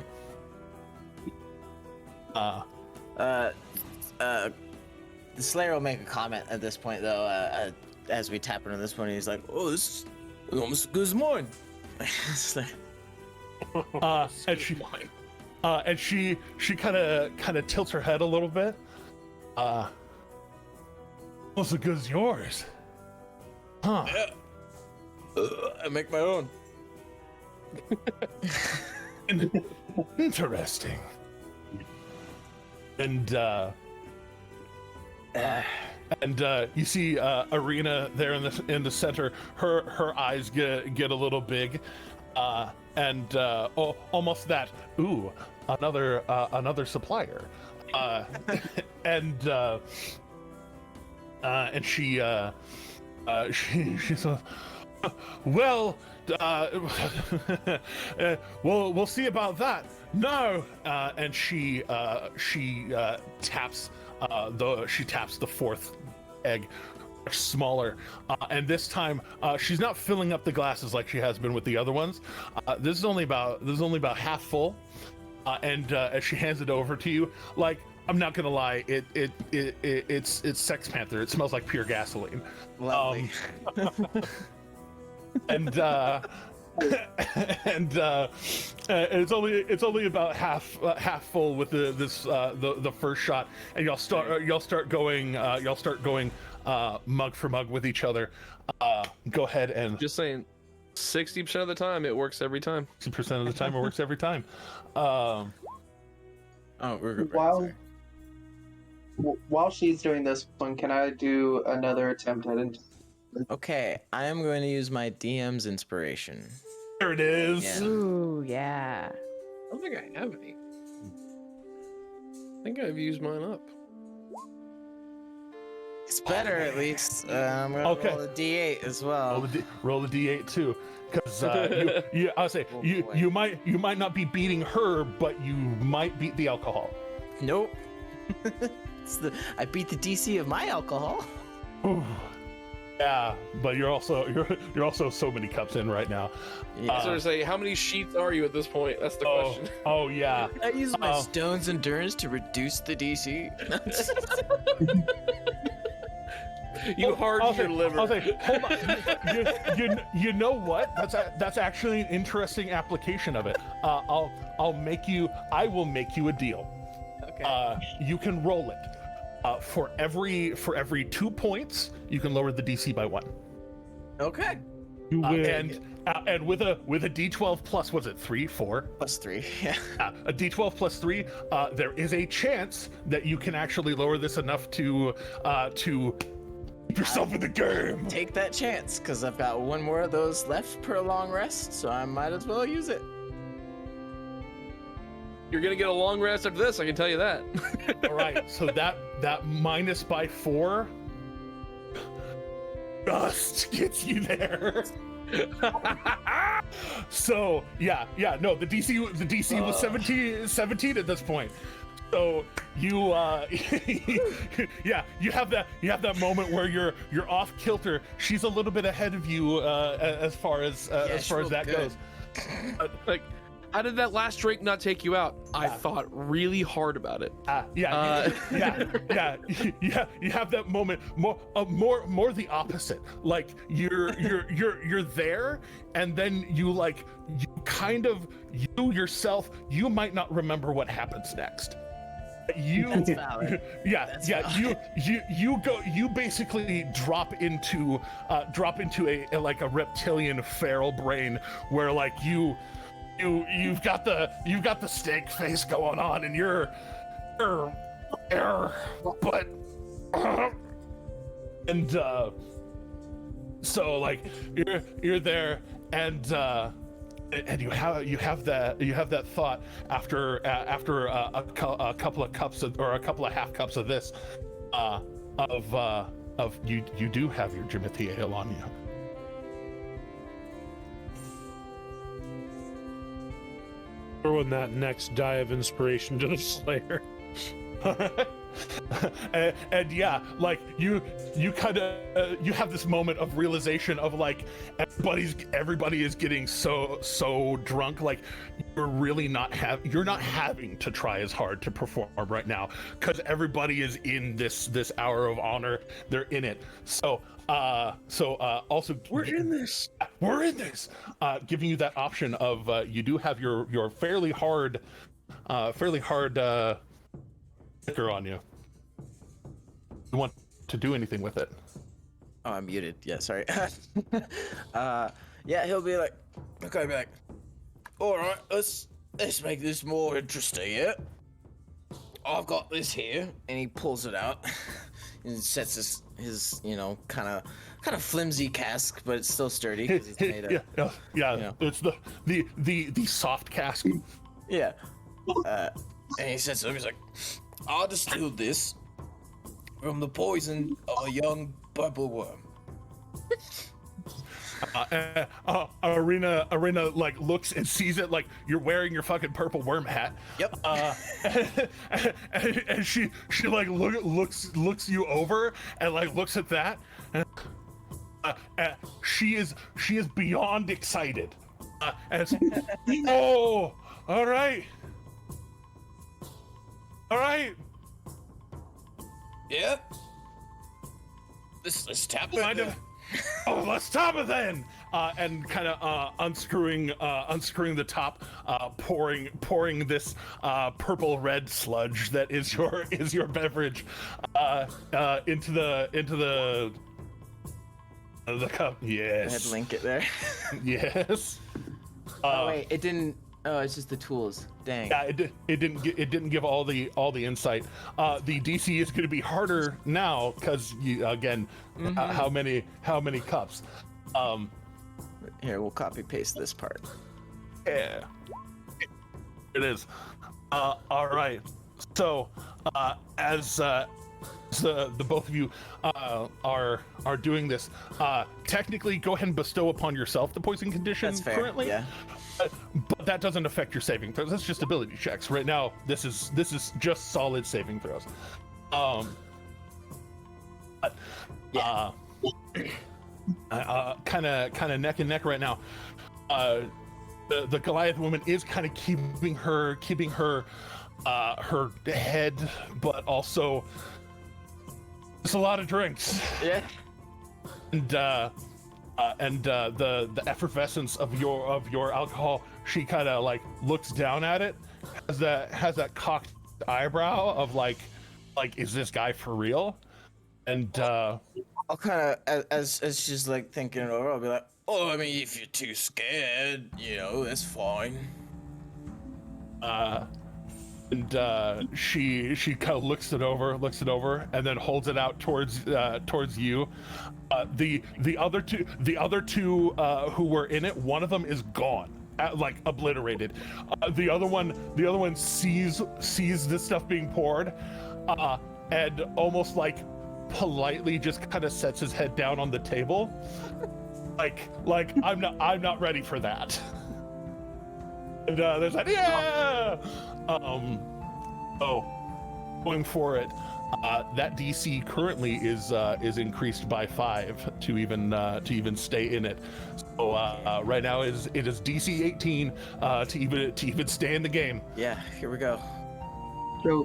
The Slayer will make a comment at this point, though, as we tap into this one. He's like, "Oh, this is almost as good as mine." And she kind of tilts her head a little bit. Almost as good as yours, huh? Yeah. I make my own. Interesting. And you see Arena there in the center. Her eyes get a little big, and almost that. Ooh, another supplier. And she says, well, we'll see about that. No, and she taps the fourth egg, much smaller, and this time she's not filling up the glasses like she has been with the other ones. This is only about half full, and as she hands it over to you, like, I'm not gonna lie, it's Sex Panther. It smells like pure gasoline. Lovely. And it's only about half full with the first shot, and y'all start going mug for mug with each other. Go ahead and Just saying, 60% of the time it works every time. 60% of the time it works every time. While she's doing this one, can I do another attempt at it? Okay, I am going to use my DM's inspiration. There it is. Yeah. Ooh, yeah. I don't think I have any. I think I've used mine up. It's better, at least. I'm gonna roll a D8 as well. Roll the D8 too, because I'll say you might not be beating her, but you might beat the alcohol. Nope. I beat the DC of my alcohol. Ooh. Yeah, but you're also so many cups in right now. Yeah. I was gonna say, how many sheets are you at this point? That's the question. Oh yeah. I use my stone's endurance to reduce the DC. You harden your liver. I'll say, hold on. You know what? That's actually an interesting application of it. I will make you a deal. Okay. You can roll it. For every 2 points, you can lower the DC by 1. Okay. You win. And with a D12 plus, was it 3, 4? Plus 3. Yeah. A D12 plus 3. There is a chance that you can actually lower this enough to keep yourself in the game. Take that chance, because I've got one more of those left per long rest, so I might as well use it. You're gonna get a long rest after this, I can tell you that. All right, so that minus by 4 just gets you there. So no, the DC was 17 at this point. So you you have that moment where you're off kilter. She's a little bit ahead of you as far as that goes. Like, how did that last drink not take you out? I thought really hard about it. You have that moment more the opposite. Like you're there, and then you yourself, you might not remember what happens next. That's valid. You basically drop into a reptilian feral brain where like you've got the steak face going on, and you're but and so like you're there, and you have that thought after a couple of cups or a couple of half cups of this of you do have your Jimothy ale on you. Throwing that next die of inspiration to the Slayer. and yeah, like you kind of you have this moment of realization of like everybody is getting so drunk, like you're not having to try as hard to perform right now because everybody is in this hour of honor. They're in it. So also we're in this, giving you that option of you do have your fairly hard sticker on you. You want to do anything with it? Oh, I'm muted. Yeah, sorry. Yeah, he'll be like, okay, be like, all right, let's make this more interesting. Yeah, I've got this here, and he pulls it out and sets his kind of flimsy cask, but it's still sturdy because it's made of. Yeah. It's the soft cask. Yeah. And he sets it up. He's like, I distilled this from the poison of a young purple worm. Arena like looks and sees it, like you're wearing your fucking purple worm hat. Yep. And she like looks you over and like looks at that. And she is beyond excited. And it's, oh, all right. Yep. Let's tap it. Let's tap it then. And kind of unscrewing the top, pouring this purple red sludge that is your beverage into the cup. Yes. I had to link it there. Yes. Oh wait, it didn't. Oh, it's just the tools. Dang. Yeah, it didn't give all the insight. The DC is going to be harder now because again, how many cups? Here, we'll copy paste this part. Yeah, it is. All right. So as the both of you are doing this, technically, go ahead and bestow upon yourself the poison condition. That's fair. Currently. Yeah. But that doesn't affect your saving throws. That's just ability checks. Right now, this is just solid saving throws. kind of neck and neck right now. The Goliath woman is kind of keeping her head, but also it's a lot of drinks. Yeah. And the effervescence of your alcohol, she kind of like looks down at it, has that cocked eyebrow of like is this guy for real? And I'll kind of as she's like thinking it over, I'll be like, oh, I mean, if you're too scared, that's fine. She kind of looks it over, and then holds it out towards you. The other two who were in it, one of them is gone, like obliterated. The other one sees this stuff being poured, and almost like politely just kind of sets his head down on the table, like I'm not ready for that. And there's like, yeah. Going for it. That DC currently is increased by 5 to even stay in it. So right now it is DC 18 to even stay in the game. Yeah, here we go. So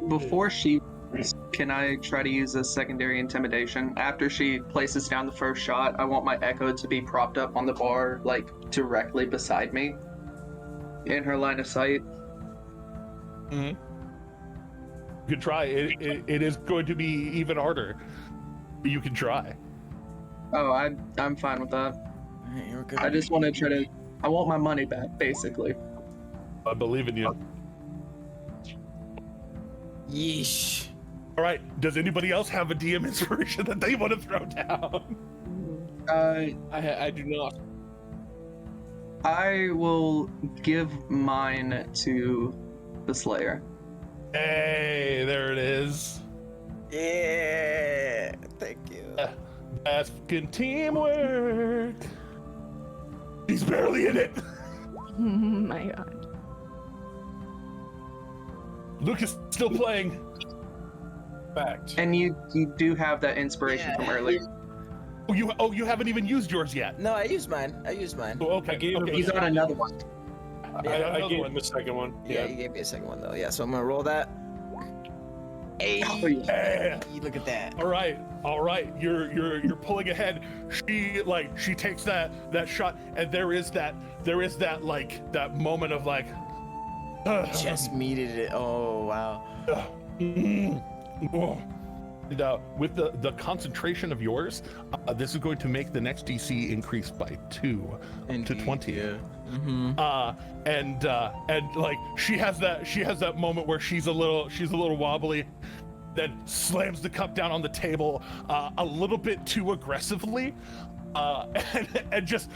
before she, can I try to use a secondary intimidation? After she places down the first shot, I want my echo to be propped up on the bar, like directly beside me, in her line of sight. Mm-hmm. You can try. It is going to be even harder, but you can try. Oh, I'm fine with that. Alright, here we go. I just want to try to. I want my money back, basically. I believe in you. Yeesh. All right. Does anybody else have a DM inspiration that they want to throw down? I do not. I will give mine to the Slayer. Hey, there it is. Yeah. Thank you. That's fucking teamwork. He's barely in it. Oh my god. Lucas still playing. Fact. And you do have that inspiration from earlier. Oh, you haven't even used yours yet. No, I used mine. Oh, okay. I gave him He's on another one. I gave him the second one. Yeah, you gave me a second one though. Yeah, so I'm gonna roll that. Hey, Yeah. look at that. All right. You're pulling ahead. She takes that shot, and there is that like that moment of like. Just meted it. Oh wow. And, with the concentration of yours, this is going to make the next DC increase by 2 to 20. Yeah. Mm-hmm. And like she has that moment where she's a little wobbly, then slams the cup down on the table a little bit too aggressively, and just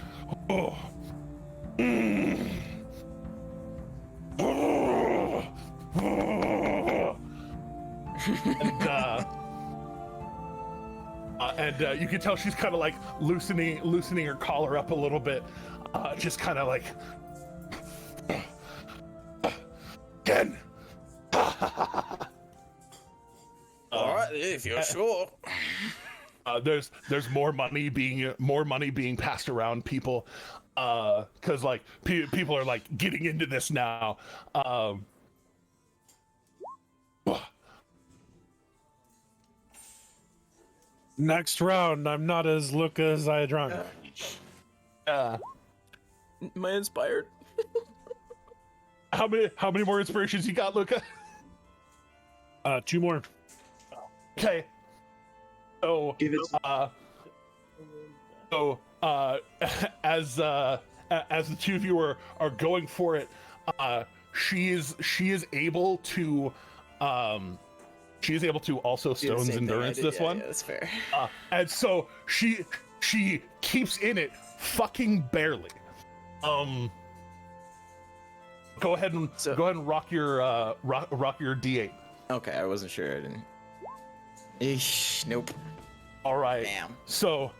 and you can tell she's kind of like loosening her collar up a little bit, just kind of like again. All right, if you're sure. There's more money being passed around people, because like people are like getting into this now. Next round, I'm not as Luca as I drunk. Am I inspired? How many more inspirations you got, Luca? 2 more. Okay. So, Give it. as the two of you are going for it, she is able to also stones endurance this one. Yeah, that's fair. And so she keeps in it fucking barely. Go ahead and rock your D8. Okay, I wasn't sure. I didn't. Eesh, nope. All right. Damn. So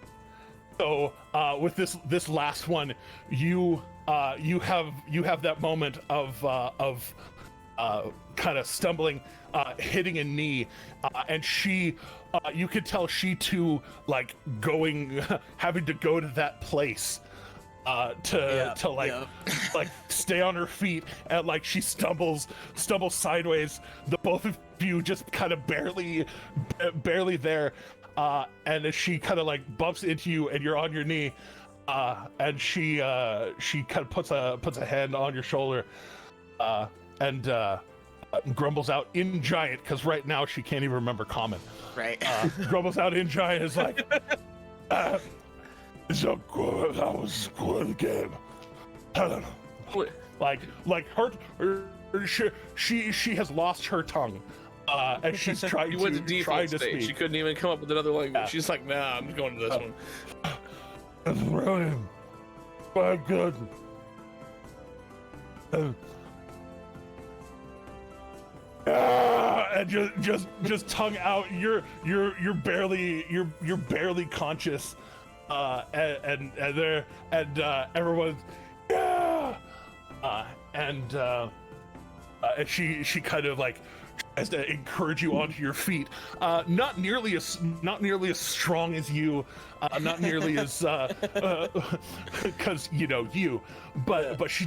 with this last one, you have that moment of kind of stumbling, hitting a knee, and she, you could tell she too, like having to go to that place to like stay on her feet, and like she stumbles sideways. The both of you just kind of barely there, and as she kind of like bumps into you and you're on your knee, and she kind of puts a hand on your shoulder, and grumbles out in Giant, because right now she can't even remember Common. Right. Grumbles out in Giant is like, it's a good, that was a good game. Like her she has lost her tongue, and she's trying You went to to default state. speak. She couldn't even come up with another language. She's like, nah, I'm going to this one. It's really quite good. And just tongue out. You're barely conscious, and everyone's and she kind of like tries to encourage you onto your feet. Not nearly as strong as you, not nearly as because you, but she's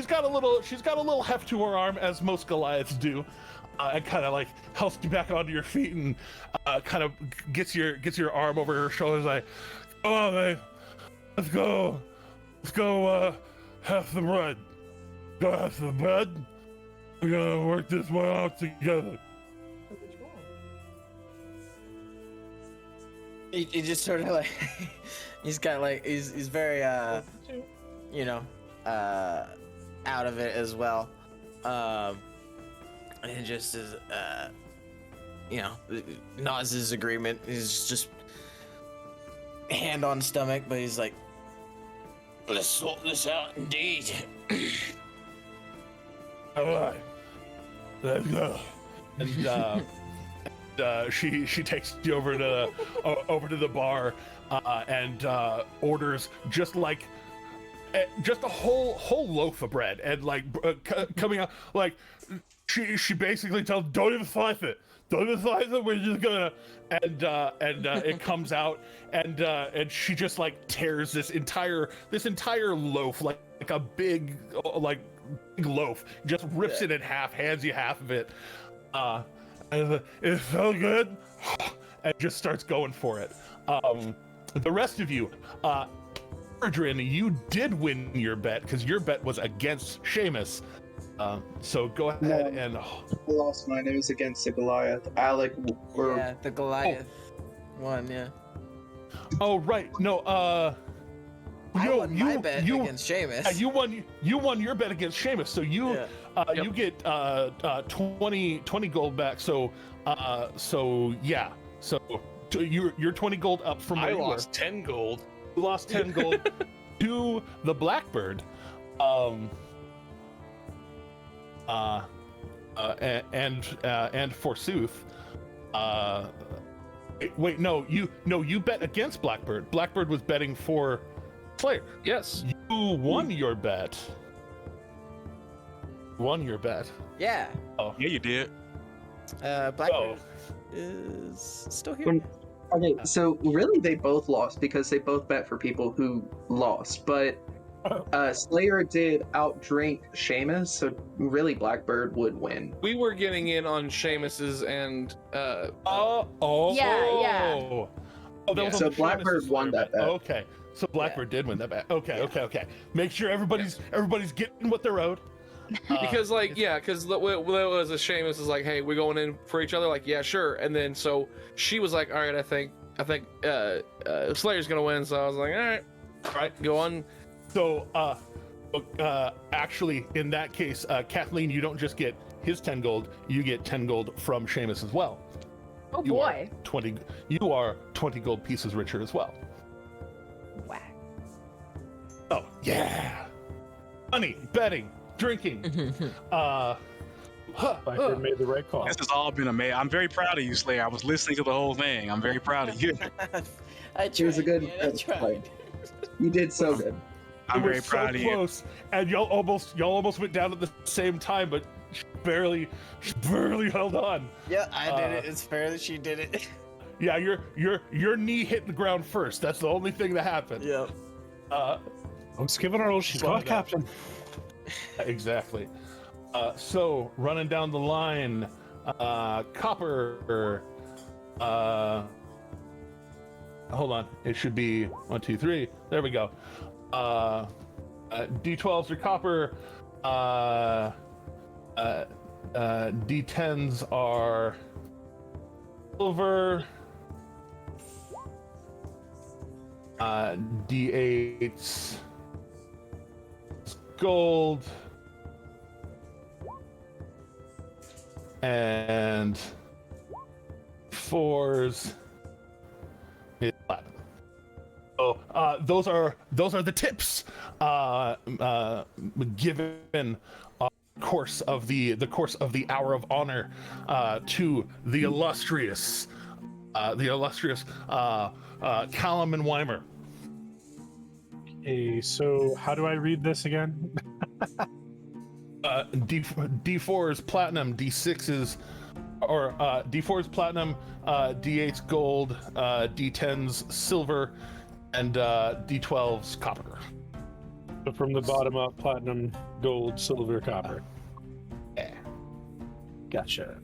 got a little heft to her arm, as most Goliaths do, and kind of like helps you back onto your feet, and kind of gets your arm over her shoulders, like, oh man, let's go have some bread. Go have some bread. We're gonna work this one out together. He just sort of like he's got like he's very out of it as well, and just is nods his agreement. He's just hand on stomach, but he's like, let's sort this out indeed. All right, let's go. And she takes you over to the bar, and orders just a whole loaf of bread, and like coming out, like she basically tells, don't even slice it. We're just gonna, and it comes out, and she just like tears this entire loaf, like a big loaf, just rips it in half, hands you half of it, and it's so good, and just starts going for it. The rest of you, Erdrin, you did win your bet, because your bet was against Seamus. So go ahead and... I lost mine. It was against the Goliath. Alec were... Yeah, the Goliath won, yeah. Oh, right. No, I won my bet against Seamus. You won your bet against Seamus, so you get 20 gold back. So yeah. So you're 20 gold up from where I you were. lost 10 gold. You lost 10 gold to the Blackbird. And forsooth, wait, no, you bet against Blackbird. Blackbird was betting for Slayer. Yes. You won your bet. Yeah. Oh, Yeah, you did. Blackbird is still here. Okay, so really they both lost because they both bet for people who lost, but Slayer did outdrink Seamus, so really Blackbird would win. We were getting in on Seamus's and Yeah. Oh, that was So on the Blackbird Seamus' won that bet. Okay, so Blackbird did win that bet. Okay. Make sure everybody's getting what they're owed. because because what was a Seamus is like, hey, we're going in for each other, like, yeah, sure. And then so she was like, all right, I think Slayer's gonna win. So I was like, all right, go on. So, actually, in that case, Kathleen, you don't just get his 10 gold, you get 10 gold from Seamus as well. Oh You boy. are 20 gold pieces richer as well. Whack. Oh, yeah. Money, betting, drinking. Blackbird made the right call. This has all been amazing. I'm very proud of you, Slayer. I was listening to the whole thing. I'm very proud of you. I tried. It was a good I tried. You did so good. I'm were very so proud of you. close, and y'all almost went down at the same time, but she barely held on. Yeah, I did it. It's fair that she did it. Yeah, your knee hit the ground first. That's the only thing that happened. Yep. Let's give it our all. She's got captain. Exactly. So running down the line, Copper. Hold on. It should be 1, 2, 3. There we go. D12s are Copper. D10s are Silver. D8s Gold. And 4s is platinum. So those are the tips given course of the hour of honor to the illustrious Callum and Weimer. Okay, so how do I read this again? D4 is platinum, D6 is D4 is platinum, D8's gold, D10's silver, and D12's copper. So from the bottom up, platinum, gold, silver, copper. Yeah. Gotcha.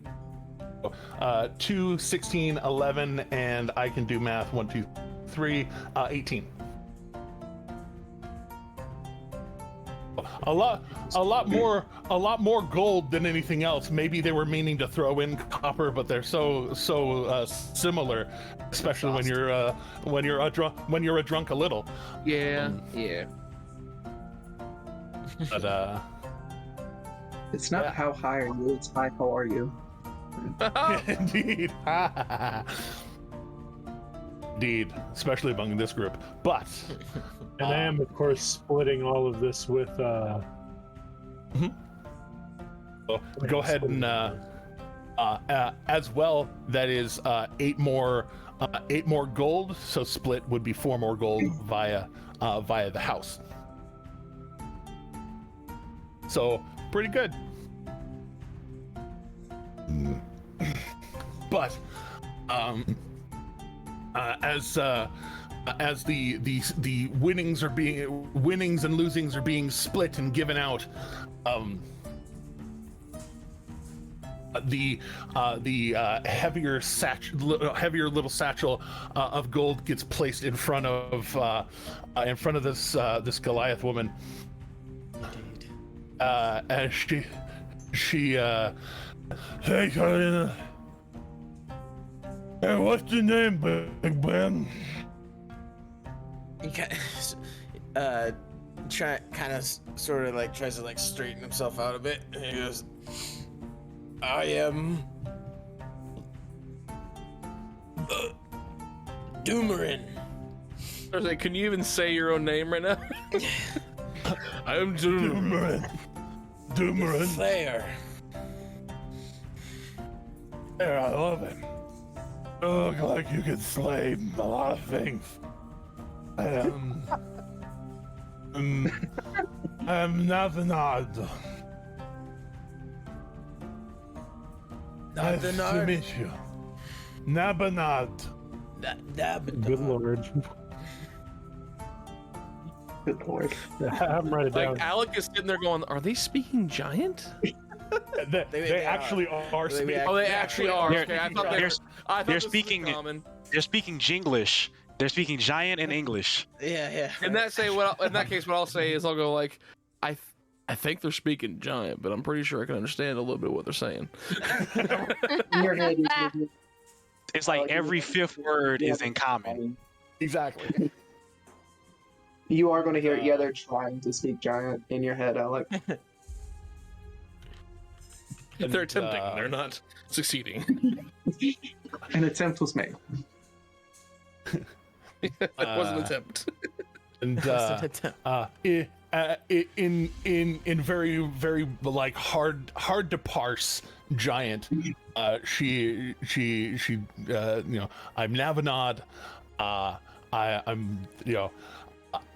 2, 16, 11, and I can do math. 1, 2, 3, 18. A lot more gold than anything else. Maybe they were meaning to throw in copper, but they're so similar, especially when you're a drunk a little. Yeah, yeah. But It's not how high are you, it's how are you. indeed, indeed, especially among this group. But And I am, of course, splitting all of this with. so go ahead and as well. That is 8 more gold. So split would be 4 more gold via the house. So pretty good. But as the winnings and losings are being split and given out, the heavier little satchel of gold gets placed in front of this Goliath woman. As she hey Karina, hey, what's your name, big man? He sort of tries to straighten himself out a bit. And he goes, I am Doomerin. I was like, can you even say your own name right now? I'm Doomerin. There. There, I love it. You look like you could slay a lot of things. I'm Navanad. Nice to meet you. Nabanad. Good lord. Good lord. Have them write it down. Alec is sitting there going, are they speaking giant? They actually are speaking. Oh, they actually are. Okay, I thought They're this was speaking. common. They're speaking Jinglish. They're speaking giant in English. Yeah. In that case, what I'll say is I'll go like, I think they're speaking giant, but I'm pretty sure I can understand a little bit of what they're saying. It's like every 5th word is in common. Exactly. You are going to hear, yeah, they're trying to speak giant in your head, Alec. They're attempting. They're not succeeding. An attempt was made. It was an attempt. And in very hard to parse giant, she I'm Navanad. I'm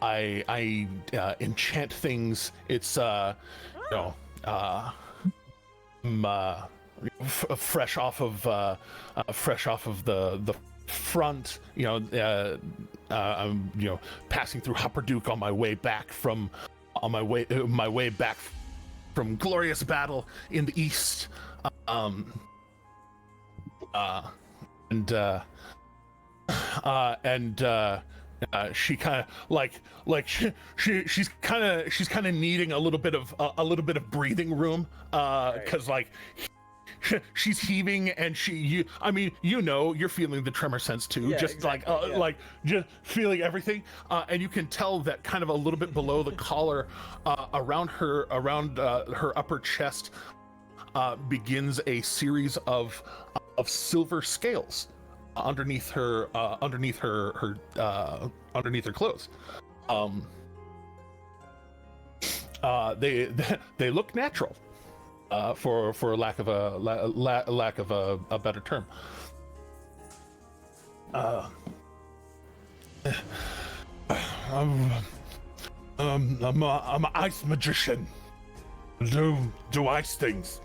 I enchant things. It's fresh off of the front. I'm passing through Hopperduke on my way back from glorious battle in the east. She kind of she's kind of needing a little bit of breathing room, because she's heaving, and you're feeling the tremor sense too, just just feeling everything, and you can tell that kind of a little bit below the collar, around her upper chest, begins a series of silver scales underneath her clothes. They look natural, for lack of a better term. I'm an ice magician. Do ice things.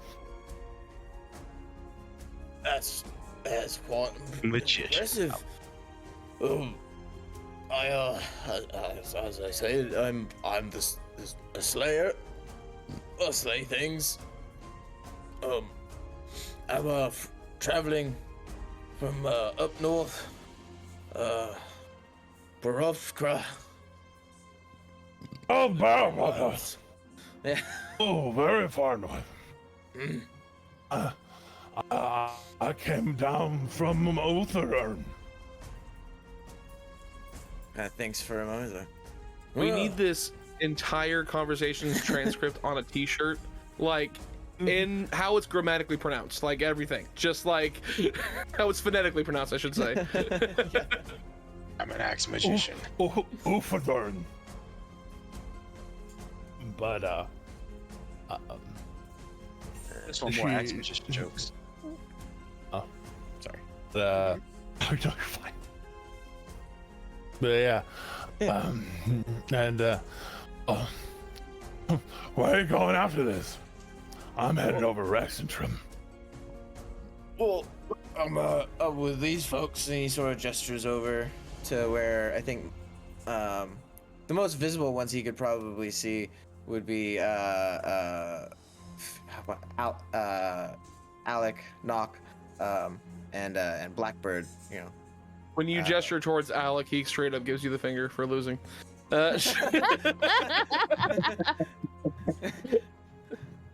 That's quite Magician. impressive. As I said, I'm a slayer. I slay things. I'm traveling from up north. Barovskra. Oh, wow. Yeah. Oh, very far north. I came down from Utherern. Thanks for a moment there. We need this entire conversation's transcript on a T-shirt, in how it's grammatically pronounced, everything, just like how it's phonetically pronounced, I should say. I'm an axe magician. Utherern. But This one more axe magician jokes. Oh, sorry. No, you're fine. But yeah. Where are you going after this? I'm headed over Rexentrum. Well, I'm with these folks, and he sort of gestures over to where I think the most visible ones he could probably see would be Alec, Knock, and Blackbird. When you gesture towards Alec, he straight up gives you the finger for losing.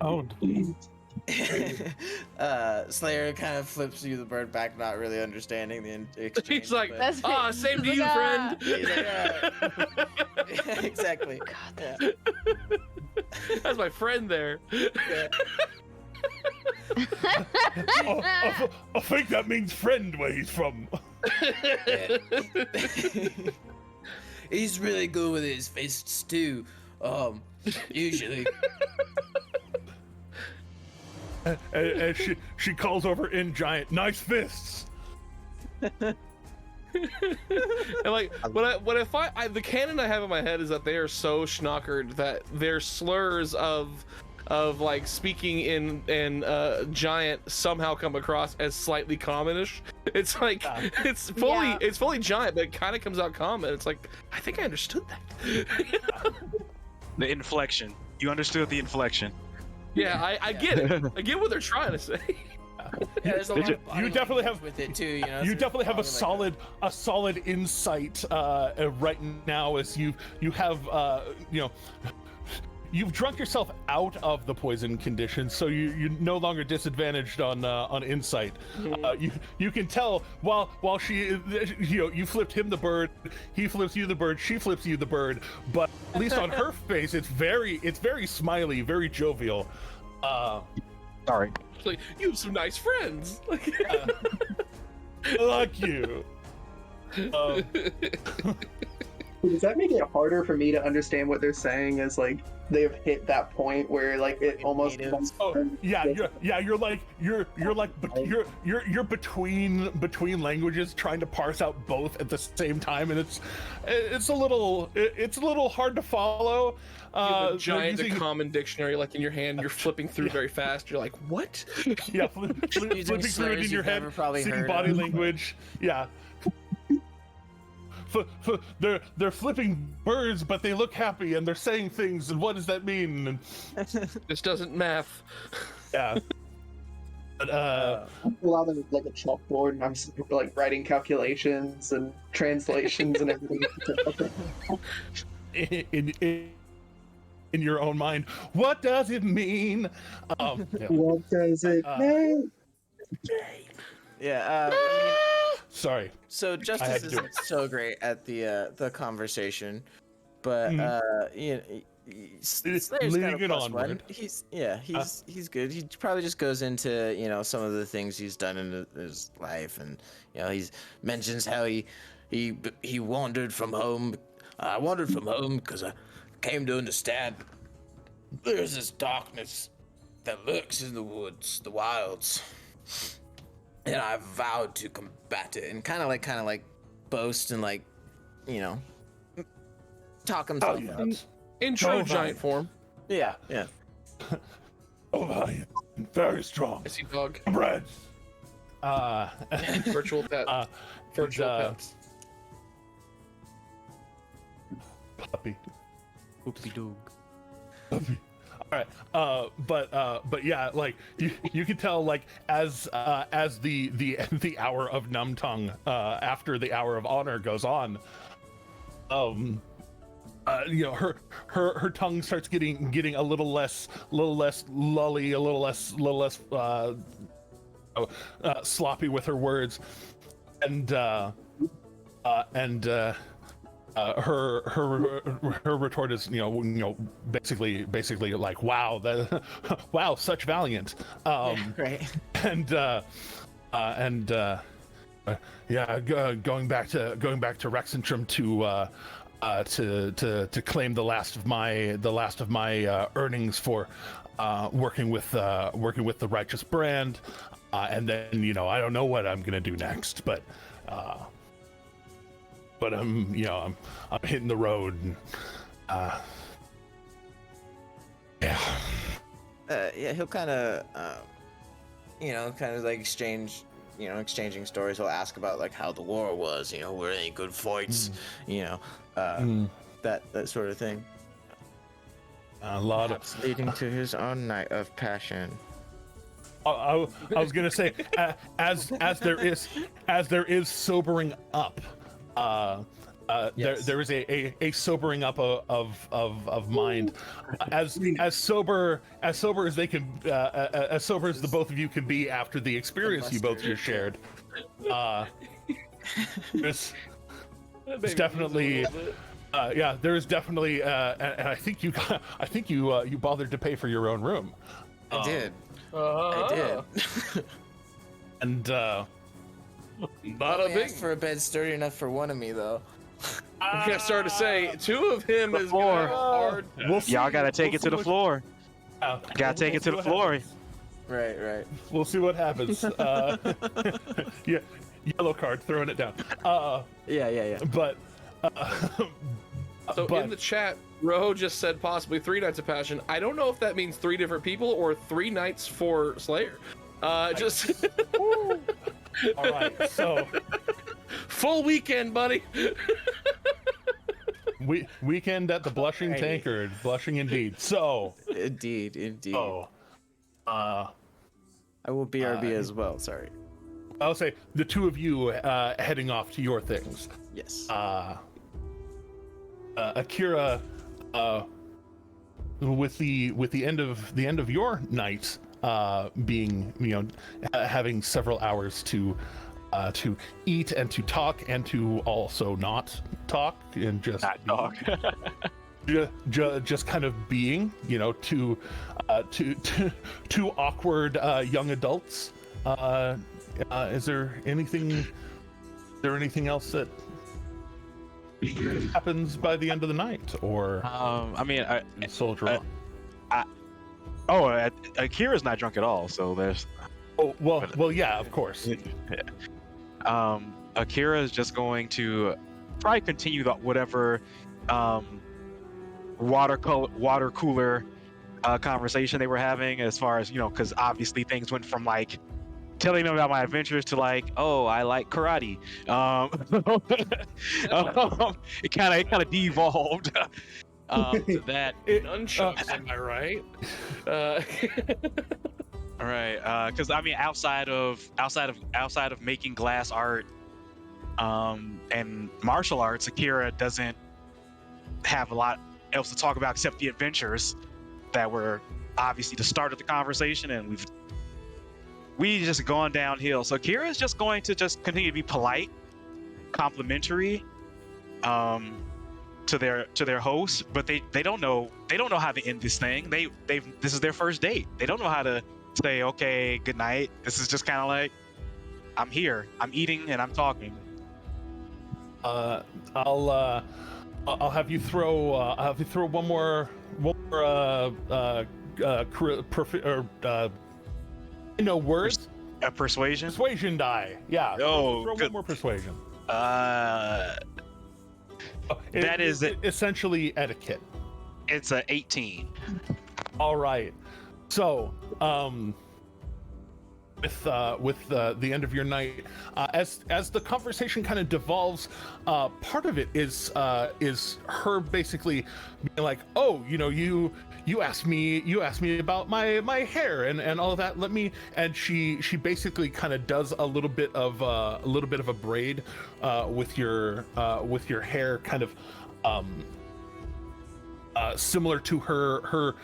Oh. Slayer kind of flips you the bird back, not really understanding the exchange. He's like, but- same to you, friend. He's like, yeah. Exactly. God, Yeah. That's my friend there. Yeah. I think that means friend where he's from. He's really good with his fists too. Usually. And she calls over in giant, nice fists. And the canon I have in my head is that they are so schnockered that their slurs of speaking in giant somehow come across as slightly commonish. It's it's fully giant, but it kind of comes out common. It's like, I think I understood that. The inflection. You understood the inflection. Yeah, I get it. I get what they're trying to say. Yeah, there's a lot of body You definitely language have with it too. You so definitely have probably a solid insight right now, as you have you've drunk yourself out of the poison condition, so you're no longer disadvantaged on insight. You can tell while she you flipped him the bird, he flips you the bird, she flips you the bird, but at least on her face it's very smiley, very jovial. Sorry. It's like, you have some nice friends. Like you. Does that make it harder for me to understand what they're saying as like they've hit that point where like it almost Oh yeah, you're between languages trying to parse out both at the same time, and it's a little hard to follow. You have a they're giant using- common dictionary like in your hand. You're flipping through very fast. You're like, what? yeah, flipping through it in your head, seeing body language. Yeah. They're flipping birds, but they look happy and they're saying things. And what does that mean? And, This doesn't math. yeah. But pull out like a chalkboard and I'm like writing calculations and translations and everything. in your own mind, what does it mean? Yeah. What does it mean? Yeah. Sorry. So had Justice to do isn't so great at the conversation, but you know, Slayer's leading kind of it plus onward. one. He's good. He probably just goes into some of the things he's done in his life, and he mentions how he wandered from home. I wandered from home because I came to understand there's this darkness that lurks in the woods, the wilds. And I vowed to combat it, and kind of like boast and talk himself up. In true Oh, giant form. Yeah. Oh, I am very strong. I see dog. Bread. Virtual pet. Virtual pets. Puppy. Oopsie doog. Puppy. All right, but yeah, like you can tell, like as the hour of numb tongue after the hour of honor goes on, her tongue starts getting a little less lully, a little less sloppy with her words, and her retort is basically like, wow, such valiant, Right. going back to Rexentrum to claim the last of my earnings for working with the righteous brand, and then I don't know what I'm gonna do next, but I'm hitting the road, and He'll kind of like exchanging stories. He'll ask about like how the war was, were any good fights, that sort of thing. a lot Perhaps leading to his own night of passion. I was gonna say, as there is sobering up, Yes. there is a sobering up of mind, as sober as they can, as sober as the both of you can be after the experience you both just shared. There's definitely. There is definitely, and I think you bothered to pay for your own room. I did. I did. And Not a Only big. asked for a bed sturdy enough for one of me, though. I'm gonna start to say two of him is floor. gonna hard. we'll see, Y'all gotta take it to the floor. Gotta take it to the floor. Right. We'll see what happens. Yeah, yellow card, throwing it down. Yeah. But So but- in the chat, Ro just said possibly 3 nights of passion. I don't know if that means 3 different people or 3 nights for Slayer. Just all right, so full weekend, buddy. weekend at the Blushing Alrighty. Tankard, blushing indeed. So Indeed. I will BRB as well. Sorry. I'll say the two of you heading off to your things. Yes. Akira, with the end of your night, being having several hours to eat and to talk and to also not talk and just Not talk. just kind of being, two awkward young adults. Is there anything else that happens by the end of the night, or I mean, soldier on. Akira's not drunk at all, so there's. Oh well, yeah, of course. Akira is just going to probably continue whatever water cooler conversation they were having, as far as because obviously things went from like telling them about my adventures to like, oh, I like karate. It kind of devolved to that. Nunchucks, am I right? All right, because I mean, outside of making glass art, and martial arts, Akira doesn't have a lot else to talk about except the adventures that were obviously the start of the conversation, and we just gone downhill. So Akira is just going to just continue to be polite, complimentary, to their hosts, but they don't know how to end this thing. This is their first date. They don't know how to say, okay, good night. This is just kind of like, I'm here, I'm eating, and I'm talking. I'll have you throw one more words. A persuasion. Persuasion die. Yeah. Oh, throw good. one more persuasion. That is essentially etiquette. It's a 18. All right. So, with the end of your night, as the conversation kind of devolves, part of it is her basically being like, oh, you asked me about my hair and all of that. And she basically kind of does a little bit of a braid with your hair, kind of similar to her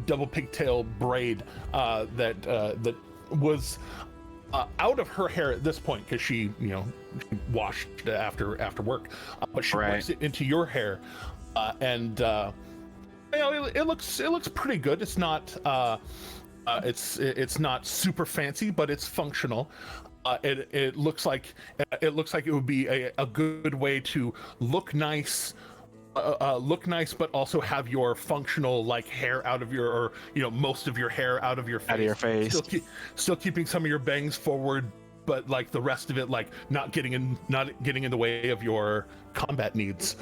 double pigtail braid that was out of her hair at this point, because she washed after work, but she works it into your hair, and it looks pretty good. It's not it's not super fancy, but it's functional. It looks like it would be a good way to look nice, but also have your functional like hair out of your, or most of your hair out of your face. Out of your face. Still keeping some of your bangs forward, but like the rest of it like not getting in the way of your combat needs.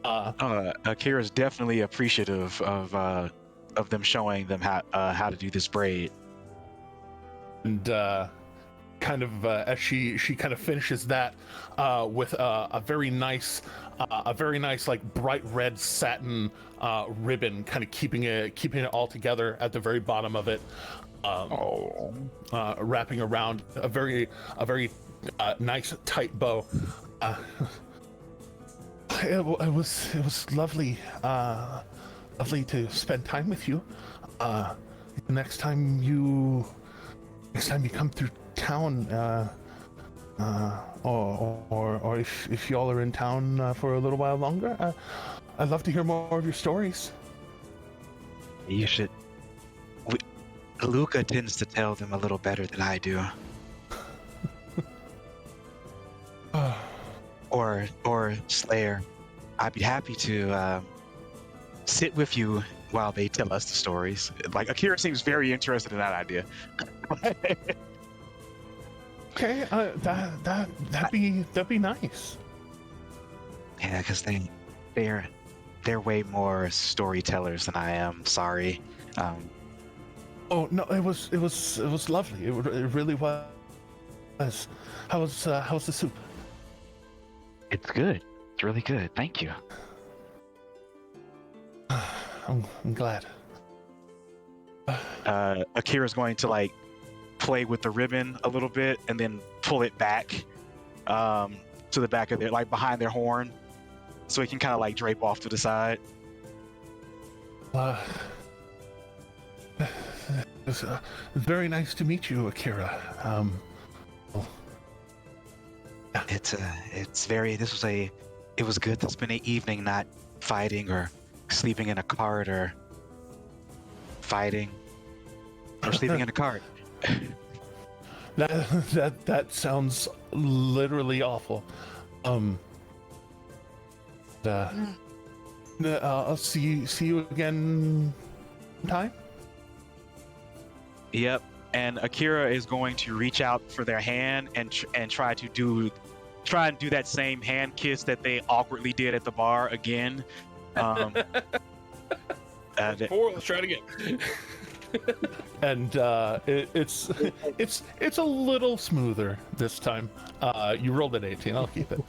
Akira's definitely appreciative of them showing them how to do this braid. And kind of as she kind of finishes that with a very nice like bright red satin ribbon, kind of keeping it all together at the very bottom of it, wrapping around a very nice tight bow. It was lovely to spend time with you. Next time you come through town, or if y'all are in town for a little while longer, I'd love to hear more of your stories. You should. Luca tends to tell them a little better than I do. Or Slayer. I'd be happy to sit with you while they tell us the stories. Like, Akira seems very interested in that idea. Okay, that'd be nice. Yeah, because they're way more storytellers than I am. Sorry. Oh no, it was lovely. It really was. How's the soup? It's good. It's really good. Thank you. I'm glad. Akira's going to like play with the ribbon a little bit and then pull it back to the back of their, like behind their horn, so it can kind of like drape off to the side. It's very nice to meet you, Akira. It was good to spend an evening not fighting or sleeping in a cart or fighting or sleeping in a cart. That sounds literally awful. I'll see you again. Time. Yep. And Akira is going to reach out for their hand and try and do that same hand kiss that they awkwardly did at the bar again. Let's try it again. And it's a little smoother this time. You rolled an 18. I'll keep it.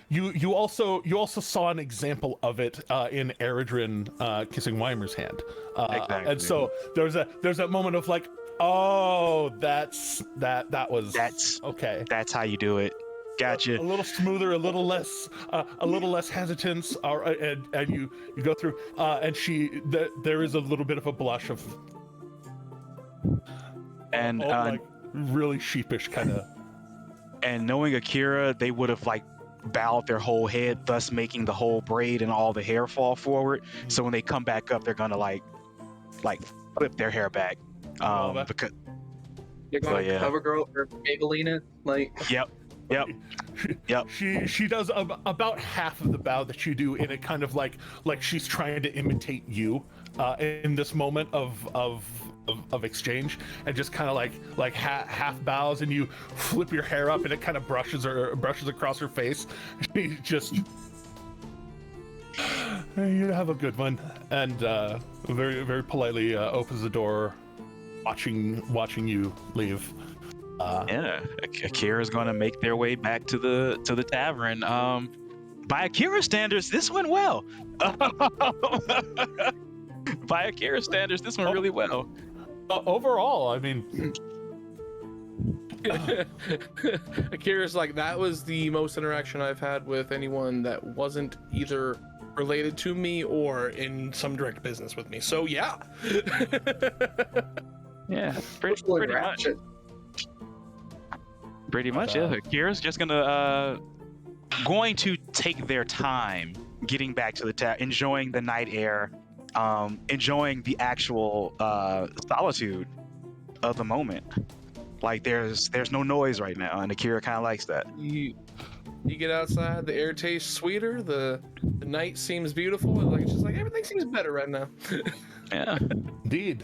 You also saw an example of it in Eredrin kissing Weimer's hand. Exactly. And so there's that moment of like, oh, that's okay. That's how you do it. Gotcha. A little smoother, a little less hesitance, and you go through. And there is a little bit of a blush of, and like really sheepish kind of. And knowing Akira, they would have like bowed their whole head, thus making the whole braid and all the hair fall forward. So when they come back up, they're gonna like flip their hair back. Because you're gonna cover girl or Maybelline it, like. Yep. She does about half of the bow that you do in a kind of like she's trying to imitate you in this moment of exchange, and just kind of like half bows, and you flip your hair up and it kind of brushes across her face. She just, you have a good one, and very very politely opens the door, watching you leave. Akira's gonna make their way back to the tavern. By Akira standards, this went well. By Akira standards, this went really well. Overall, I mean, Akira's like, that was the most interaction I've had with anyone that wasn't either related to me or in some direct business with me. So yeah. Yeah, pretty much. Pretty much, yeah. Akira's just going to take their time getting back to the town, enjoying the night air, enjoying the actual solitude of the moment. Like there's no noise right now, and Akira kind of likes that. You get outside, the air tastes sweeter, the night seems beautiful, and like it's just like everything seems better right now. Yeah, indeed.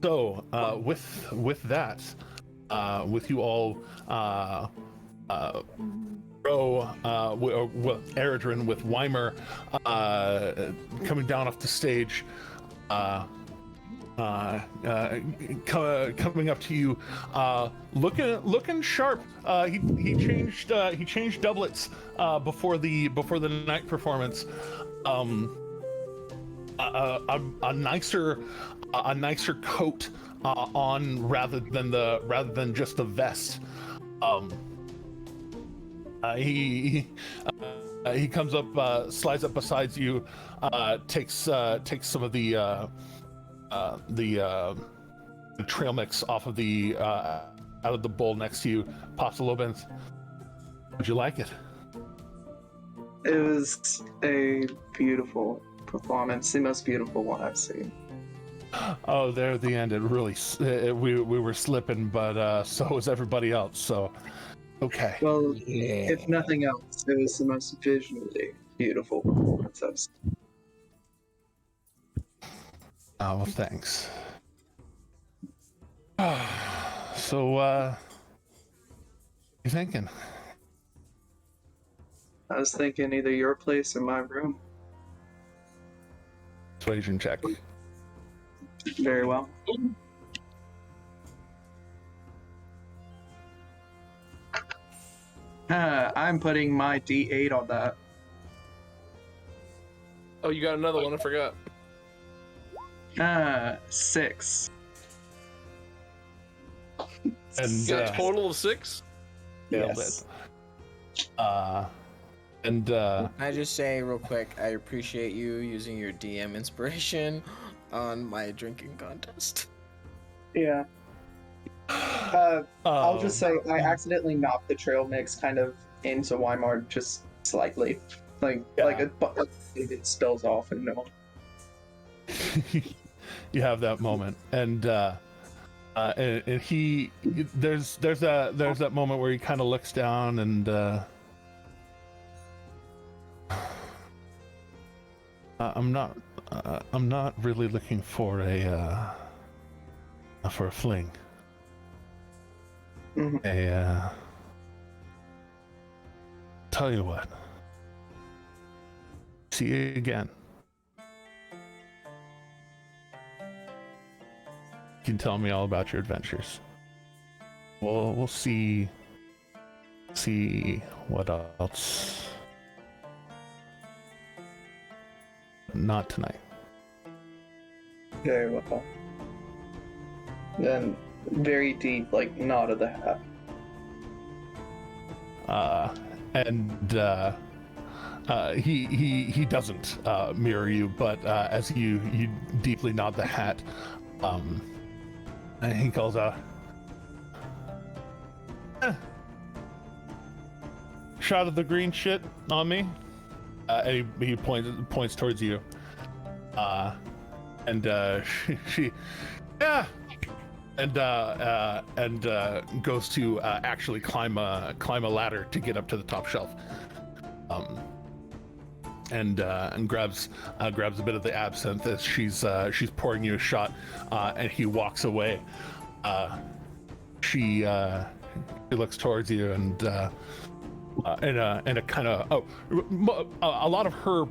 So with that. With you all, Eredrin with Weimer coming down off the stage, coming up to you, looking sharp. He changed doublets before the night performance. A nicer coat on rather than just the vest. He comes up, slides up beside you, takes some of the trail mix off of the out of the bowl next to you, pops a little bit. Would you like it? It was a beautiful performance, the most beautiful one I've seen. Oh, there at the end, it really we were slipping, but so was everybody else. So, okay. Well, if nothing else, it was the most visually beautiful performance I've seen. Oh, well, thanks. So, what you thinking? I was thinking either your place or my room. Persuasion check. Very well. I'm putting my D8 on that. Oh, you got another one, I forgot. 6. And a total of 6? Yes. And Can I just say real quick, I appreciate you using your DM inspiration on my drinking contest. Yeah. I'll just say I accidentally knocked the trail mix kind of into Weimar just slightly, like it spills off and no. You have that moment, and And there's that moment where he kind of looks down and I'm not really looking for a fling. Mm-hmm. Tell you what. See you again. You can tell me all about your adventures. We'll see what else. Not tonight. Very well. Then very deep, like nod of the hat. He doesn't mirror you, but as you deeply nod the hat, and he calls out, "Shot of the green shit on me," and he points towards you, and she yeah. And goes to actually climb a ladder to get up to the top shelf, and grabs a bit of the absinthe as she's pouring you a shot, and he walks away. She looks towards you and a kind of a lot of her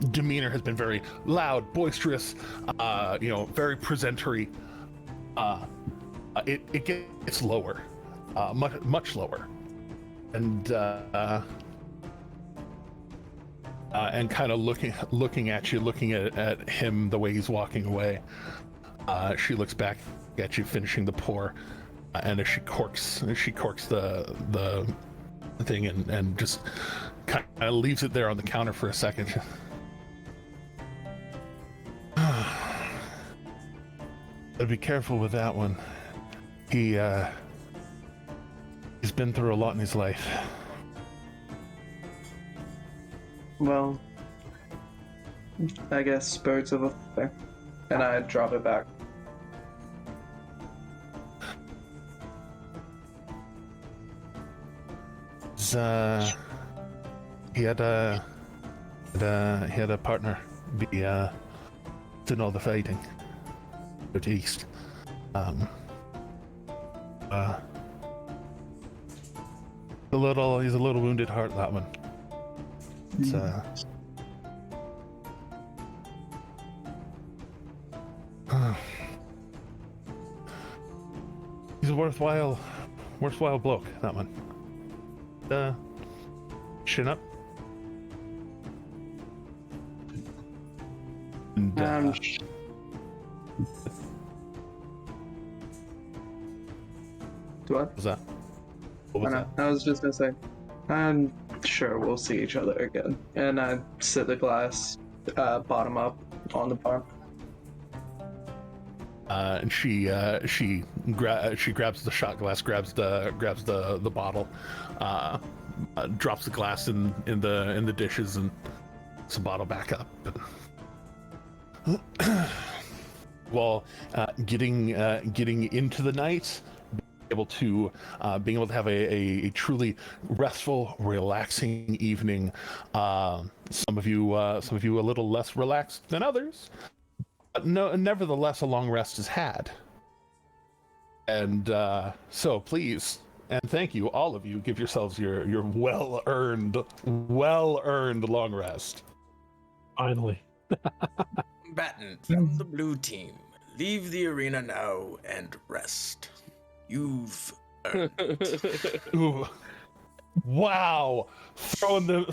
demeanor has been very loud, boisterous, very presentory. It gets lower, much lower, and kind of looking at you, looking at him the way he's walking away. She looks back at you, finishing the pour, and as she corks the thing and just kind of leaves it there on the counter for a second. But be careful with that one. He's been through a lot in his life. Well, I guess birds of a feather. And I drop it back. He had a partner did all the fighting out east. He's a little wounded heart, that one. It's he's a worthwhile bloke, that one. Chin up. And, what? What was that? What was that? I was just gonna say, I'm sure we'll see each other again. And I sit the glass bottom up on the bar. And she grabs the shot glass, grabs the bottle, drops the glass in the dishes, and puts the bottle back up. While getting into the night, being able to have a truly restful, relaxing evening. Some of you a little less relaxed than others. No, nevertheless, a long rest is had. And so please, and thank you, all of you, give yourselves your well-earned long rest. Finally. Batten from the blue team. Leave the arena now and rest. You've earned it. Ooh. Wow. Throwing them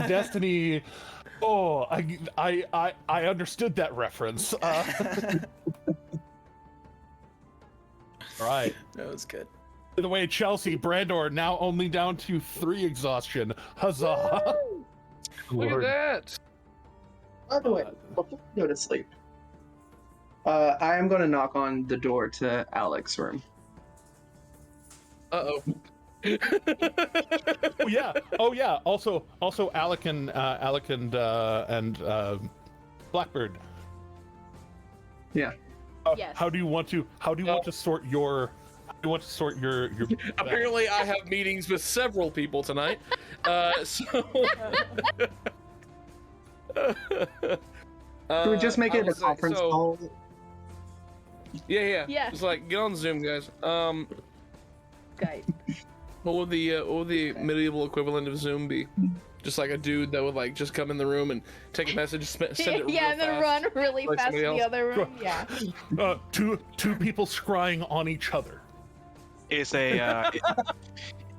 Destiny. Oh, I understood that reference. All right. That was good. By the way, Chelsea, Brandor now only down to 3 exhaustion. Huzzah! Look at that. By the way, before we go to sleep, I am going to knock on the door to Alex's room. Uh-oh. Oh yeah. Also, Alec and Blackbird. Yeah. Yes. How do you want to sort your? How do you want to sort your? Apparently, I have meetings with several people tonight. So. Can we just make I it will a say- conference so- call? Yeah. Yeah. Just like get on Zoom, guys. Guys. What would the medieval equivalent of Zoom be? Just like a dude that would like just come in the room and take a message, send it real Yeah, and then fast. run really like fast to somebody the else. other room. Yeah. Two people scrying on each other. It's a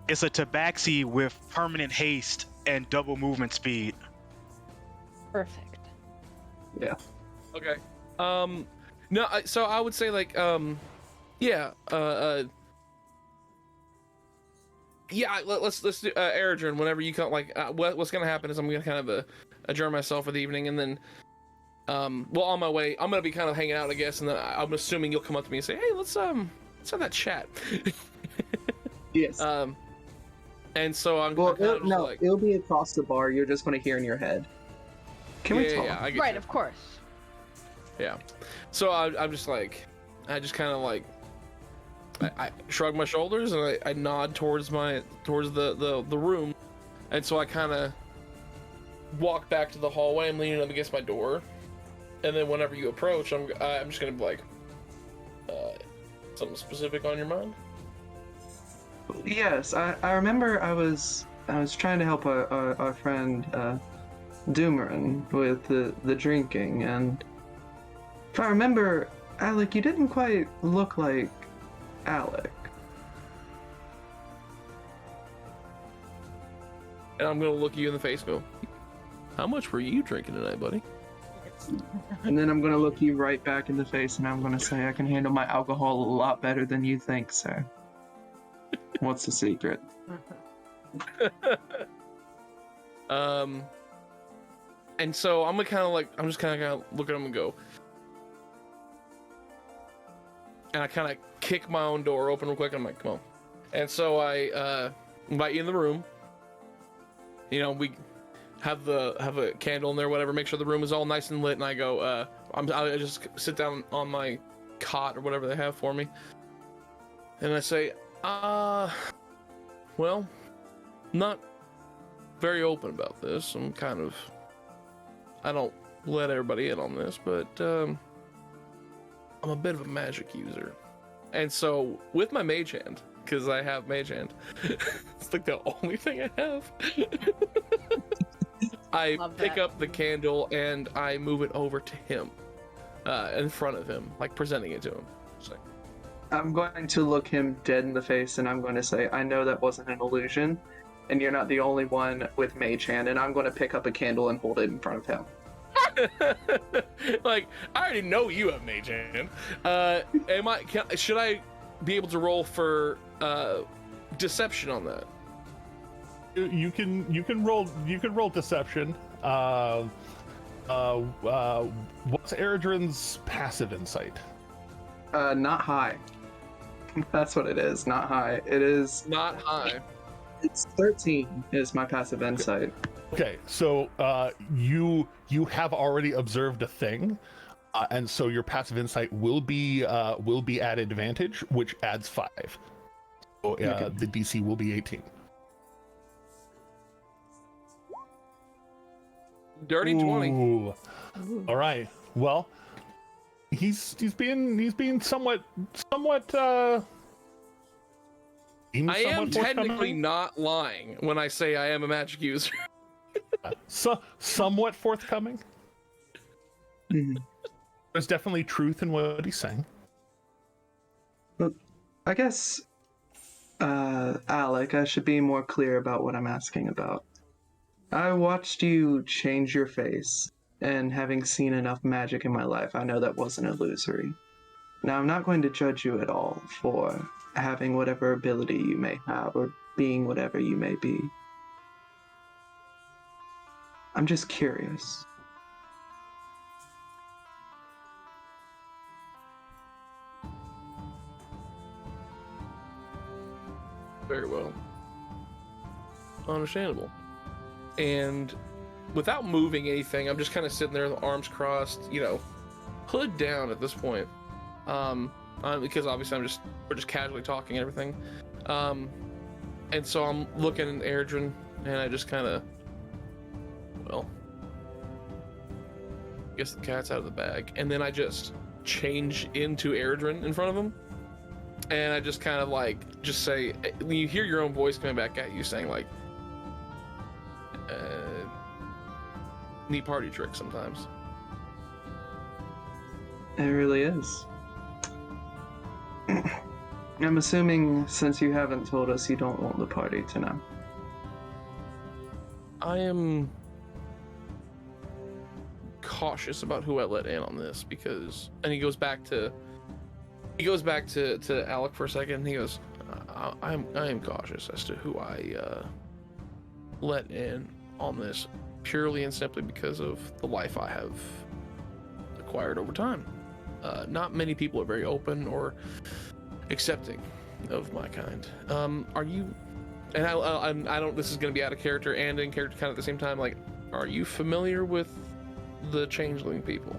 it's a tabaxi with permanent haste and double movement speed. Perfect. Okay. No. So I would say like yeah. Yeah. Let's do Eridrin. Whenever you come, like what's gonna happen is I'm gonna kind of adjourn myself for the evening, and then well, on my way I'm gonna be kind of hanging out, I guess, and then I'm assuming you'll come up to me and say, hey, let's have that chat. Yes. And so I'm Well, kind of just no, like, it'll be across the bar. You're just going to hear in your head. Can we talk? yeah, I get Right, you. of course. Yeah. So I'm just like, I just kind of like, I shrug my shoulders and I nod towards the room, and so I kind of walk back to the hallway. I'm leaning up against my door, and then whenever you approach, I'm just gonna be like, something specific on your mind? Yes, I remember I was trying to help our friend Doomerin with the drinking, and if I remember, Alec, you didn't quite look like Alec. And I'm gonna look you in the face and go, how much were you drinking tonight, buddy? And then I'm gonna look you right back in the face, and I'm gonna say, I can handle my alcohol a lot better than you think, sir. What's the secret? And so I'm just kind of look at him and go, and I kind of kick my own door open real quick. And I'm like, come on. And so I invite you in the room. You know, we have a candle in there, whatever. Make sure the room is all nice and lit. And I go, I just sit down on my cot or whatever they have for me, and I say, well, not very open about this. I don't let everybody in on this, but I'm a bit of a magic user. And so with my mage hand, because I have mage hand, it's like the only thing I have. I Love pick that. up the candle and I move it over to him, in front of him, like presenting it to him. It's like, I'm going to look him dead in the face, and I'm going to say, I know that wasn't an illusion, and you're not the only one with mage hand, and I'm going to pick up a candle and hold it in front of him. like, I already know you have mage hand. Should I be able to roll for deception on that? You can roll deception. What's Eridrin's passive insight? Not high. That's what it is, not high. It is, Not high. it's 13 is my passive insight. Okay, so you have already observed a thing, and so your passive insight will be at advantage, which adds 5. So the DC will be 18. Dirty 20. Ooh. All right. Well, he's being somewhat I am technically not lying when I say I am a magic user. somewhat forthcoming. Mhm. There's definitely truth in what he's saying. I guess, Alec, I should be more clear about what I'm asking about. I watched you change your face, and having seen enough magic in my life, I know that wasn't illusory. Now, I'm not going to judge you at all for having whatever ability you may have, or being whatever you may be. I'm just curious. Very well. Understandable. And without moving anything, I'm just kind of sitting there with arms crossed, hood down at this point. Because obviously we're just casually talking and everything. And so I'm looking at Erdrin, and I just kind of, well, I guess the cat's out of the bag. And then I just change into Erdrin in front of him. And I just kind of like, just say, you hear your own voice coming back at you saying like, neat party trick sometimes. It really is. I'm assuming since you haven't told us, you don't want the party to know. I am cautious about who I let in on this because, and he goes back to Alec for a second. And he goes, I am cautious as to who I let in on this, purely and simply because of the life I have acquired over time. Not many people are very open or accepting of my kind. Are you? And I don't. This is going to be out of character and in character kind of at the same time. Like, are you familiar with the changeling people?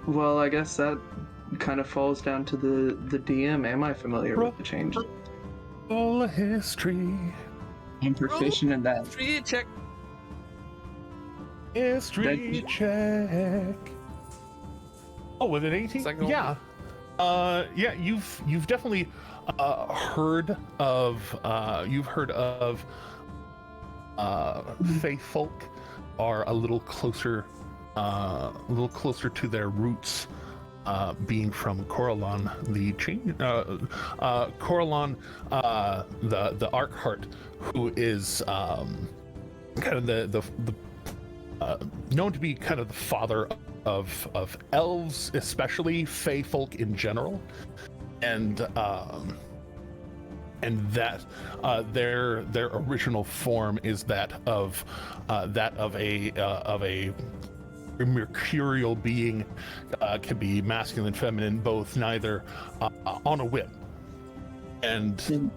Well, I guess that kind of falls down to the DM. Am I familiar with the change? Roll a history. I'm proficient in that. History check. History check. Oh, with an 18? Yeah. Yeah, you've definitely heard of Fae folk are a little closer to their roots, being from Coralon, Coralon, the Arkheart, who is kind of the known to be kind of the father of elves, especially Fae folk in general, and that their original form is that of a mercurial being, can be masculine, feminine, both, neither, on a whim. And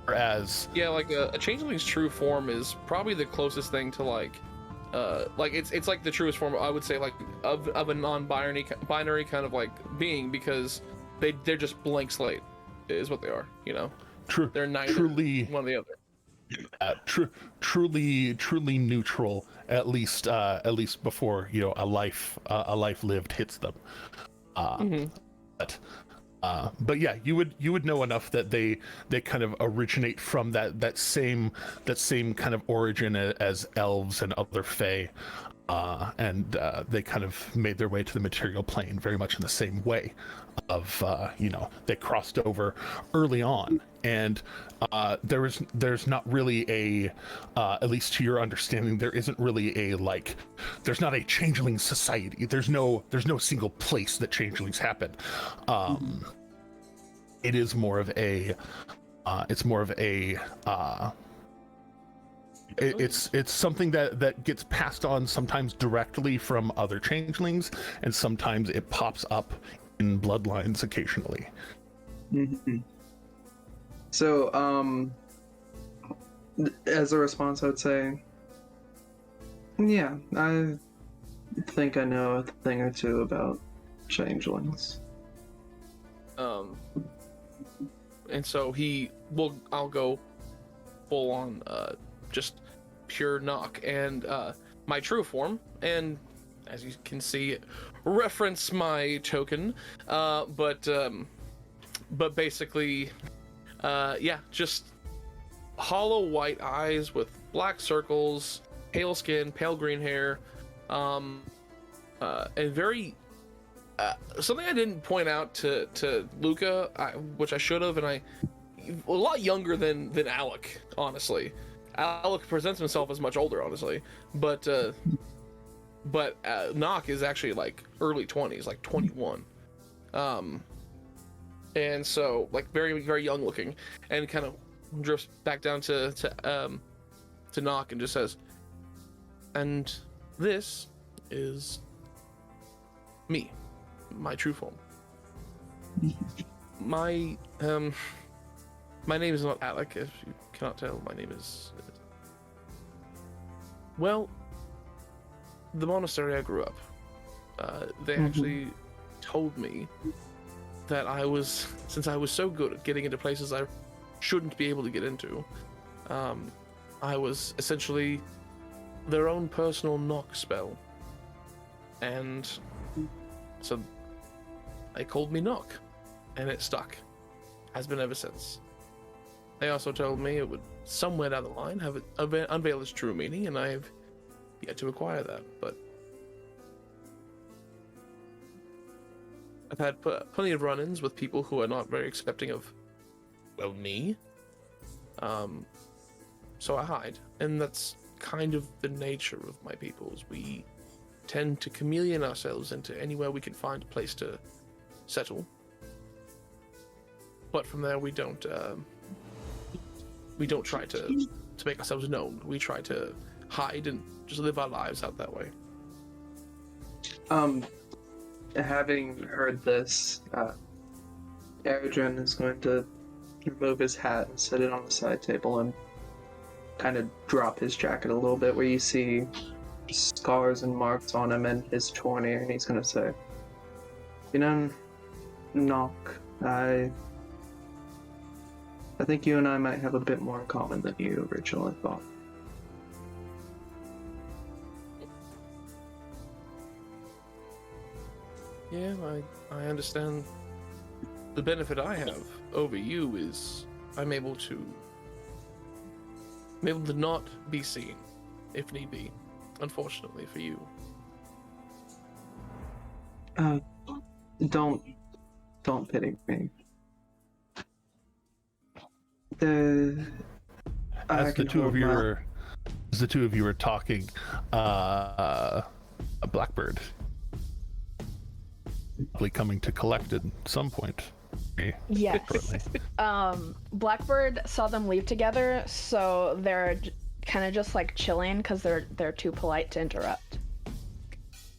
whereas like a changeling's true form is probably the closest thing to like it's like the truest form, I would say, like of a non-binary kind of like being, because they're just blank slate is what they are, you know. True. They're neither truly one or the other. Truly neutral, at least before, you know, a life lived hits them. But yeah, you would know enough that they kind of originate from that same kind of origin as elves and other fae, and they kind of made their way to the material plane very much in the same way. Of they crossed over early on, and there's not really a at least to your understanding, there isn't really there's not a changeling society. There's no single place that changelings happen. It is more of a it's something that gets passed on, sometimes directly from other changelings, and sometimes it pops up in bloodlines occasionally. Mm-hmm. So, as a response, I would say, yeah, I think I know a thing or two about changelings. And so I'll go full on, just pure knock, and my true form, and as you can see, reference my token, but basically, just hollow white eyes with black circles, pale skin, pale green hair, and very something I didn't point out to Luca, which I should have, and a lot younger than Alec, honestly. Alec presents himself as much older, honestly, but Nock is actually like early 20s, like 21, and so like very, very young looking, and kind of drifts back down to Nock and just says, and this is me, my true form. My name is not Alec, if you cannot tell. My name is, well, the monastery I grew up. they actually told me that since I was so good at getting into places I shouldn't be able to get into, I was essentially their own personal knock spell. And so they called me Knock, and it stuck. Has been ever since. They also told me it would somewhere down the line unveil its true meaning, and I've yet to acquire that, but I've had plenty of run-ins with people who are not very accepting of, well, me. So I hide, and that's kind of the nature of my peoples. We tend to chameleon ourselves into anywhere we can find a place to settle. But from there, we don't try to make ourselves known. We try to hide and just live our lives out that way. Having heard this, Erdrin is going to remove his hat and set it on the side table and kind of drop his jacket a little bit where you see scars and marks on him and his torn ear, and he's going to say, you know, Knock, I think you and I might have a bit more in common than you originally thought. Yeah, I understand. The benefit I have over you is I'm able to not be seen, if need be, unfortunately for you. Don't pity me. As the two of you were talking, a blackbird probably coming to collect at some point. Yes. Blackbird saw them leave together, so they're kind of just like chilling because they're too polite to interrupt.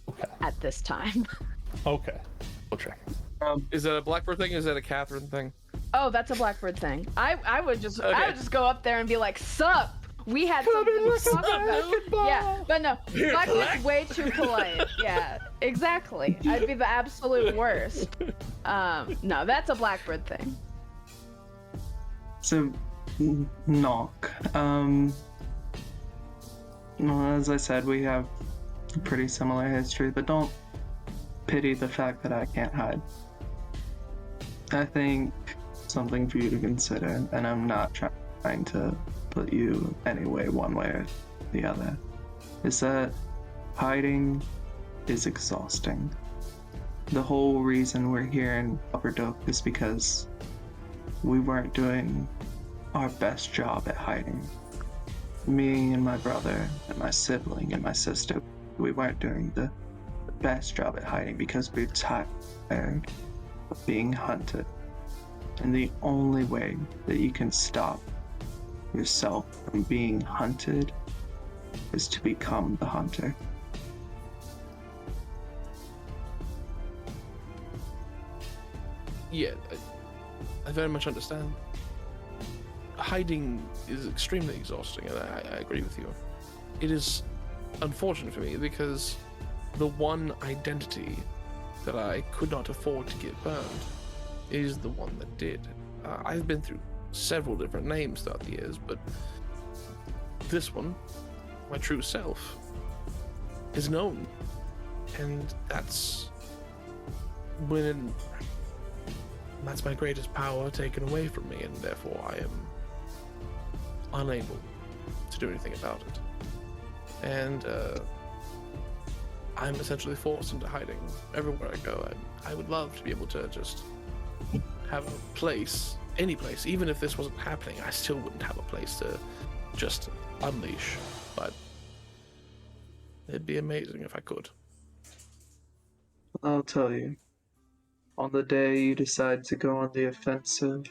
Okay. At this time. Okay. We'll check. Is that a Blackbird thing? Or is that a Catherine thing? Oh, that's a Blackbird thing. I would just go up there and be like, "Sup? We had something to talk about." Yeah, but no, Blackbird's way too polite. Yeah, exactly. I'd be the absolute worst. No, that's a Blackbird thing. So, Knock. Well, as I said, we have a pretty similar history, but don't pity the fact that I can't hide. I think something for you to consider, and I'm not trying to put you anyway one way or the other, is that hiding is exhausting. The whole reason we're here in Upper Doak is because we weren't doing our best job at hiding. Me and my brother and my sibling and my sister, we weren't doing the best job at hiding because we're tired of being hunted. And the only way that you can stop yourself from being hunted is to become the hunter. Yeah, I very much understand. Hiding is extremely exhausting, and I agree with you. It is unfortunate for me because the one identity that I could not afford to get burned is the one that did. I've been through several different names throughout the years, but this one, my true self, is known. And that's my greatest power taken away from me, and therefore I am unable to do anything about it. And I'm essentially forced into hiding everywhere I go. I would love to be able to just have a place, any place, even if this wasn't happening, I still wouldn't have a place to just unleash, but it'd be amazing if I could. I'll tell you, on the day you decide to go on the offensive,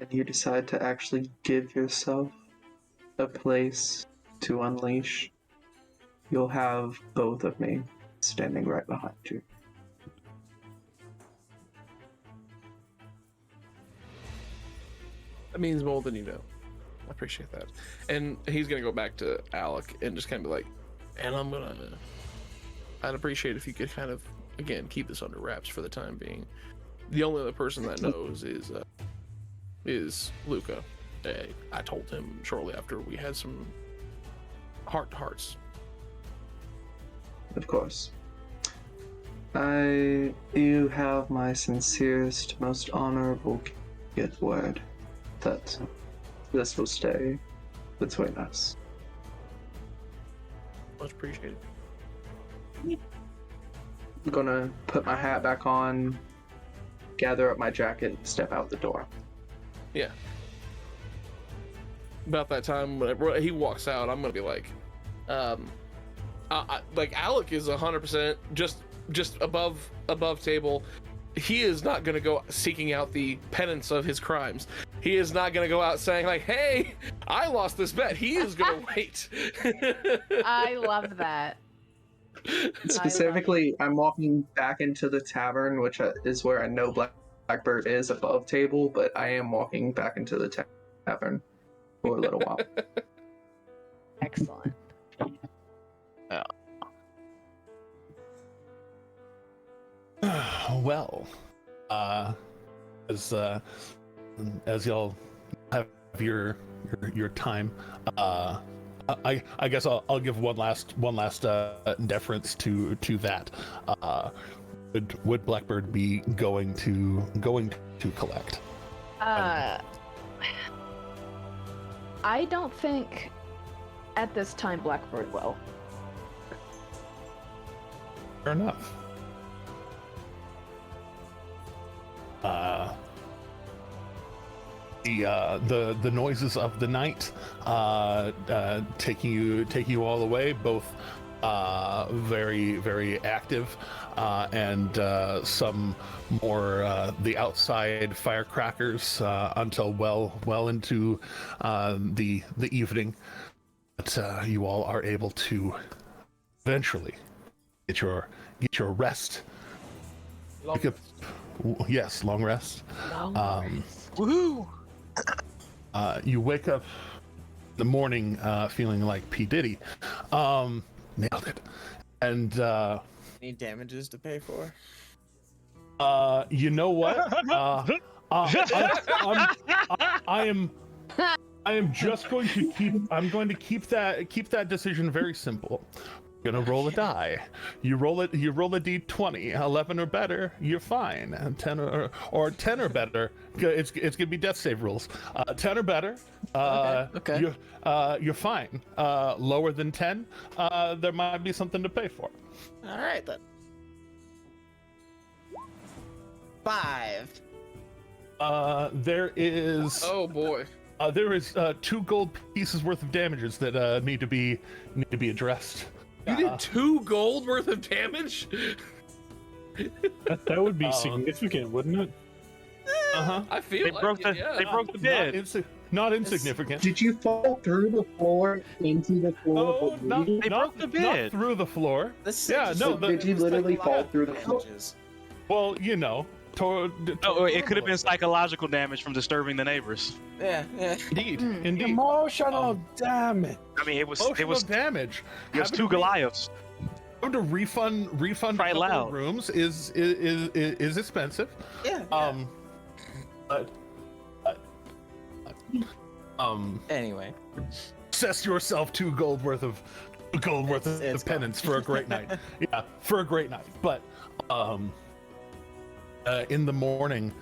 and you decide to actually give yourself a place to unleash, you'll have both of me standing right behind you. That means more than you know. I appreciate that. And he's gonna go back to Alec and just kind of be like, and I'm gonna I'd appreciate if you could kind of, again, keep this under wraps for the time being. The only other person that knows is Luca. I told him shortly after we had some heart-to-hearts. Of course. You have my sincerest, most honorable good word that this will stay between us. Much appreciated. I'm gonna put my hat back on, gather up my jacket, and step out the door. Yeah. About that time, whenever he walks out, I'm gonna be like, like Alec is 100% just above table. He is not gonna go seeking out the penance of his crimes. He is not gonna go out saying like, "Hey, I lost this bet." He is gonna wait. I love that. Specifically, I'm walking back into the tavern, which is where I know Blackbird is above table, but I am walking back into the tavern for a little while. Excellent. Well, as y'all have your time, I guess I'll give one last deference to that. Would Blackbird be going to collect? I don't think at this time Blackbird will. Fair enough. The noises of the night taking you all the way, both very, very active, and some more the outside firecrackers until well into the evening. But you all are able to eventually get your rest. Yes, long rest. Woohoo! You wake up in the morning feeling like P. Diddy. Nailed it. And Any damages to pay for? you know what? I am just going to keep that decision very simple. Gonna roll a die. You roll a d20, 11 or better, you're fine. 10 or 10 or better, it's gonna be death save rules. 10 or better, Okay. you're fine. Lower than 10, there might be something to pay for. All right then. 5. There is Oh boy. there is 2 gold pieces worth of damages that need to be addressed. You did 2 gold worth of damage? That would be significant, wouldn't it? I feel They like broke it, the yeah. they broke the bed. Not insignificant. Did you fall through the floor into the floor? Oh, not broke the bed. Not through the floor. This Yeah, is no, just the- Did you literally fall through the floor? damages. Well, you know. Oh, it could have been psychological damage from disturbing the neighbors. Yeah. Indeed, indeed. Emotional damage. I mean, it was Damage. it was 2 Goliaths. Having to refund Cry a couple of loud. rooms is expensive. Yeah. But Anyway. assess yourself 2 gold worth of It's penance for a great night. Yeah, for a great night. But in the morning,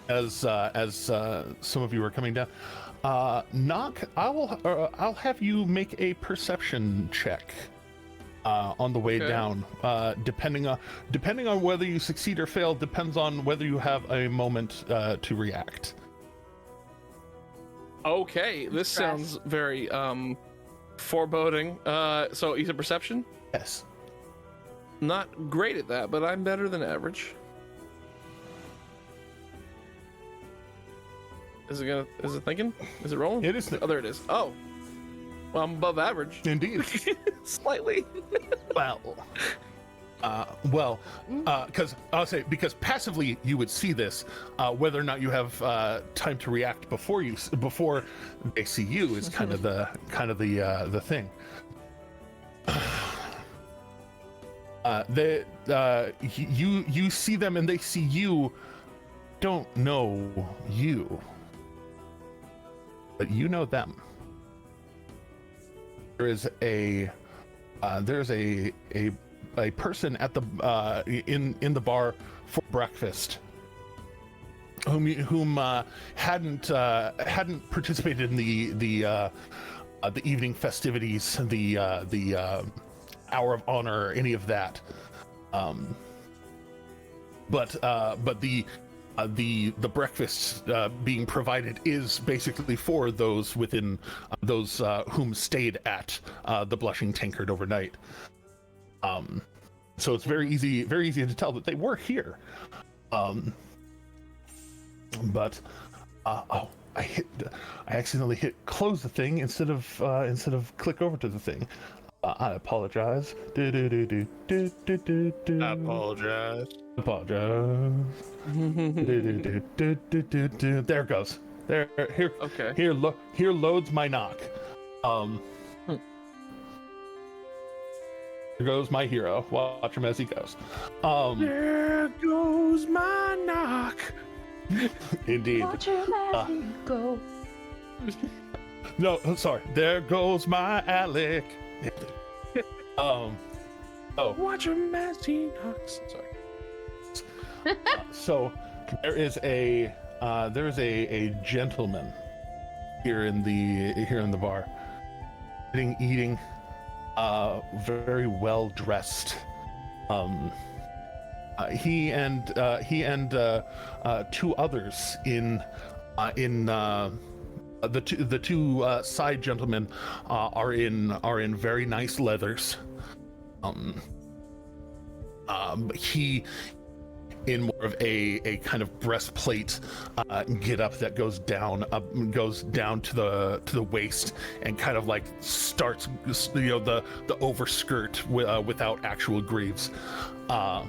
as some of you are coming down, Knock, I'll have you make a perception check on the way Okay. down. Depending on whether you succeed or fail, depends on whether you have a moment to react. Okay, this sounds very foreboding. So you said perception? Yes. Not great at that, but I'm better than average. Is it thinking? Is it rolling? It is. Oh, there it is. Oh. Well, I'm above average. Indeed. Slightly. Because passively you would see this, whether or not you have time to react before they see you is kind of the thing. you see them and they see you. Don't know you, but you know them. There's a person at the in the bar for breakfast whom hadn't participated in the evening festivities, the hour of honor, or any of that. But the breakfast being provided is basically for those within those whom stayed at the Blushing Tankard overnight. So it's very easy to tell that they were here. But I accidentally hit close the thing instead of click over to the thing. I apologize. I apologize. There it goes. Here. Okay. Here loads my knock. Here goes my hero. Watch him as he goes. There goes my knock. Indeed. Watch him as he go. No, sorry. There goes my Alec. Oh. Watch him as he knocks. Sorry. So there is a gentleman here in the bar, eating, very well dressed. He and two others in the two side gentlemen are in very nice leathers. He in more of a kind of breastplate get up that goes down to the waist and kind of like starts the overskirt without actual greaves. But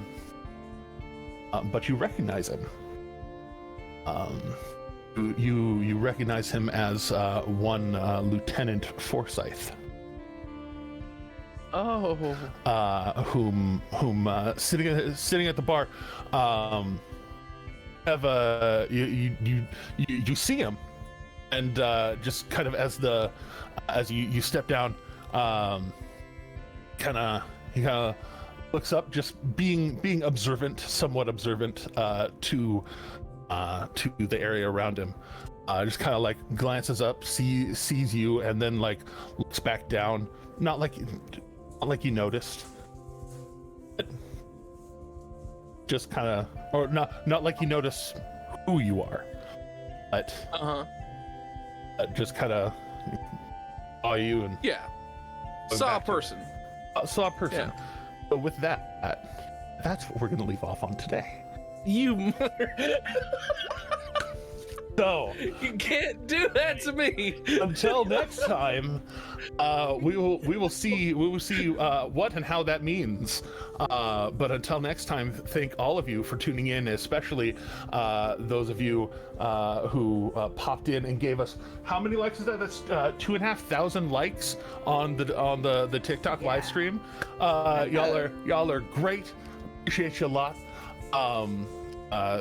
you recognize him. You recognize him as one Lieutenant Forsyth. Oh. Whom sitting at the bar, have you see him, and just kind of as you step down, he kind of looks up, just being observant, somewhat observant to the area around him. Just kind of like glances up, sees you, and then like looks back down, not like you noticed, but just kind of, or not like you notice who you are, but just kind of saw you and saw a person. Yeah. So with that's what we're gonna leave off on today. You mother. So you can't do that to me. Until next time, we will see what and how that means. But until next time, thank all of you for tuning in, especially those of you who popped in and gave us, how many likes is that? That's 2,500 likes on the TikTok live stream. Y'all are great. Appreciate you a lot.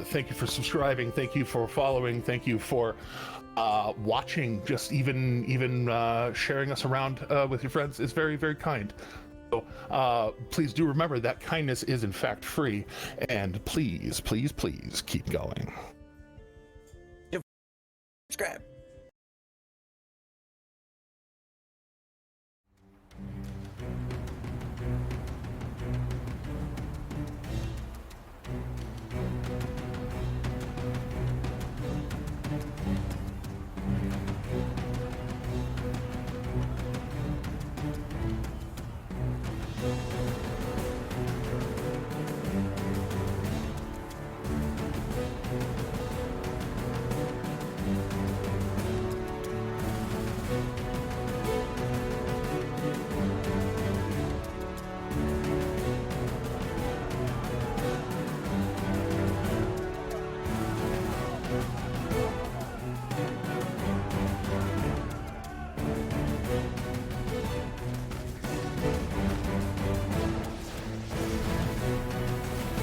Thank you for subscribing. Thank you for following. Thank you for watching. Just even sharing us around with your friends is very, very kind. So please do remember that kindness is in fact free, and please keep going. Subscribe.